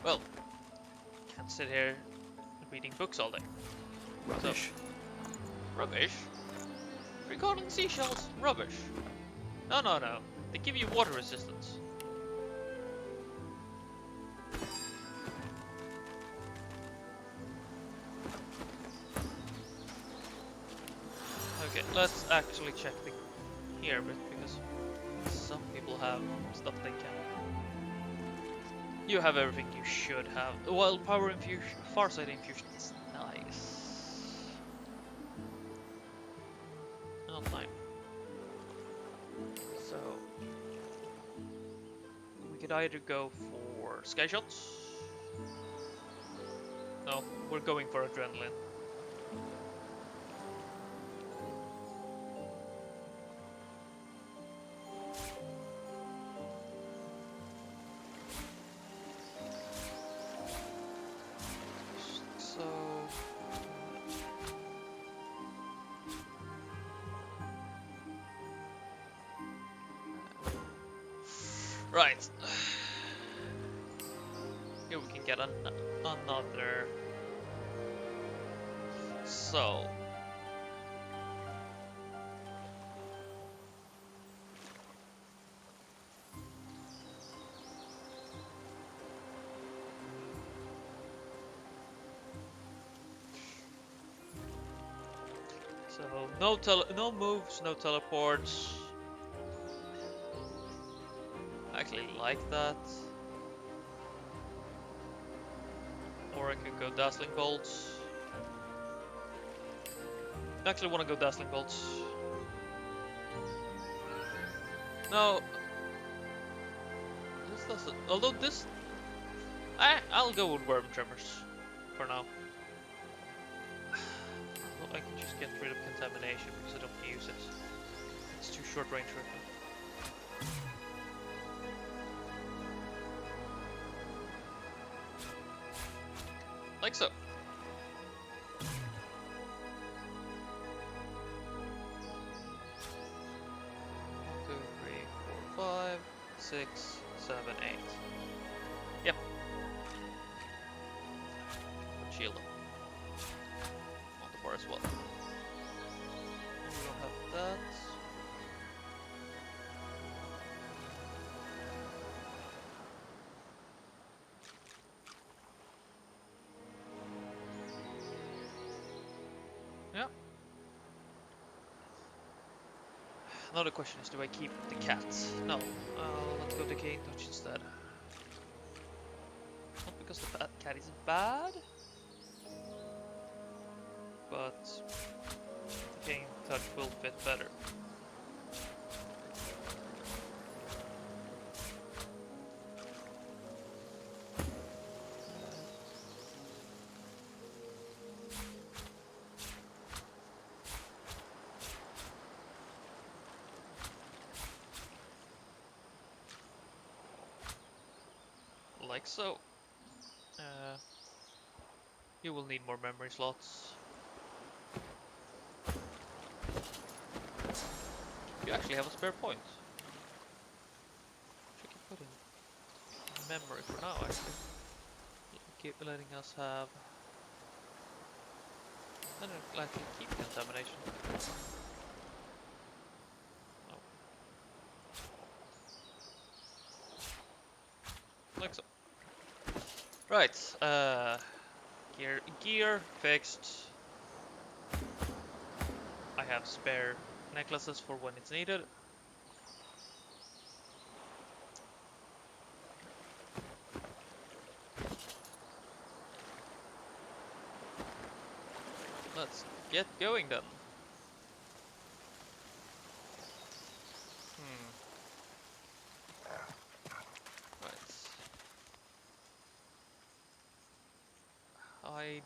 Well, can't sit here reading books all day. Rubbish. So, rubbish? Recording seashells? Rubbish. No. They give you water resistance. Okay, let's actually check here a bit, because some people have stuff they can You have everything you should have. Well, power infusion, farsight infusion is nice. Oh, fine. So we could either go for sky shots. No, we're going for adrenaline. So right. Here we can get another. So no moves, no teleports. I actually like that. Or I could go dazzling bolts. I actually want to go dazzling bolts. No, this doesn't. Although this, I'll go with worm tremors for now. Well, I can just get rid of contamination because I don't use it. It's too short range right now. Like so. 1, 2, 3, 4, 5, 6, 7, 8. Yep. Shield them. On the bar as well. We don't have that. Yeah. Another question is, do I keep the cats? No. Let's go to Decaying Touch instead. Not because the cat is bad, but Decaying Touch will fit better. Like so. You will need more memory slots. You actually have a spare point. Which I can put in memory for now, actually. Keep letting us have. I don't actually keep contamination. No. Like so. Right, gear fixed. I have spare necklaces for when it's needed. Let's get going then. Right.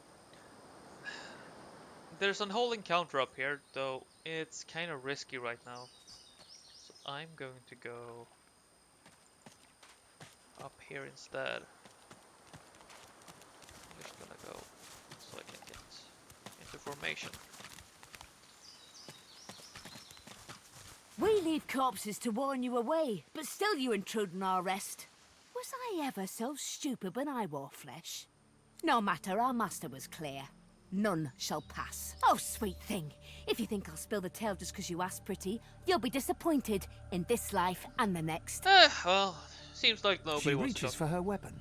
There's a whole encounter up here, though it's kind of risky right now. So I'm going to go up here instead. I'm just gonna go so I can get into formation. We leave corpses to warn you away, but still you intrude on our rest. Was I ever so stupid when I wore flesh? No matter, our master was clear. None shall pass. Oh, sweet thing. If you think I'll spill the tale just because you asked pretty, you'll be disappointed in this life and the next. Well, seems like nobody She wants to reaches for her weapon.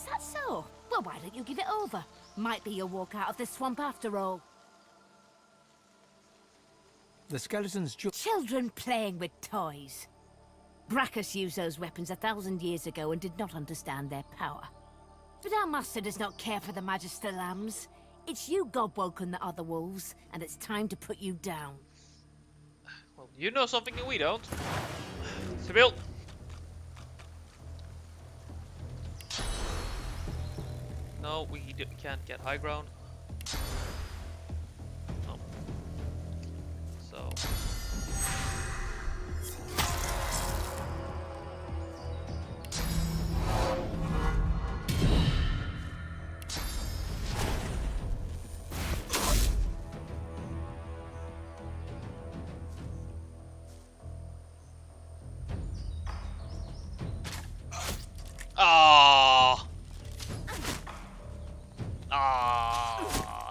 that so? Well, why don't you give it over? Might be your walk out of the swamp after all. The skeleton's Children playing with toys. Brachus used those weapons 1,000 years ago and did not understand their power. But our master does not care for the Magister lambs. It's you, Godwoken, that are the wolves, and it's time to put you down. Well, you know something that we don't. Sibyl! No, we can't get high ground. No. So...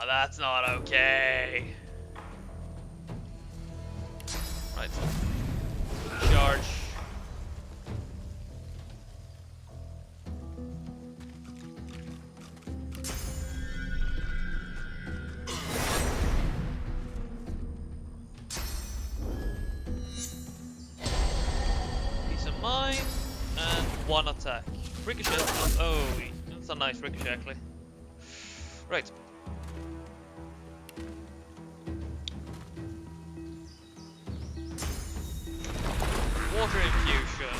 That's not okay. Right. Charge. Peace of mind. And one attack. Ricochet. Oh, that's a nice ricochet actually. Right. Water infusion.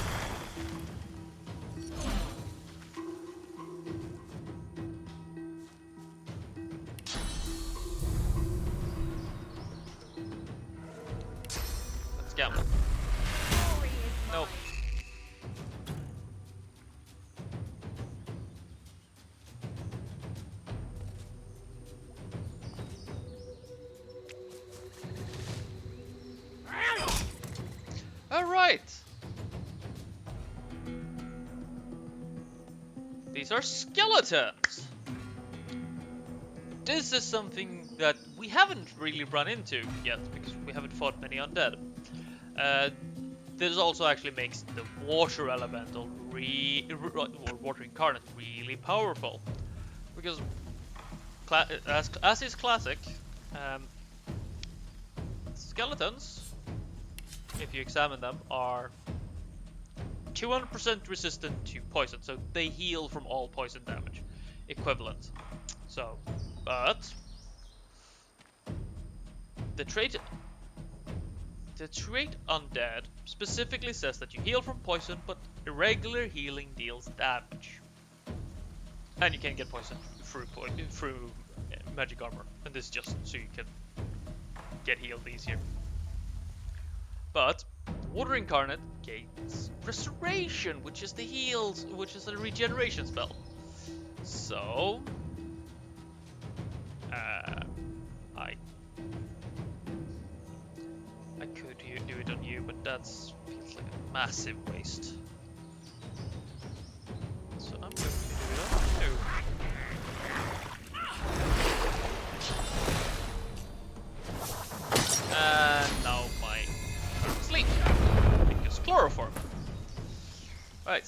Let's gamble. Nope. Alright! These are skeletons! This is something that we haven't really run into yet, because we haven't fought many undead. This also actually makes the water elemental, or water incarnate, really powerful. Because, as is classic, skeletons, if you examine them, are 200% resistant to poison, so they heal from all poison damage, equivalent. So, but the trait undead specifically says that you heal from poison, but irregular healing deals damage, and you can get poison through magic armor, and this is just so you can get healed easier. But water incarnate gains restoration, which is the regeneration spell. So I could do it on you, but that's feels like a massive waste. So I'm going to do it on you. And now my sleep, because chloroform. Right.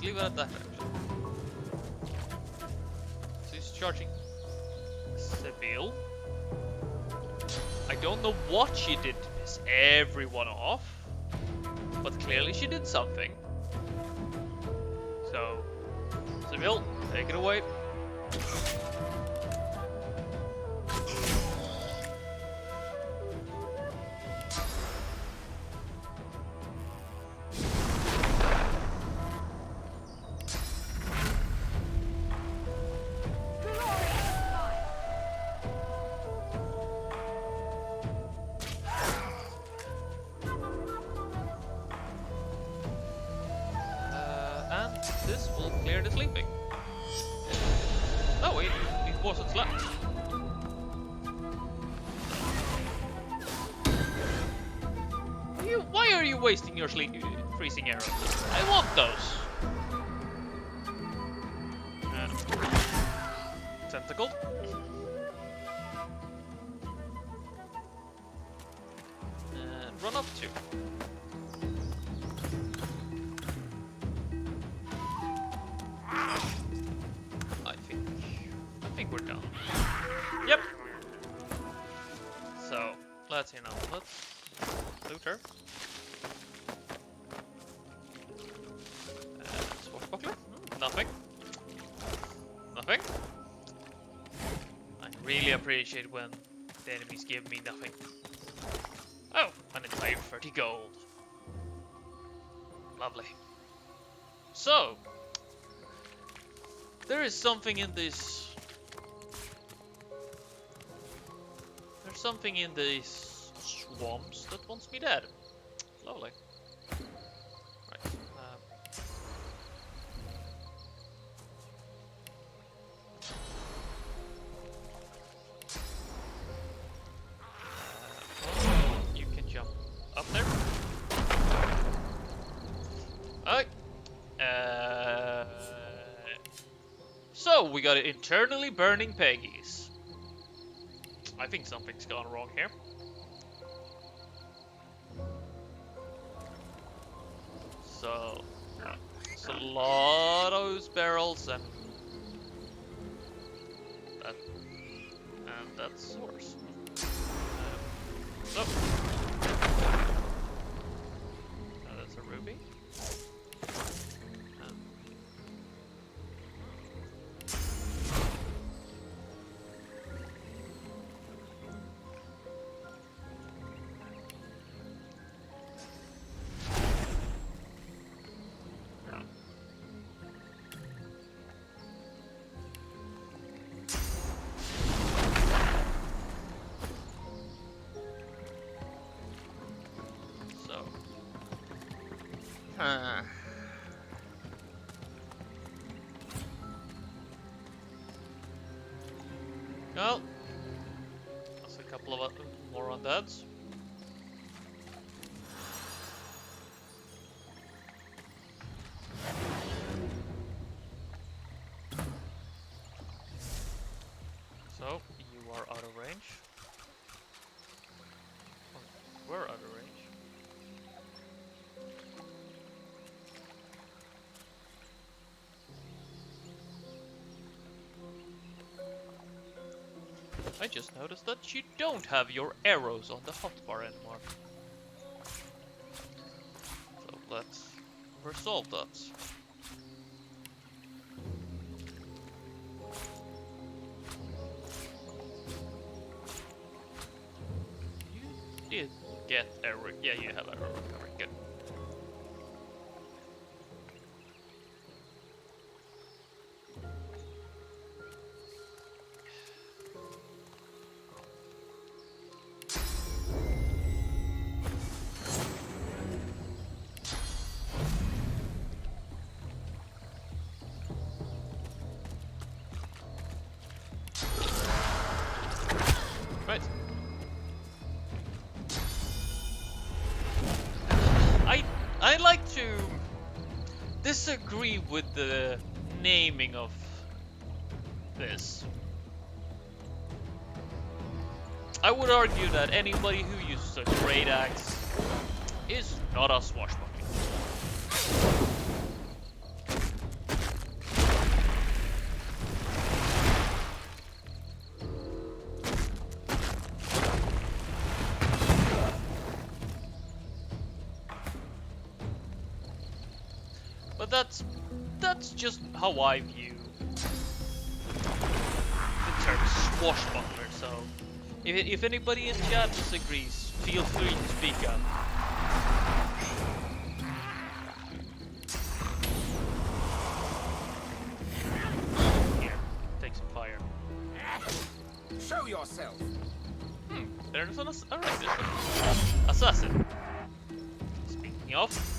Leave it at that actually. So he's charging Sibyl. I don't know what she did to piss everyone off, but clearly she did something. So, Sibyl, take it away. This will clear the sleeping. Oh wait, it wasn't slept. Why are you wasting your freezing arrows? I want those. Tentacle. And run up 2. I think we're done. Yep. So let's loot her. Swashbuckler? Nothing. Nothing. I really appreciate when the enemies give me nothing. Oh, an entire 30 gold. Lovely. So, there is something in this. There's something in these swamps that wants me dead. Lovely. Right. You can jump up there. Alright. So we got internally burning Peggies. I think something's gone wrong here. So it's a lot of those barrels and that's worse. So that's a ruby. Well, that's a couple of more undeads. So, you are out of range. Oh, we're out of range. I just noticed that you don't have your arrows on the hotbar anymore. So let's resolve that. You did get arrow. Yeah, you have arrow recovery. Good. Right. I like to disagree with the naming of this. I would argue that anybody who uses a great axe is not a swashbuckler. But that's just how I view the term swashbuckler. So if anybody in chat disagrees, feel free to speak up. Here, take some fire. Show yourself. There's an assassin. Speaking of.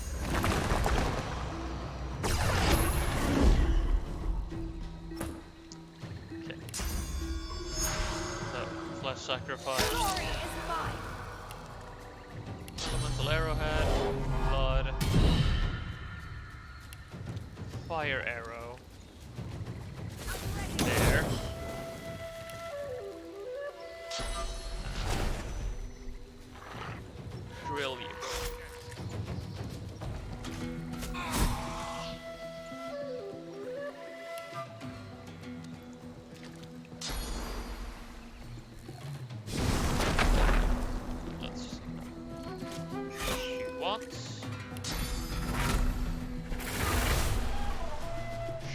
Sacrifice. Elemental arrowhead. fire arrow there. Drill you. Let's shoot once.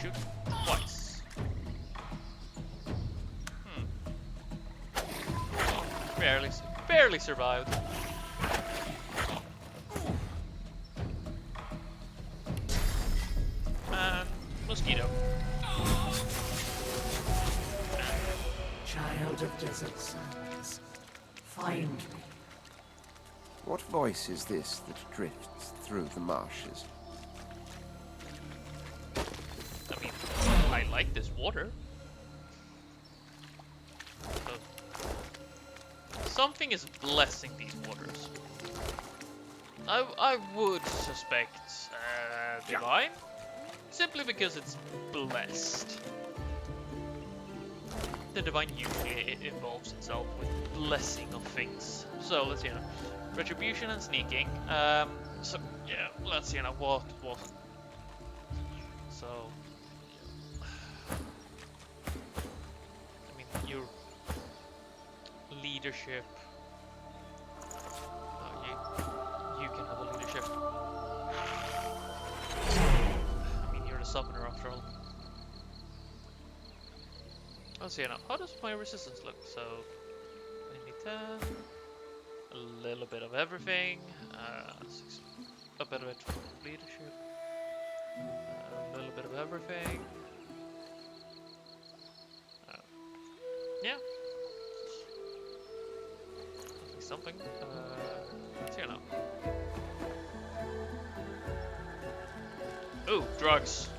Shoot twice. Barely survived. And mosquito. Child of desert sands, find me. What voice is this that drifts through the marshes? I mean, I like this water. Something is blessing these waters. I would suspect divine, simply because it's blessed. The divine usually involves itself with blessing of things. So let's retribution and sneaking. So yeah, let's what. So I mean your leadership. You can have a leadership. I mean, you're the summoner after all. Let's see now. How does my resistance look? So, I need 10. A little bit of everything. A bit of it from leadership. A little bit of everything. Yeah. Something. Let's see now. Ooh, drugs.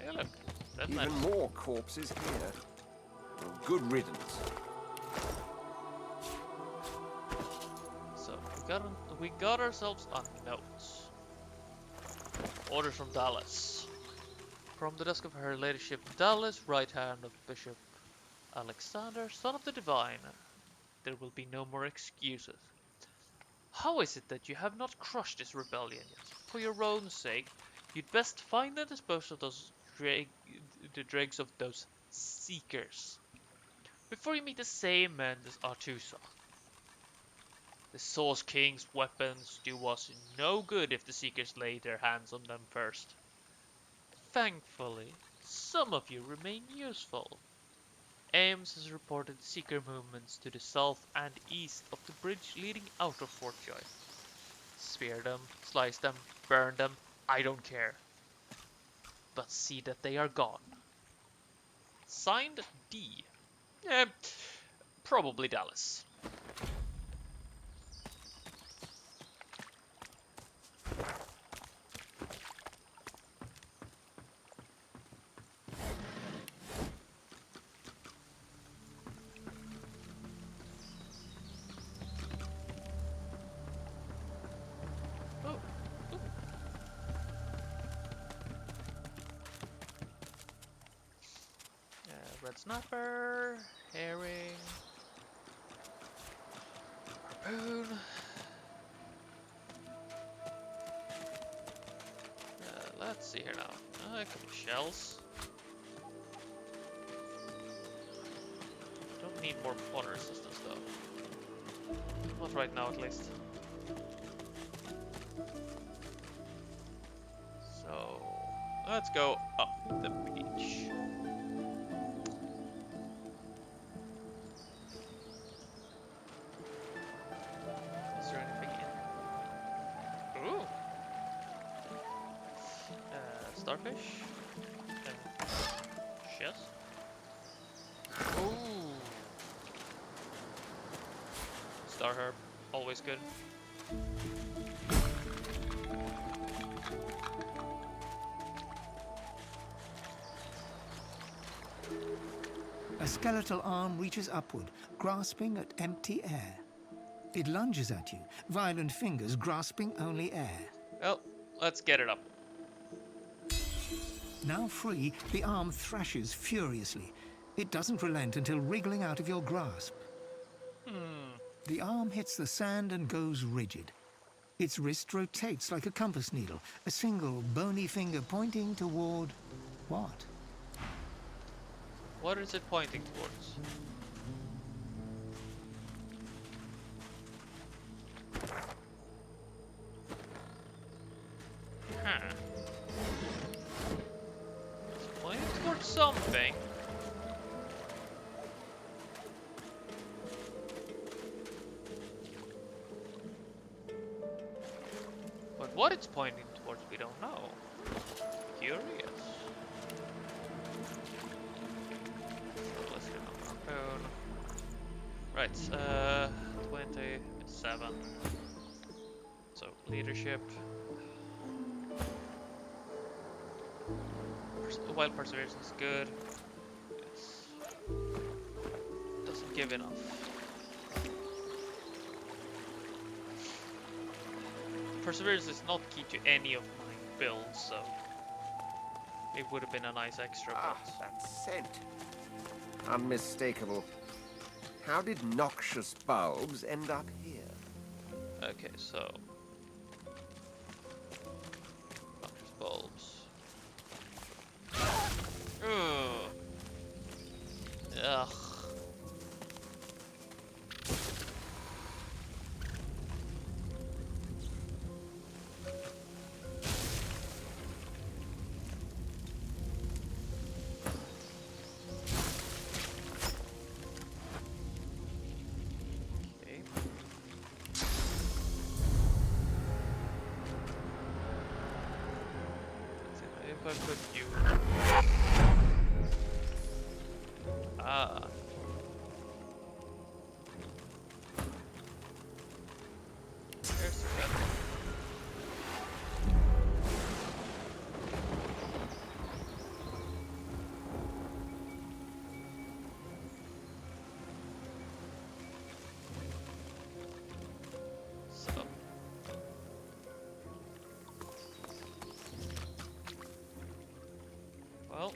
Hey, look. That's Even nice. more corpses here. Well, good riddance. So we got ourselves a note. Orders from Dallas. From the desk of her ladyship Dallas, right hand of Bishop Alexander, son of the divine. There will be no more excuses. How is it that you have not crushed this rebellion yet? For your own sake, you'd best find and dispose of those the dregs of those seekers before you meet the same men as Artusa. The Source King's weapons do us no good if the seekers lay their hands on them first. Thankfully, some of you remain useful. Ames has reported seeker movements to the south and east of the bridge leading out of Fort Joy. Spear them, slice them, burn them, I don't care. But see that they are gone. Signed, D. Probably Dallas. Red snapper, herring, harpoon. Let's see here now. A couple of shells. Don't need more water resistance though. Not right now, at least. So let's go up the beach. Starfish. Chest. Ooh. Star herb, always good. A skeletal arm reaches upward, grasping at empty air. It lunges at you, violent fingers grasping only air. Well, let's get it up. Now free, the arm thrashes furiously. It doesn't relent until wriggling out of your grasp. The arm hits the sand and goes rigid. Its wrist rotates like a compass needle, a single bony finger pointing toward... what? What is it pointing towards? Huh. It's pointing towards something. But what it's pointing towards, we don't know. Curious. So let's get on our phone. Right, 27. So, leadership. While perseverance is good, it doesn't give enough. Perseverance is not key to any of my builds, so it would have been a nice extra. That scent. Unmistakable. How did noxious bulbs end up here? Okay, so noxious bulbs. Ugh. Ugh. If I put you... Ah. There's the red. So. Well,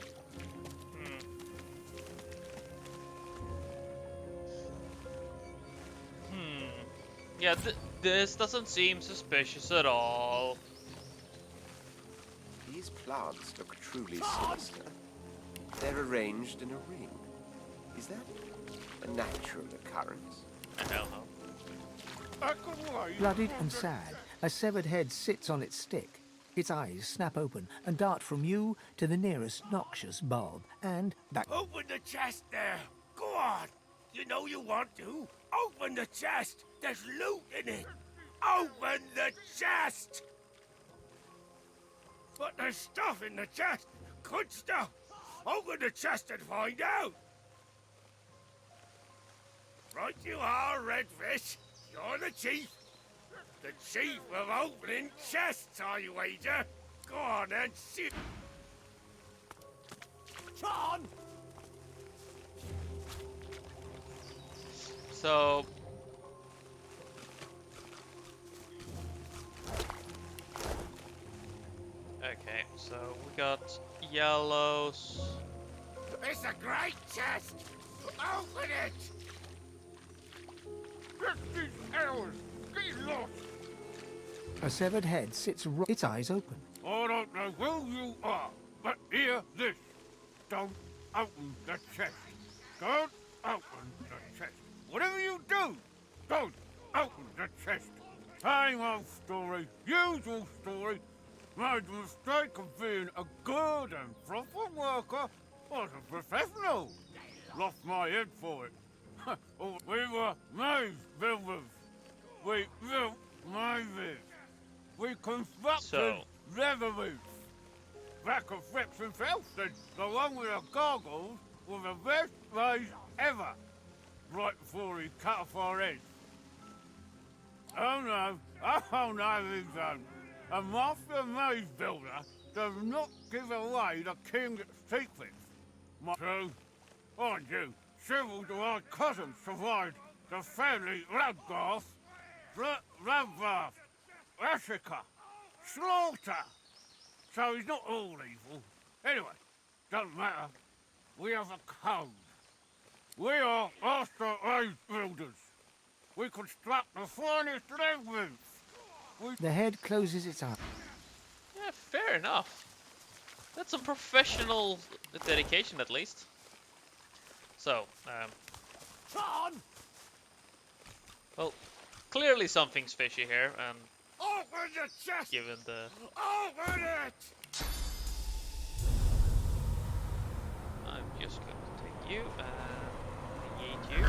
yeah, this doesn't seem suspicious at all. These plants look truly sinister. They're arranged in a ring. Is that a natural occurrence? I don't know. Bloodied and sad, a severed head sits on its stick. Its eyes snap open and dart from you to the nearest noxious bulb, and back. Open the chest there! Go on! You know you want to! Open the chest! There's loot in it! Open the chest! But there's stuff in the chest! Good stuff! Open the chest and find out! Right you are, Redfish. You're the chief. The chief of opening chests, I wager. Go on then, shoot. John! So... Okay, so we got yellows. It's a great chest! Open it! 15 hours! Get lost! A severed head sits its eyes open. I don't know who you are, but hear this. Don't open the chest. Don't open the chest. Whatever you do, don't open the chest. Same old story, usual story. Made the mistake of being a good and proper worker. Was a professional. Lost my head for it. We were maze builders. We built mazes. We constructed leather-roofs. Back of Fritz himself said the one with the goggles was the best maze ever. Right before he cut off our heads. Oh no, he don't. A master maze builder does not give away the king's secrets. True. Mind you, Several of our cousins survived the family Radgarth, Radvarth, Ashika, Slaughter. So he's not all evil. Anyway, doesn't matter. We have a code. We are Master Age Builders. We construct the finest leverage. The head closes its eyes. Yeah, fair enough. That's some professional dedication, at least. So, well, clearly something's fishy here, and Open the chest! given the... Open it! I'm just going to take you and yeet you.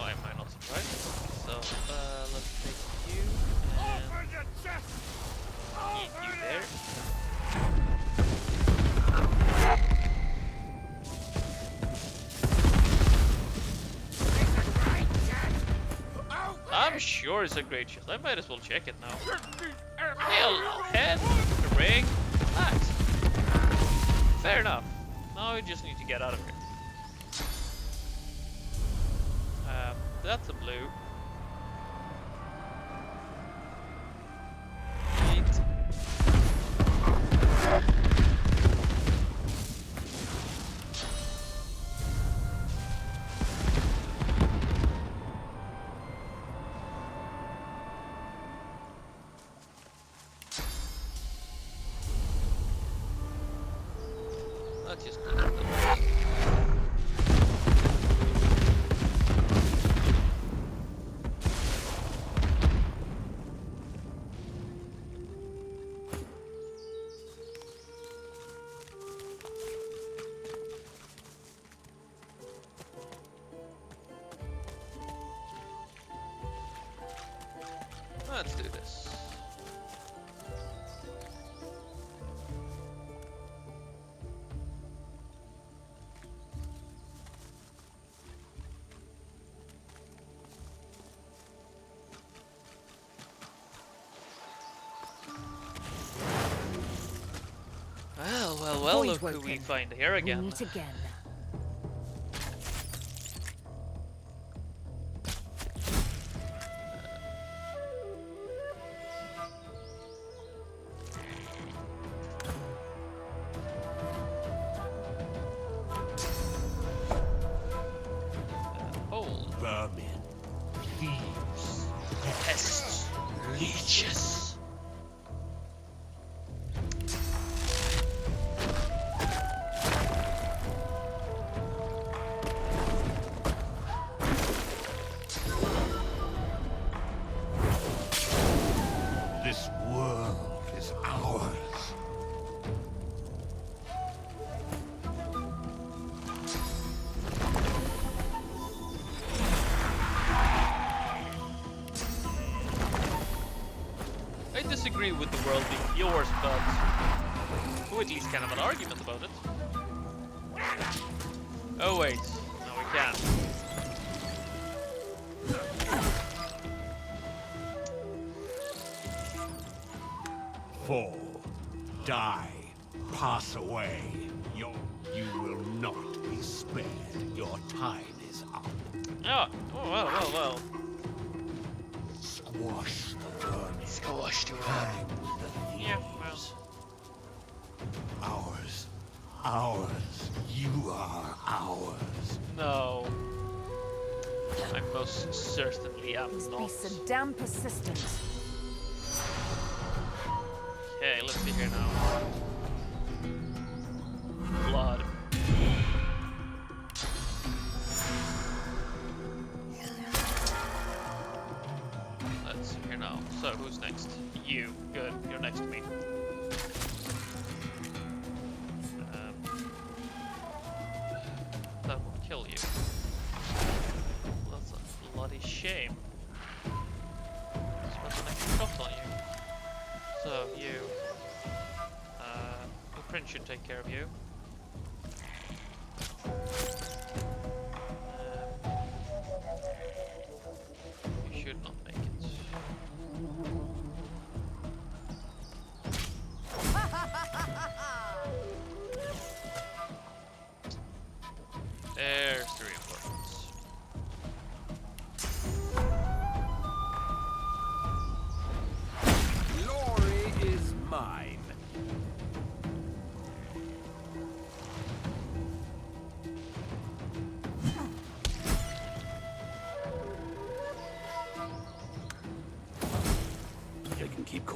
Oh, am I not surprised? So, let's take you and yeet you there. I'm sure it's a great shield. I might as well check it now. Hell, head, the ring, relax. Fair enough. Now we just need to get out of here. That's a blue. Yeet. Let's just clean up the mess. Let's do this. Well, look who we find here again. We meet again. Old vermin, thieves, pests, leeches. this world is ours. I disagree with the world being yours, but we at least can have an argument about it. Oh wait, no we can't. Fall, die, pass away. You will not be spared. Your time is up. Oh, well. Squash the vermin. Squash the Hang the Yeah, thieves. Ours. You are ours. No. I most certainly am These not. beasts are damn persistent. Okay, let's see here now. Blood. Let's see here now. So, who's next? You. Good. You're next to me. That will kill you. That's a bloody shame. Spent an extra shot on you. So, you. The prince should take care of you.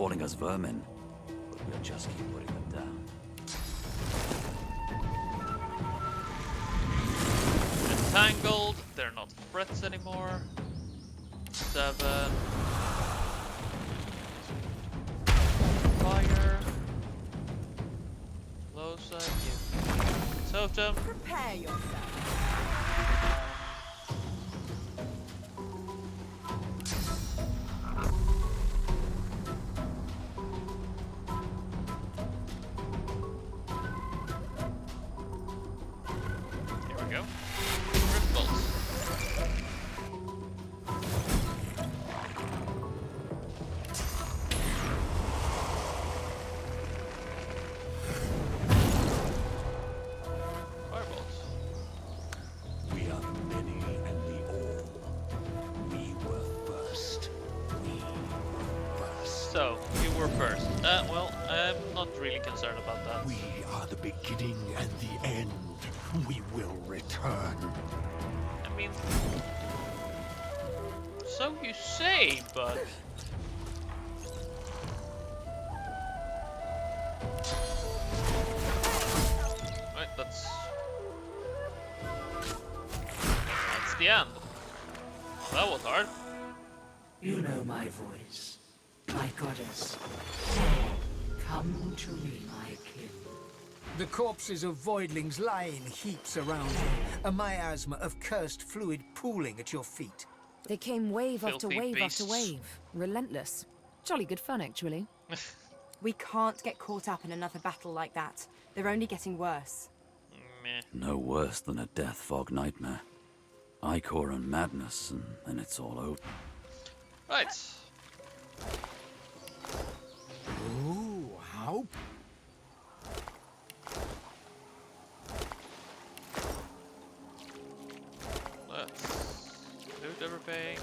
calling us vermin, but we'll just keep putting them down. Entangled, they're not threats anymore. 7. Fire. Low side, you. Totem. Prepare yourself. Here we go. Drift bolts. Firebolts. We are the many and the all. We were first. We were first. So, you were first. Well, I'm not really concerned about that. We are the beginning and the end. We will return. I mean, so you say, but right, that's the end. That was hard. You know my voice, my goddess. Come to me, my kin. The corpses of voidlings lie in heaps around you, a miasma of cursed fluid pooling at your feet. They came wave after Filthy wave beasts. after wave. Relentless. Jolly good fun, actually. We can't get caught up in another battle like that. They're only getting worse. Meh. No worse than a death fog nightmare. Ichor and madness, and then it's all over. Right. Ooh, how? Let's loot everything.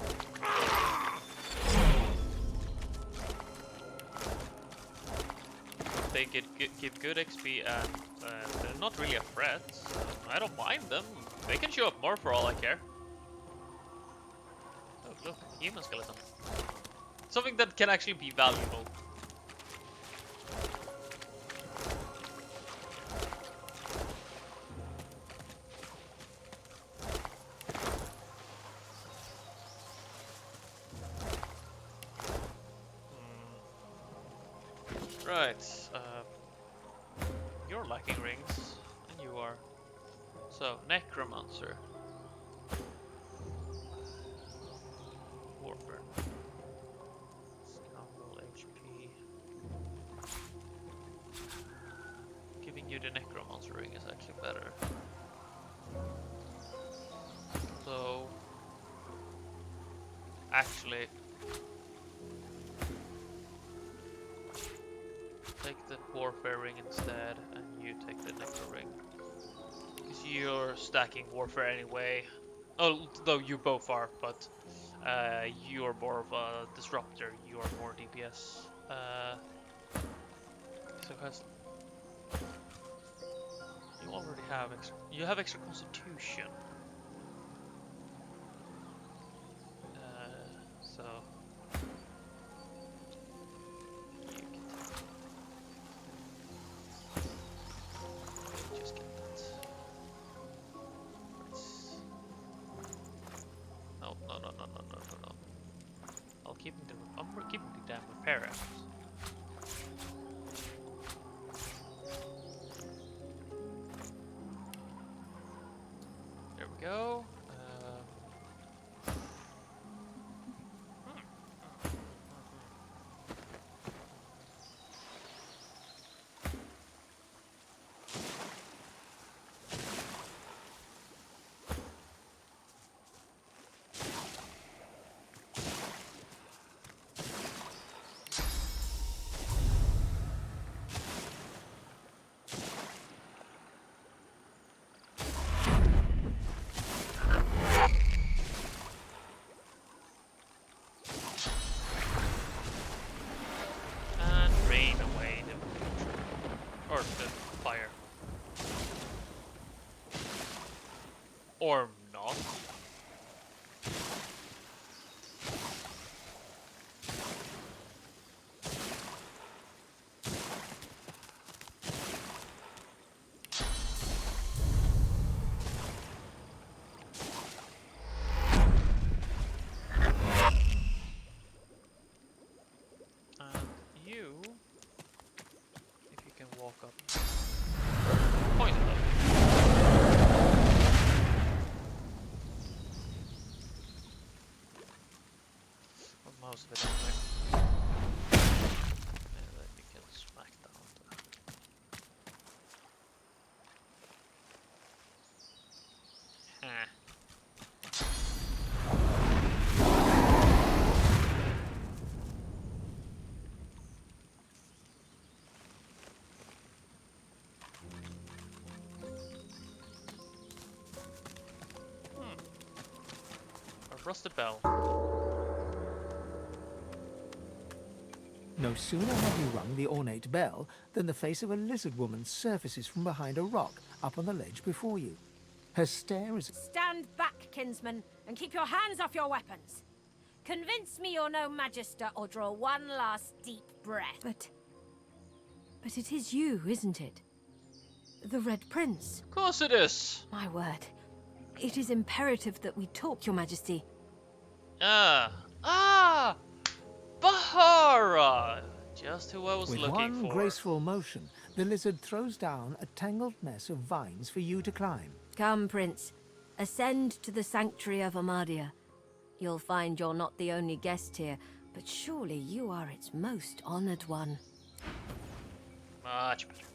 They give good XP and they're not really a threat. So I don't mind them. They can show up more for all I care. Oh look, human skeleton. Something that can actually be valuable. Right, you're lacking rings, and you are. So, Necromancer. Warfare. Scoundrel HP. Giving you the Necromancer ring is actually better. So, actually, take the Warfare ring instead, and you take the Necro ring. Because you're stacking Warfare anyway. Although you both are, but you're more of a disruptor, you're more DPS. So has you already have extra constitution. So just get that. No. I'm keeping the damn repair items. There we go. And rain away the fire. Or not. most of it anyway. And then you can smack down the... Huh. Rusted bell. No sooner have you rung the ornate bell than the face of a lizard woman surfaces from behind a rock up on the ledge before you. Her stare is... Stand back, kinsman, and keep your hands off your weapons. Convince me you're no magister, or draw one last deep breath. But it is you, isn't it? The Red Prince. Of course it is. My word. It is imperative that we talk, Your Majesty. Bahara! Just who I was With looking for. one graceful motion, the lizard throws down a tangled mess of vines for you to climb. Come, Prince. Ascend to the sanctuary of Amadia. You'll find you're not the only guest here, but surely you are its most honored one. Much better.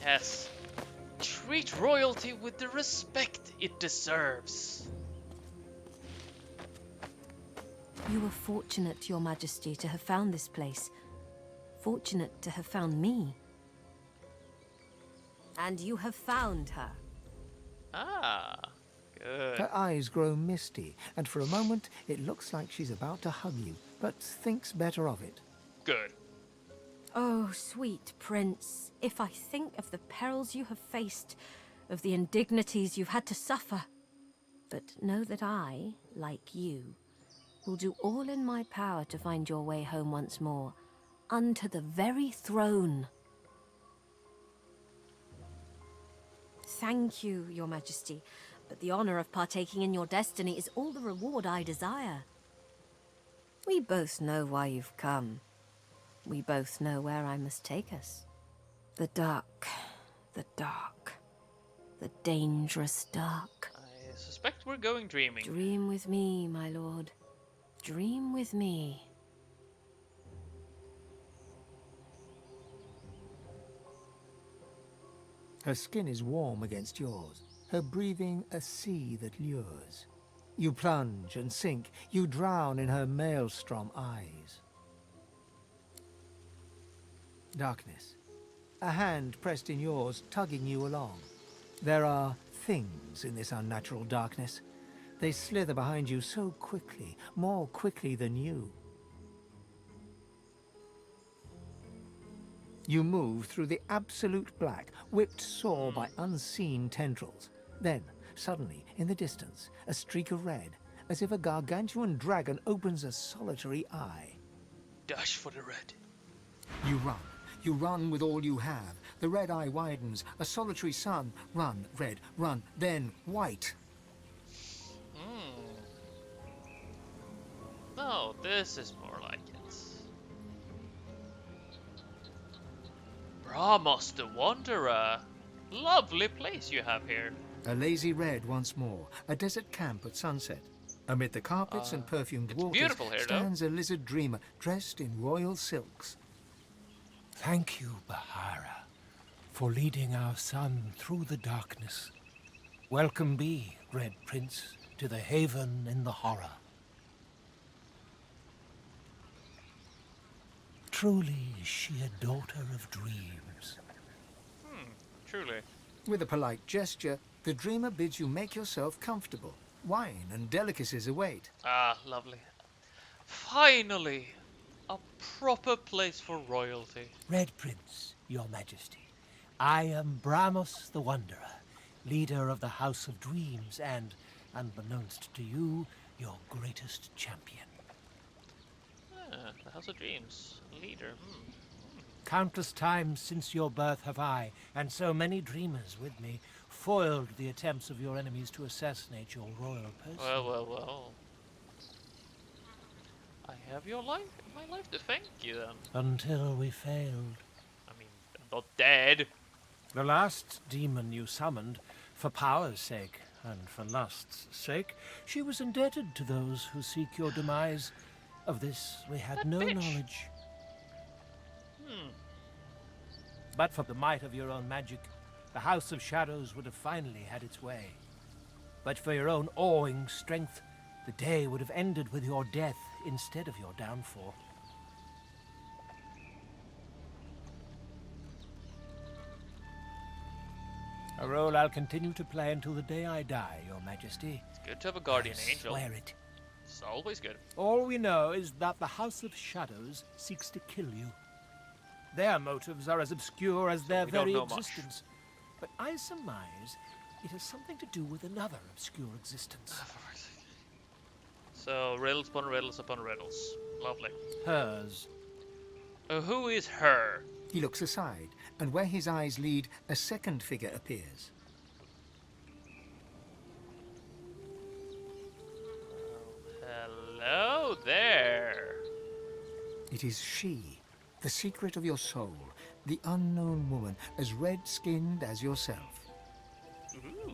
Yes. Treat royalty with the respect it deserves. You were fortunate, Your Majesty, to have found this place. Fortunate to have found me. And you have found her. Ah, good. Her eyes grow misty, and for a moment it looks like she's about to hug you, but thinks better of it. Good. Oh, sweet Prince, if I think of the perils you have faced, of the indignities you've had to suffer. But know that I, like you, will do all in my power to find your way home once more, unto the very throne. Thank you, Your Majesty, but the honor of partaking in your destiny is all the reward I desire. We both know why you've come. We both know where I must take us. The dark, the dangerous dark. I suspect we're going dreaming. Dream with me, my lord. Dream with me. Her skin is warm against yours, her breathing a sea that lures. You plunge and sink, you drown in her maelstrom eyes. Darkness. A hand pressed in yours, tugging you along. There are things in this unnatural darkness. They slither behind you so quickly, more quickly than you. You move through the absolute black, whipped sore by unseen tendrils. Then, suddenly, in the distance, a streak of red, as if a gargantuan dragon opens a solitary eye. Dash for the red. You run. You run with all you have. The red eye widens. A solitary sun. Run, red, run, then white. No, this is more like it. Bramos the Wanderer. Lovely place you have here. A lazy red once more. A desert camp at sunset. Amid the carpets and perfumed waters beautiful here, stands a lizard dreamer dressed in royal silks. Thank you, Bahara, for leading our son through the darkness. Welcome be, Red Prince, to the haven in the horror. Truly is she a daughter of dreams. Truly. With a polite gesture, the dreamer bids you make yourself comfortable. Wine and delicacies await. Ah, lovely. Finally! A proper place for royalty. Red Prince, Your Majesty, I am Bramos the Wanderer, leader of the House of Dreams and, unbeknownst to you, your greatest champion. The House of Dreams. Leader. Countless times since your birth have I, and so many dreamers with me, foiled the attempts of your enemies to assassinate your royal person. Well. I have my life to thank you then. Until we failed. I mean, I'm not dead. The last demon you summoned, for power's sake, and for lust's sake, she was indebted to those who seek your demise. Of this we had no knowledge. But for the might of your own magic, the House of Shadows would have finally had its way. But for your own awing strength, the day would have ended with your death instead of your downfall. A role I'll continue to play until the day I die, Your Majesty. It's good to have a guardian angel. Swear it. It's always good. All we know is that the House of Shadows seeks to kill you. Their motives are as obscure as their very existence. But I surmise it has something to do with another obscure existence. So, riddles upon riddles upon riddles. Lovely. Hers. Who is her? He looks aside, and where his eyes lead, a second figure appears. Hello there. It is she, the secret of your soul, the unknown woman, as red-skinned as yourself. Ooh.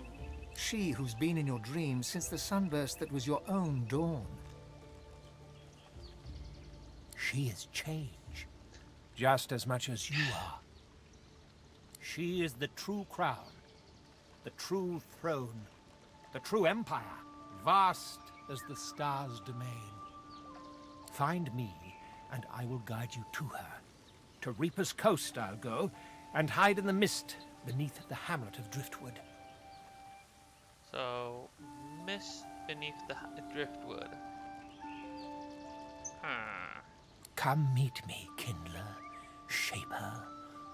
She who's been in your dreams since the sunburst that was your own dawn. She is change, just as much as you are. She is the true crown, the true throne, the true empire, vast as the stars' domain. Find me, and I will guide you to her. To Reaper's Coast I'll go, and hide in the mist beneath the hamlet of Driftwood. So, mist beneath the driftwood. Come meet me, Kindler, Shaper,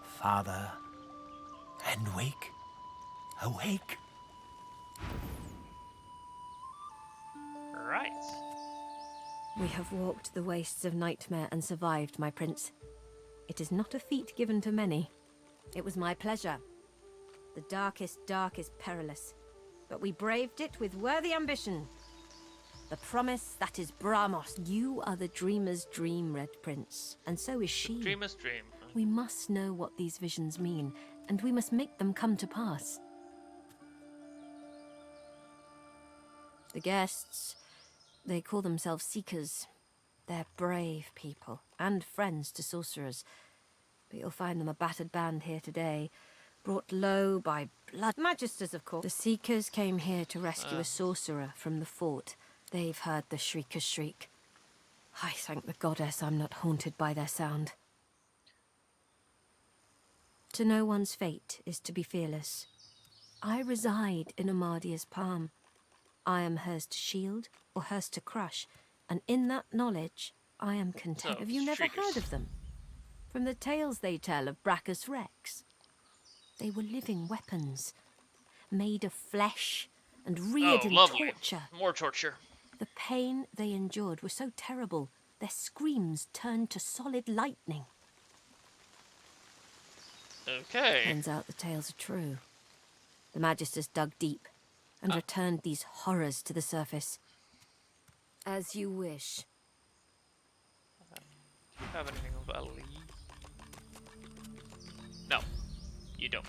Father, and wake. Awake. Right. We have walked the wastes of Nightmare and survived, my prince. It is not a feat given to many. It was my pleasure. The darkest dark is perilous, but we braved it with worthy ambition. The promise that is Bramos. You are the dreamer's dream, Red Prince, and so is she. The dreamer's dream. We must know what these visions mean, and we must make them come to pass. The guests, they call themselves Seekers. They're brave people, and friends to sorcerers. But you'll find them a battered band here today, brought low by blood magisters, of course. The Seekers came here to rescue a sorcerer from the fort. They've heard the Shrieker's shriek. I thank the goddess I'm not haunted by their sound. To know one's fate is to be fearless. I reside in Amadia's palm. I am hers to shield or hers to crush, and in that knowledge, I am content. Oh, have you never Shriekers. heard of them? From the tales they tell of Brachus Rex. They were living weapons, made of flesh and reared in lovely. torture. More torture. The pain they endured was so terrible, their screams turned to solid lightning. Okay. Turns out the tales are true. The Magisters dug deep and returned these horrors to the surface. As you wish. Do you have anything of value? No, you don't.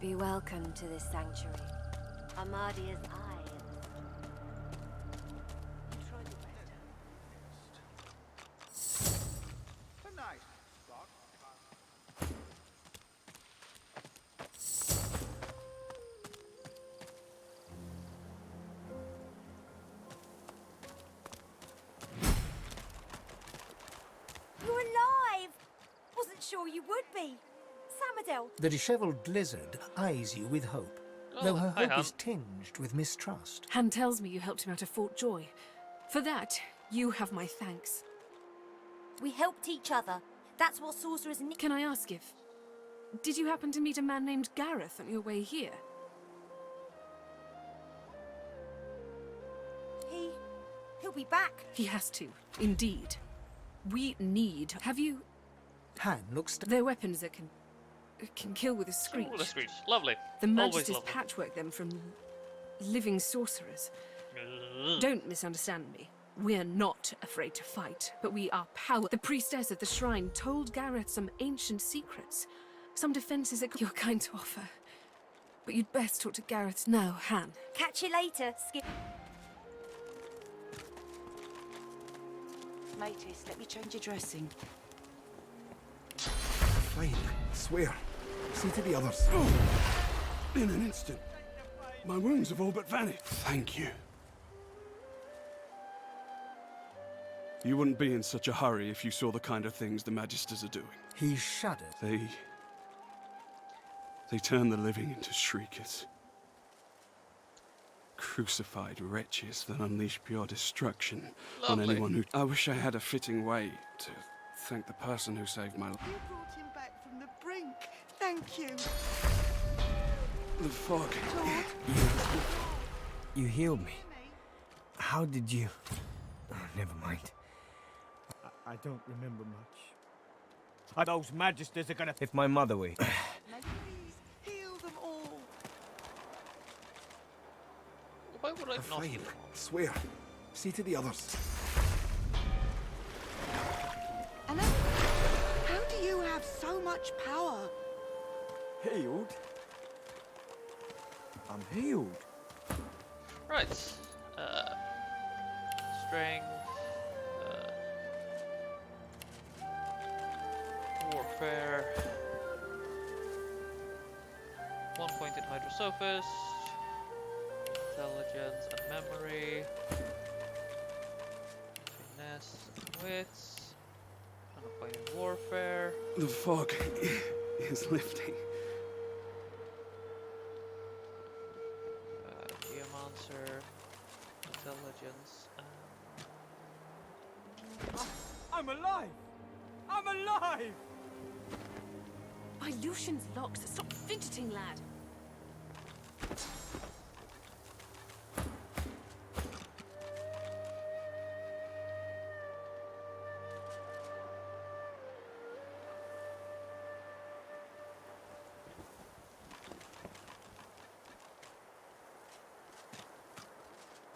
Be welcome to this sanctuary. Amadia's eye. You're alive! Wasn't sure you would be. Samadel. The dishevelled lizard eyes you with hope, though her I hope is have. tinged with mistrust. Han tells me you helped him out of Fort Joy. For that, you have my thanks. We helped each other. That's what sorcerers need. Can I ask if... Did you happen to meet a man named Gareth on your way here? He'll be back. He has to, indeed. We need... Have you... Han looks... They're weapons that can kill with a screech. With a screech. Lovely. The Always Magisters lovely. patchwork them from living sorcerers. Don't misunderstand me. We're not afraid to fight, but we are power. The priestess at the shrine told Gareth some ancient secrets Some defences that you're kind to offer. But you'd best talk to Gareth. No, Han. Catch you later, Skip. Matis, let me change your dressing. Fine, swear. See to the others. In an instant. My wounds have all but vanished. Thank you. You wouldn't be in such a hurry if you saw the kind of things the Magisters are doing. He shuddered. They turn the living into shriekers. Crucified wretches that unleash pure destruction on Lovely. anyone who... I wish I had a fitting way to thank the person who saved my life. You brought him back from the brink. Thank you. The fog. You healed me. How did you... Oh, never mind. I don't remember much. Those Magisters are gonna... If my mother were... Please, heal them all. Why would I not? Fine, swear. See to the others. Anna, how do you have so much power? Healed? I'm healed. Right. Strength. Warfare. 1 point in Hydrosophist. Intelligence and memory. Finesse and wits. And a point in warfare. The fog is lifting. Geomancer. Intelligence. I'm alive! I'm alive! By Lucian's locks, stop fidgeting, lad.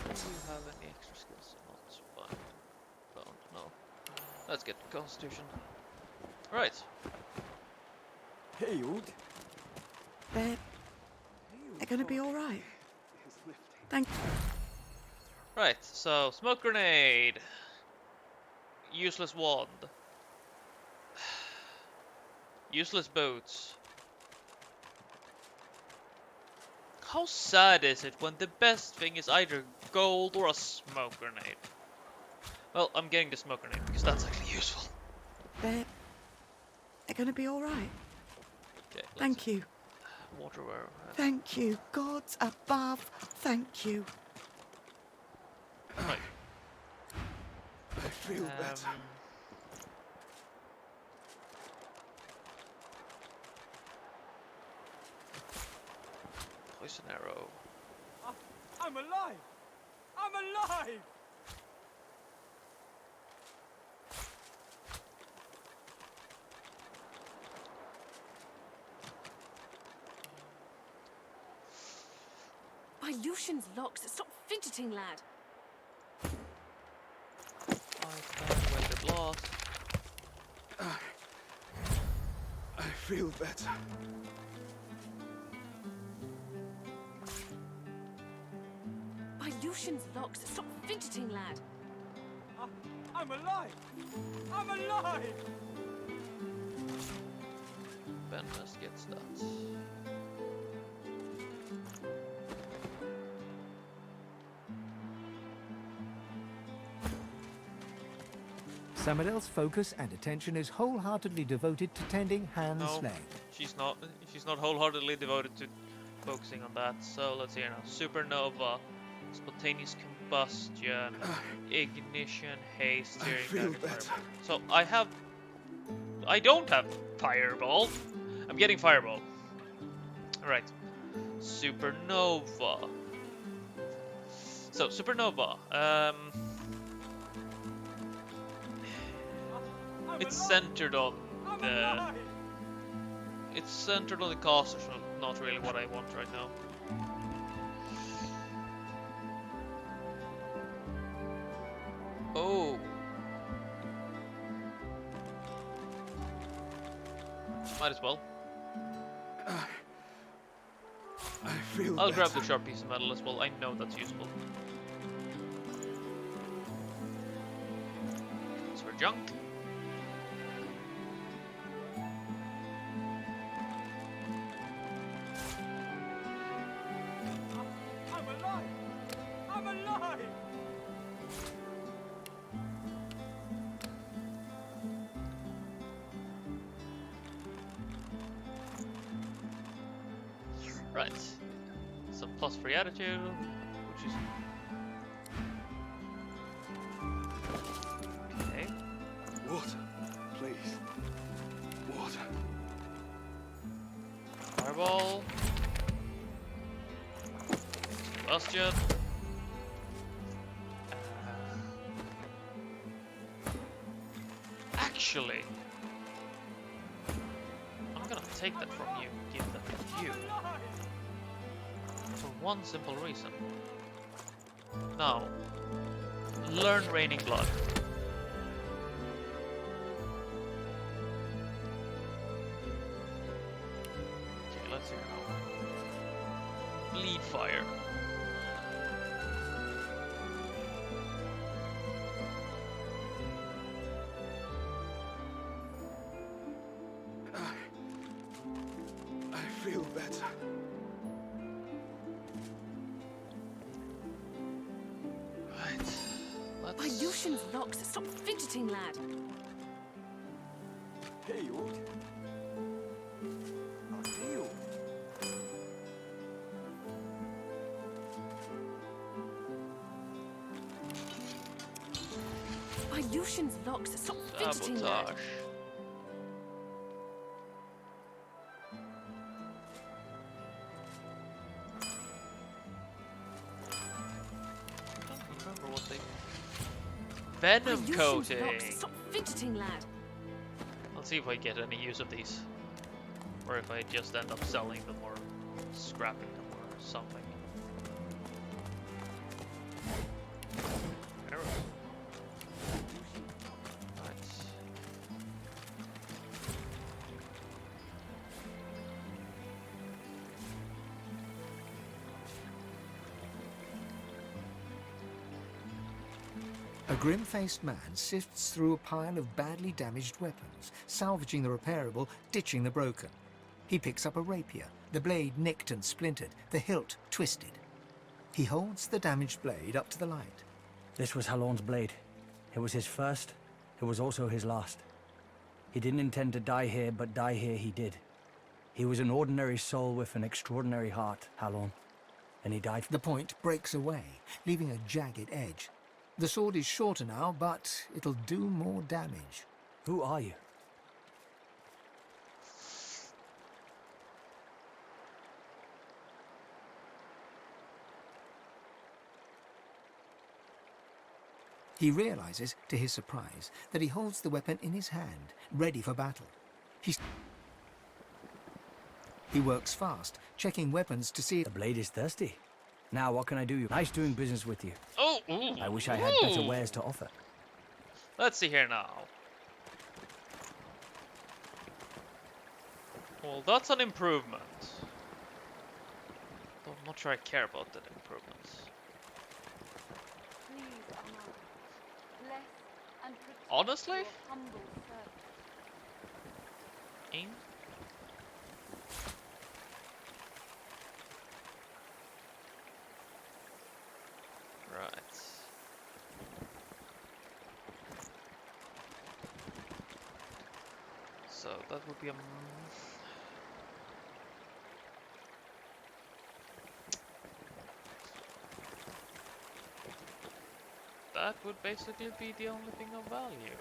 Do you have any extra skills? Not fine. Don't know. Let's get Constitution. Right. Healed? They're gonna be all right. Thank you. Right, so smoke grenade. Useless wand. Useless boots. How sad is it when the best thing is either gold or a smoke grenade? Well, I'm getting the smoke grenade because that's actually useful. They're gonna be all right. Okay, Thank you. Waterwear. Thank you. Gods above, thank you. Right. I feel better. Poison arrow. I'm alive! I'm alive! By Lucian's locks, stop fidgeting, lad. Weighted loss. I feel better. By Lucian's locks, stop fidgeting, lad. I'm alive! I'm alive! Ben must get stats. Samadel's focus and attention is wholeheartedly devoted to tending Han's No, leg. she's not. She's not wholeheartedly devoted to focusing on that. So let's see here now. Supernova, spontaneous combustion, ignition, haste, steering. feel target, better. fireball. So I don't have fireball. I'm getting fireball. All right. Supernova. So supernova. It's centered on the. It's centered on the caster, so not really what I want right now. Oh. Might as well. I'll grab the sharp piece of metal as well. I know that's useful. It's for junk. I'm alive! I'm alive! Right. Some plus free attitude, which is okay. Water, please. Water. Fireball. Bastion. Actually, I'm gonna take that from you, give that to you. For one simple reason. Now, learn Raining Blood. Okay, let's see now. Bleed Fire. I feel better. By Lucian's locks, stop fidgeting, lad. Healed? Not healed. By Lucian's locks, stop fidgeting, lad. Sabotage. I don't remember what they... Venom coating! Stop fidgeting, lad. Let's see if I get any use of these. Or if I just end up selling them or scrapping them or something. Arrow. Right. A grim-faced man sifts through a pile of badly damaged weapons, salvaging the repairable, ditching the broken. He picks up a rapier, the blade nicked and splintered, the hilt twisted. He holds the damaged blade up to the light. This was Halorn's blade. It was his first, it was also his last. He didn't intend to die here, but die here he did. He was an ordinary soul with an extraordinary heart, Halorn. And he died. The point breaks away, leaving a jagged edge. The sword is shorter now, but it'll do more damage. Who are you? He realizes, to his surprise, that he holds the weapon in his hand, ready for battle. He works fast, checking weapons to see... The blade is thirsty. Now, what can I do? Nice doing business with you. Oh, ooh, I wish I had better wares to offer. Let's see here now. Well, that's an improvement. Though I'm not sure I care about that improvement. Honestly? Aim? Right. So that would be a... That would basically be the only thing of value.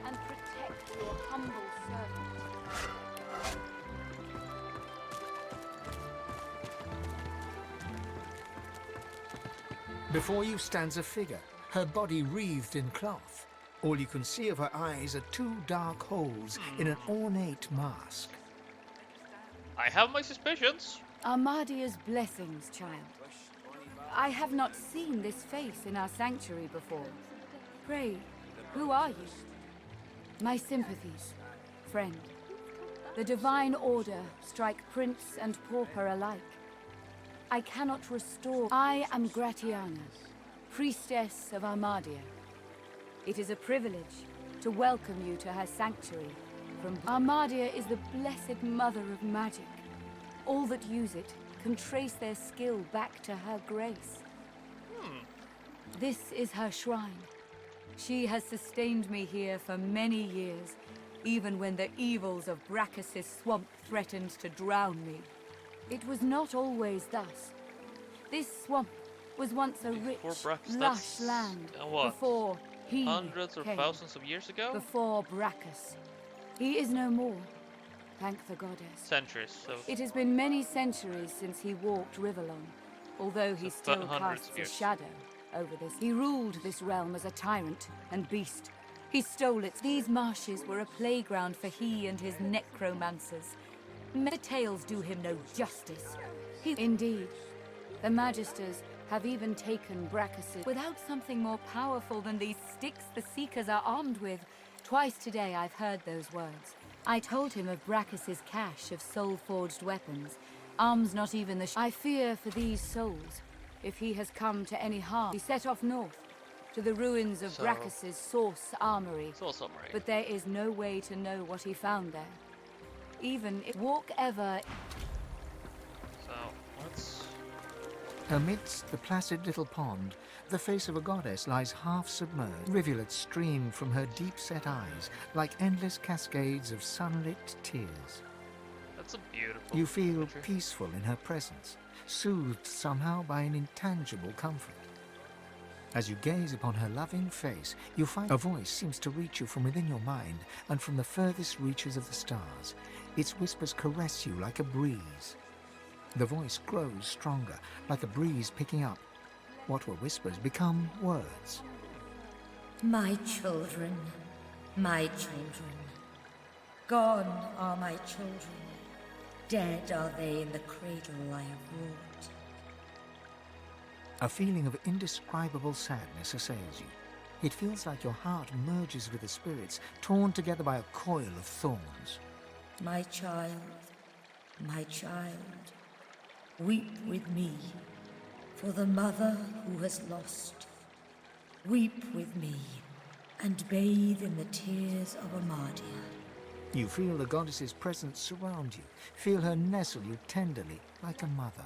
And protect your humble servant. Before you stands a figure, her body wreathed in cloth. All you can see of her eyes are two dark holes in an ornate mask. I have my suspicions. Armadia's blessings, child. I have not seen this face in our sanctuary before. Pray, who are you? My sympathies, friend. The Divine Order strike prince and pauper alike. I cannot restore. I am Gratiana, priestess of Armadia. It is a privilege to welcome you to her sanctuary. Armadia is the blessed mother of magic. All that use it can trace their skill back to her grace. This is her shrine. She has sustained me here for many years, even when the evils of Brachus' swamp threatened to drown me. It was not always thus. This swamp was once a rich, lush land before he hundreds or came. thousands of years ago? Before Brachus. He is no more, thank the goddess. Centuries. So It has been many centuries since he walked Riverlong, although he still hundreds of casts a years. shadow over this. He ruled this realm as a tyrant and beast. He stole it. These marshes were a playground for he and his necromancers. The tales do him no justice. Indeed, the Magisters have even taken Brachus without something more powerful than these sticks the Seekers are armed with. Twice today I've heard those words. I told him of Brachus' cache of soul-forged weapons. Arms not even the I fear for these souls. If he has come to any harm, he set off north, to the ruins of Brachus' Source Armory. But there is no way to know what he found there. Even if walk ever... So, let's... Amidst the placid little pond, the face of a goddess lies half-submerged. Rivulets stream from her deep-set eyes, like endless cascades of sunlit tears. That's a beautiful You feel picture. peaceful in her presence, soothed somehow by an intangible comfort. As you gaze upon her loving face, you find a voice seems to reach you from within your mind and from the furthest reaches of the stars. Its whispers caress you like a breeze. The voice grows stronger, like a breeze picking up. What were whispers become words. My children, my children. Gone are my children. Dead are they in the cradle I have wrought. A feeling of indescribable sadness assails you. It feels like your heart merges with the spirits, torn together by a coil of thorns. My child, weep with me for the mother who has lost. Weep with me and bathe in the tears of Armadia. You feel the goddess's presence surround you, feel her nestle you tenderly like a mother.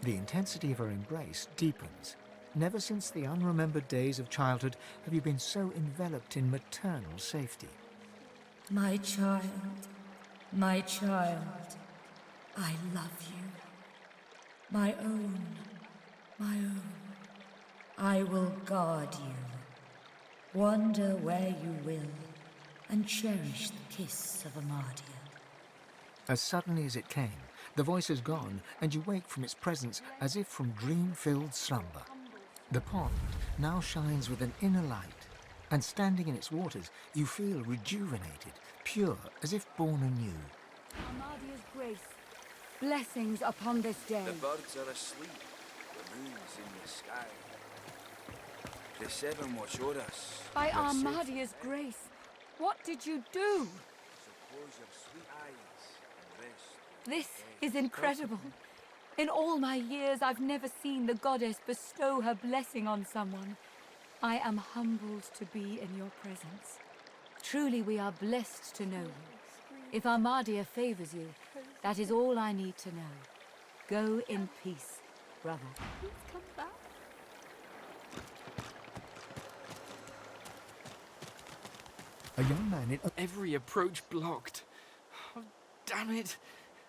The intensity of her embrace deepens. Never since the unremembered days of childhood have you been so enveloped in maternal safety. My child, I love you. My own, my own. I will guard you. Wander where you will, and cherish the kiss of Armadia. As suddenly as it came, the voice is gone, and you wake from its presence as if from dream-filled slumber. The pond now shines with an inner light, and standing in its waters, you feel rejuvenated, pure, as if born anew. Armadia's grace, blessings upon this day. The birds are asleep, the moon's in the sky. The seven watch o'er us. By Your Armadia's grace, what did you do? So close your sweet eyes and rest. This is incredible. In all my years, I've never seen the goddess bestow her blessing on someone. I am humbled to be in your presence. Truly, we are blessed to know you. If Armadia favors you, that is all I need to know. Go in peace, brother. Please come back. A young man in... Every approach blocked. Oh, damn it.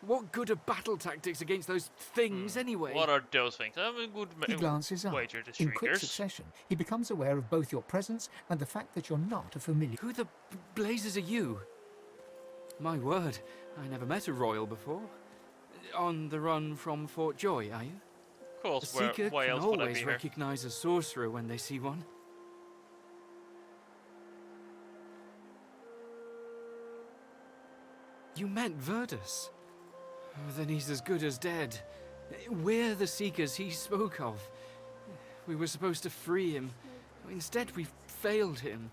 What good are battle tactics against those things anyway? What are those things? I'm a good He glances up. wager to In quick Shriekers. succession, he becomes aware of both your presence and the fact that you're not a familiar. Who the blazes are you? My word, I never met a royal before. On the run from Fort Joy, are you? Of course, A seeker why can else would I be always here? recognize a sorcerer when they see one. You met Verdus? Oh, then he's as good as dead. We're the seekers he spoke of. We were supposed to free him. Instead, we failed him.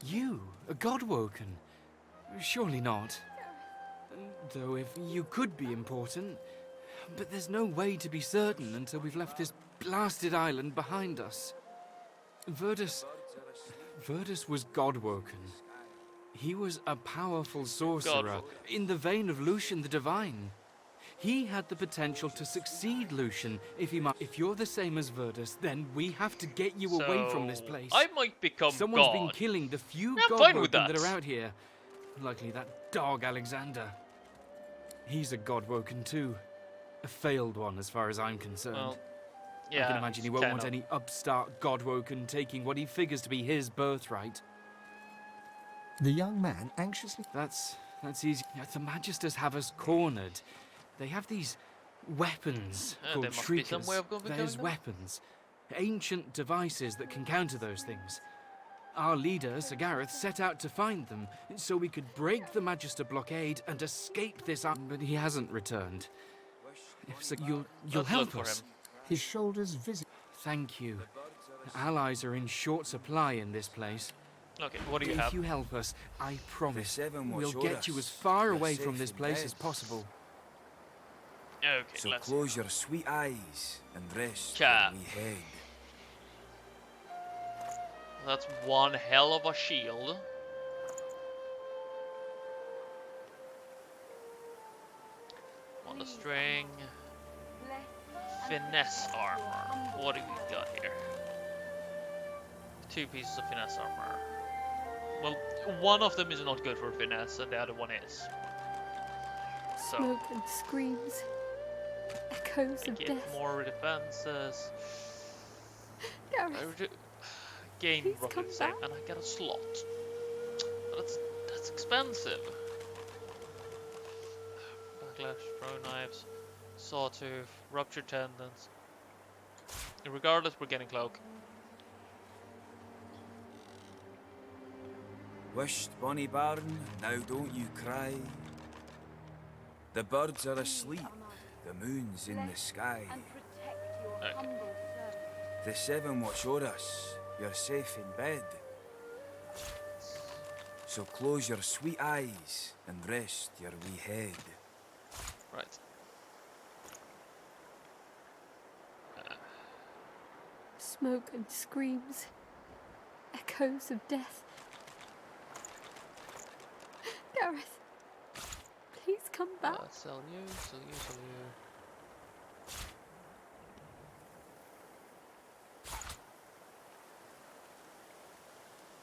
You, a Godwoken? Surely not. Though if you could be important, but there's no way to be certain until we've left this blasted island behind us. Verdus was Godwoken. He was a powerful sorcerer, in the vein of Lucian the Divine. He had the potential to succeed Lucian if he might. If you're the same as Verdus, then we have to get you away from this place. I might become Someone's God. been killing the few I'm fine with Godwoken that that. are out here. Likely that dog Alexander. He's a Godwoken too. A failed one as far as I'm concerned. Well, I yeah, can imagine he he's won't kind want of- any upstart Godwoken taking what he figures to be his birthright. The young man anxiously... That's easy. The Magisters have us cornered. They have these weapons called there must be some shriekers. way of going There's them. weapons. Ancient devices that can counter those things. Our leader, Sir Gareth, set out to find them so we could break the Magister blockade and escape this but he hasn't returned. So you'll Let's help look for us. him. His shoulders visit... Thank you. Allies are in short supply in this place. Okay, what do you if have? you help us, I promise seven will we'll show get you us as far you're away safe from this in place bed. as possible. Okay, So let's close your sweet eyes and rest Cha. where we head. That's one hell of a shield. On the string. Finesse armor. What do we got here? 2 pieces of finesse armor. Well, one of them is not good for finesse, and the other one is. So, Smoke and screams. Echoes I of get death. more defenses. Gareth, Gain please roughly come the same, back. and I get a slot. But that's expensive. Backlash, throw knives, sawtooth, ruptured tendons. Regardless, we're getting cloak. Wished, bonny bairn, now don't you cry. The birds are asleep, the moon's in the sky. Okay. The seven watch o'er us, you're safe in bed. So close your sweet eyes and rest your wee head. Right. smoke and screams. Echoes of death. Gareth, please come back. Sell you, sell you, sell you.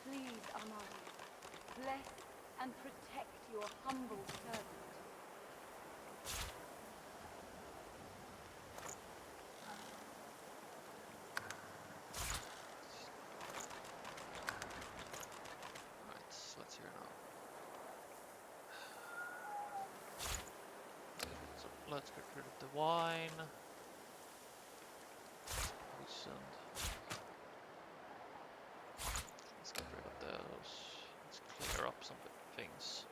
Please, Amari, bless and protect your humble servant. Right, let's hear now. So let's get rid of the wine. Poison. Let's get rid of those. Let's clear up some things.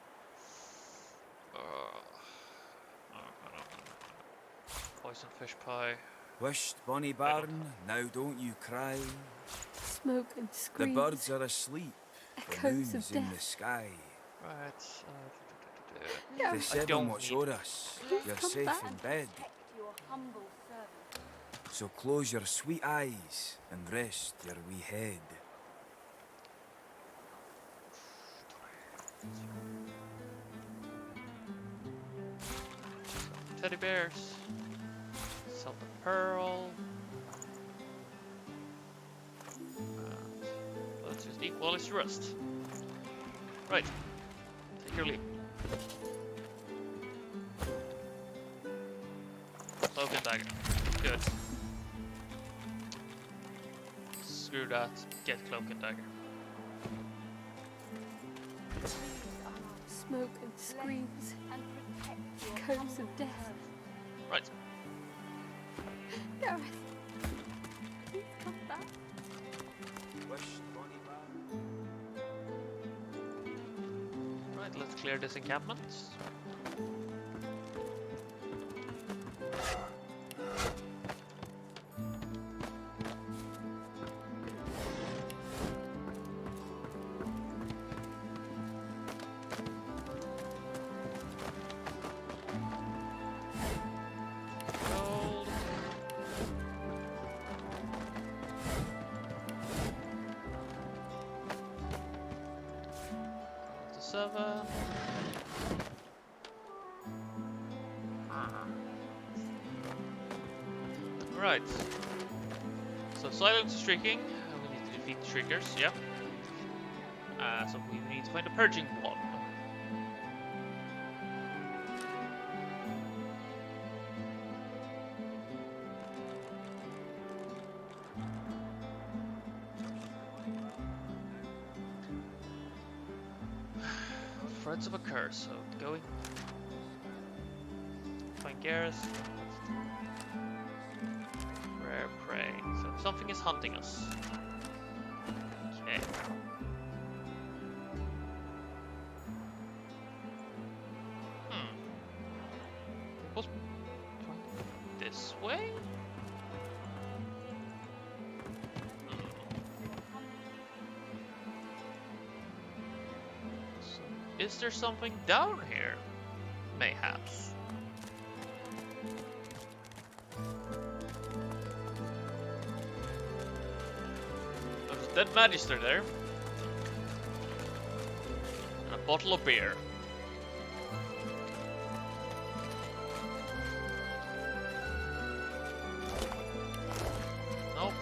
Poison fish pie. Wished, bonny bairn, now don't you cry. Smoke and The screams. birds are asleep, the Echoes moon's of in the death. sky. Right. The Gareth, seven watch o'er us, Please you're come safe back. in bed. Your humble servant. So close your sweet eyes and rest your wee head. Teddy bears. Sell the pearl. And let's just equal his rest. Right. Take your leave. Cloak and dagger. Good. Screw that. Get cloak and dagger. Smoke and screams. Echoes of death. Right. Gareth, please come back. Right, let's clear this encampment. Gold. To 7. Right. So silence is streaking. We need to defeat the shriekers. Yeah. So we need to find a purging one. Threads of a curse. So going. Find Gareth. Rare prey. So something is hunting us. Okay. Was this way? So, is there something down here? Mayhaps. There's a dead magister there. And a bottle of beer. Nope.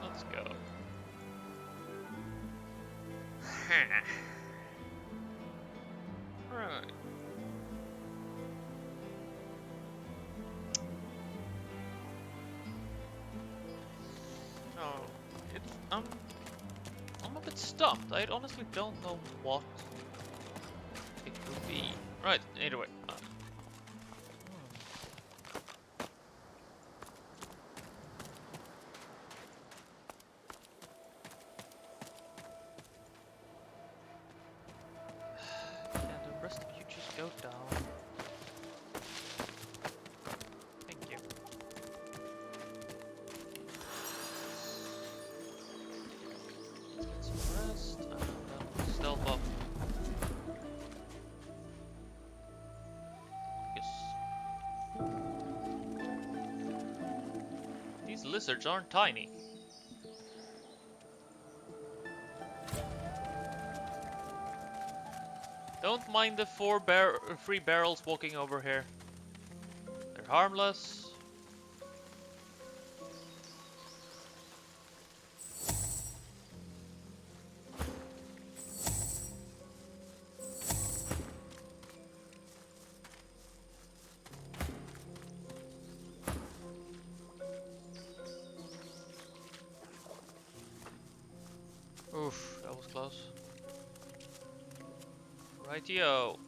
Let's go. Right. Oh, it's I'm a bit stumped. I honestly don't know what it could be. Right. Either way. Can the rest of you just go down? Thank you. Let's get some rest and then stealth up. Yes. These lizards aren't tiny. Don't mind the three barrels walking over here. They're harmless. Oof, that was close. Rightio.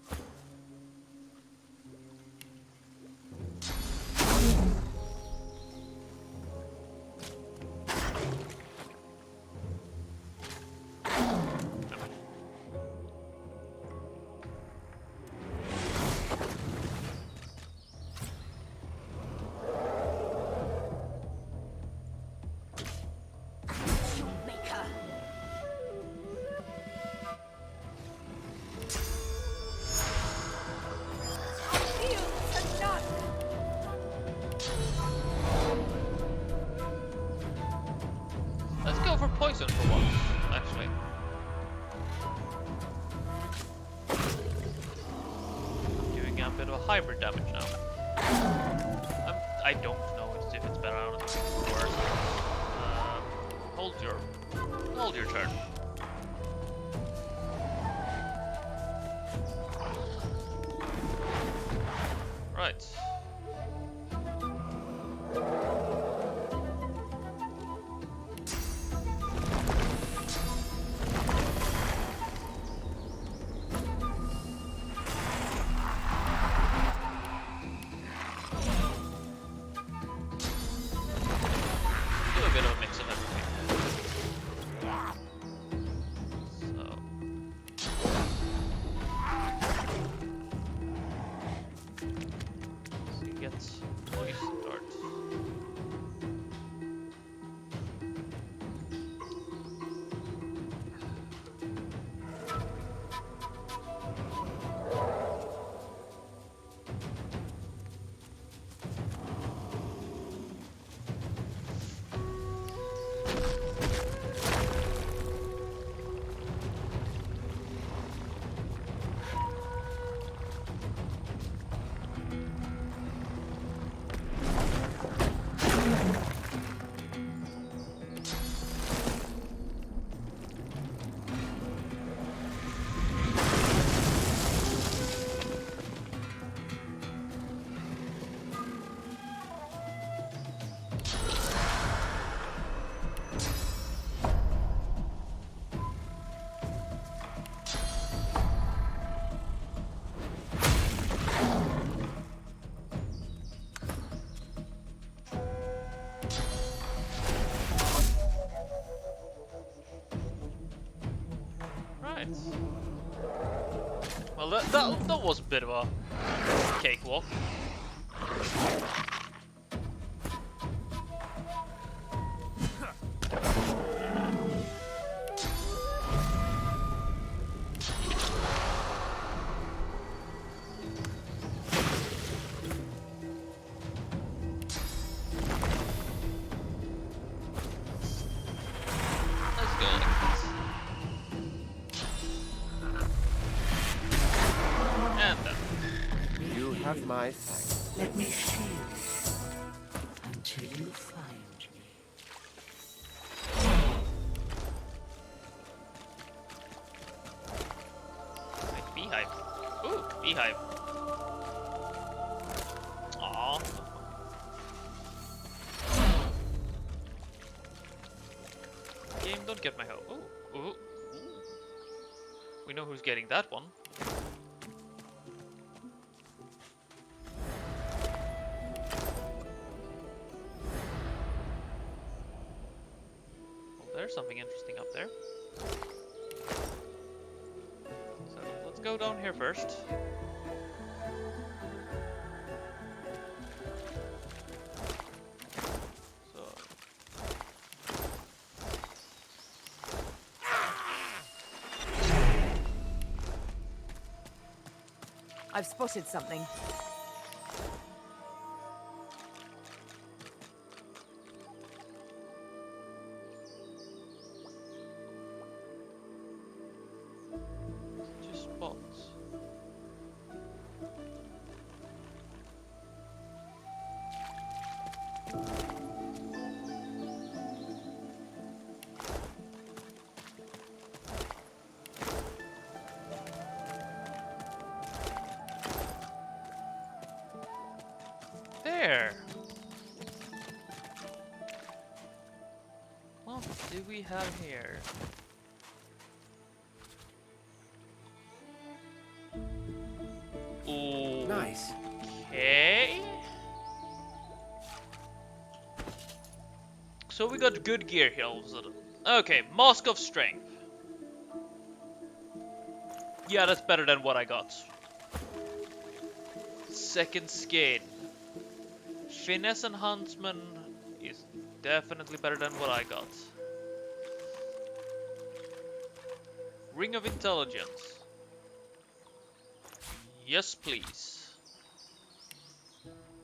actually. Doing a bit of a hybrid damage now. I don't know if it's better. I don't think it's worse. Hold your turn. Right. Do a bit of a mix of everything. So he gets poison darts. Right. Well, that was a bit of a cakewalk. Let's go. And then. You have my thanks. Let me shield until you find me. Wait, beehive. Ooh, beehive. Aww. Game, don't get my hoe. Ooh, ooh, ooh. We know who's getting that one. Well, there's something interesting up there. So let's go down here first. So I've spotted something. two spots. There. What do we have here? Ooh. Nice. Okay. So we got good gear here all of a sudden. Okay, Mask of Strength. Yeah, that's better than what I got. Second Skin. Finesse and Huntsman is definitely better than what I got. Ring of Intelligence. Yes, please.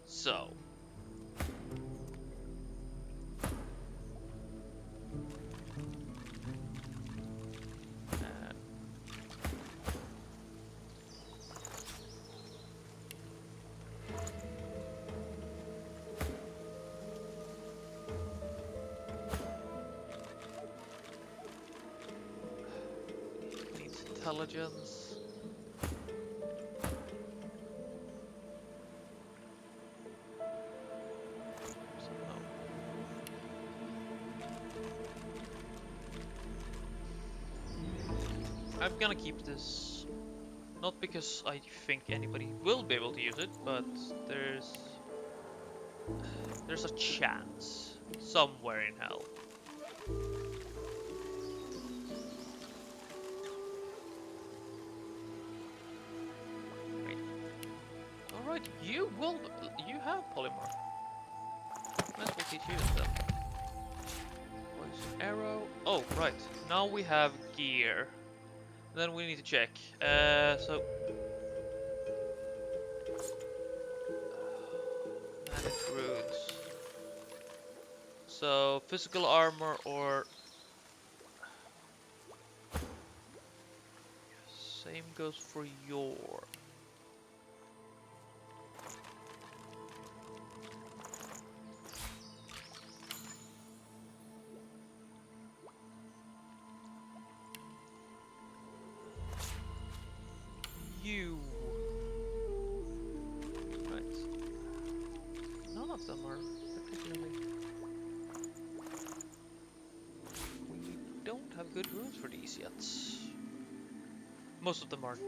So. intelligence. So no. I'm gonna keep this, not because I think anybody will be able to use it, but there's a chance somewhere in hell. Wait. All right, you have polymorph. Might as well teach you stuff. Poison arrow. Oh, right. Now we have gear. Then we need to check. So magic runes. So physical armor or same goes for your. You. Right. None of them are particularly. We don't have good runes for these yet. Most of them are.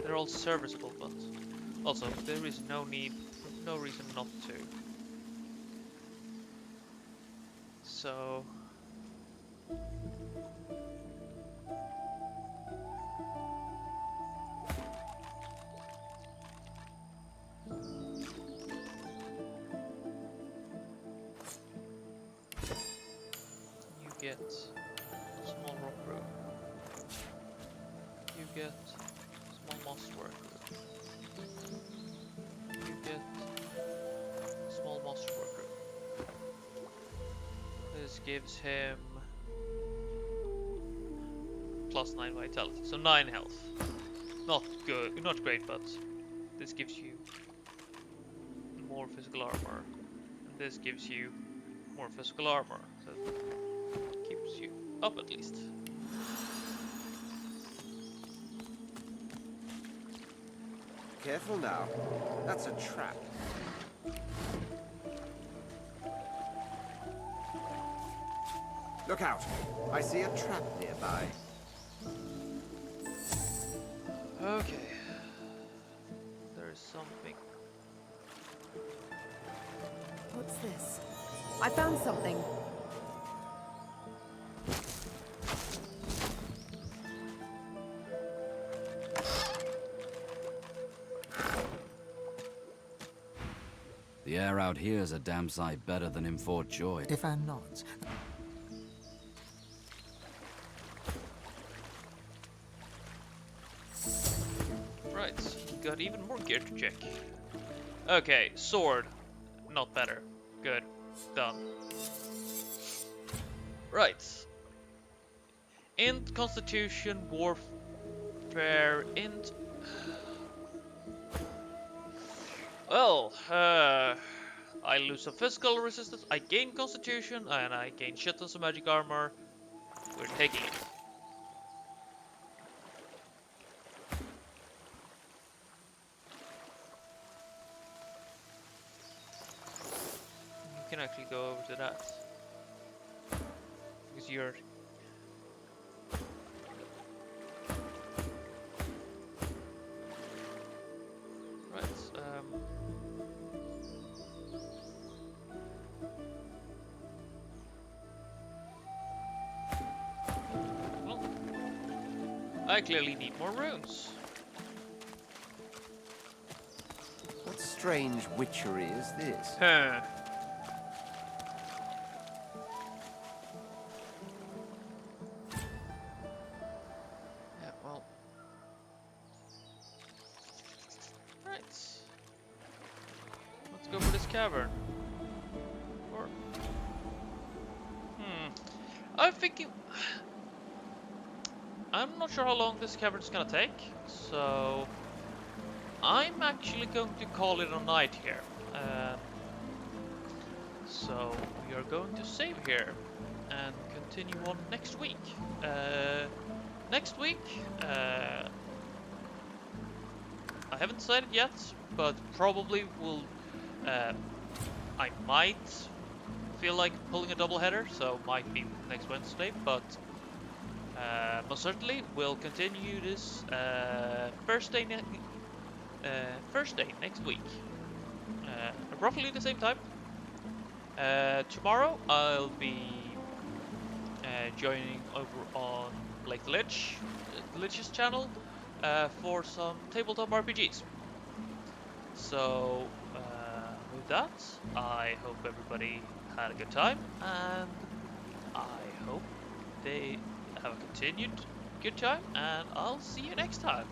They're all serviceable, but also there is no reason not to. So. You get small rock room. You get small moss work. You get small moss worker. This gives him +9 vitality, so 9 health. Not good, not great, but this gives you more physical armor, and this gives you more physical armor, so it keeps you up at least. Careful now. That's a trap. Look out! I see a trap nearby. Okay. There is something. What's this? I found something. The air out here is a damn sight better than in Fort Joy. Stefan nods. Right, got even more gear to check. Okay, sword. Not better. Good. Done. Right. Int, constitution, warfare, int. Well, I lose some physical resistance, I gain constitution, and I gain shit tons of magic armor. We're taking it. You can actually go over to that. Because you're... Right, well, I clearly need more runes. What strange witchery is this? Huh. Yeah, well. Right. Let's go for this cavern. Or... I'm thinking... I'm not sure how long this cavern is gonna take, so... I'm actually going to call it a night here. So we are going to save here and continue on next week. Next next week, I haven't decided yet, but probably will. I might feel like pulling a double header, so might be next Wednesday, but most certainly we'll continue this first day next week, roughly the same time. Tomorrow I'll be joining over on Lake the Lich's channel for some tabletop RPGs. So with that, I hope everybody had a good time, and I hope they have a continued good time, and I'll see you next time.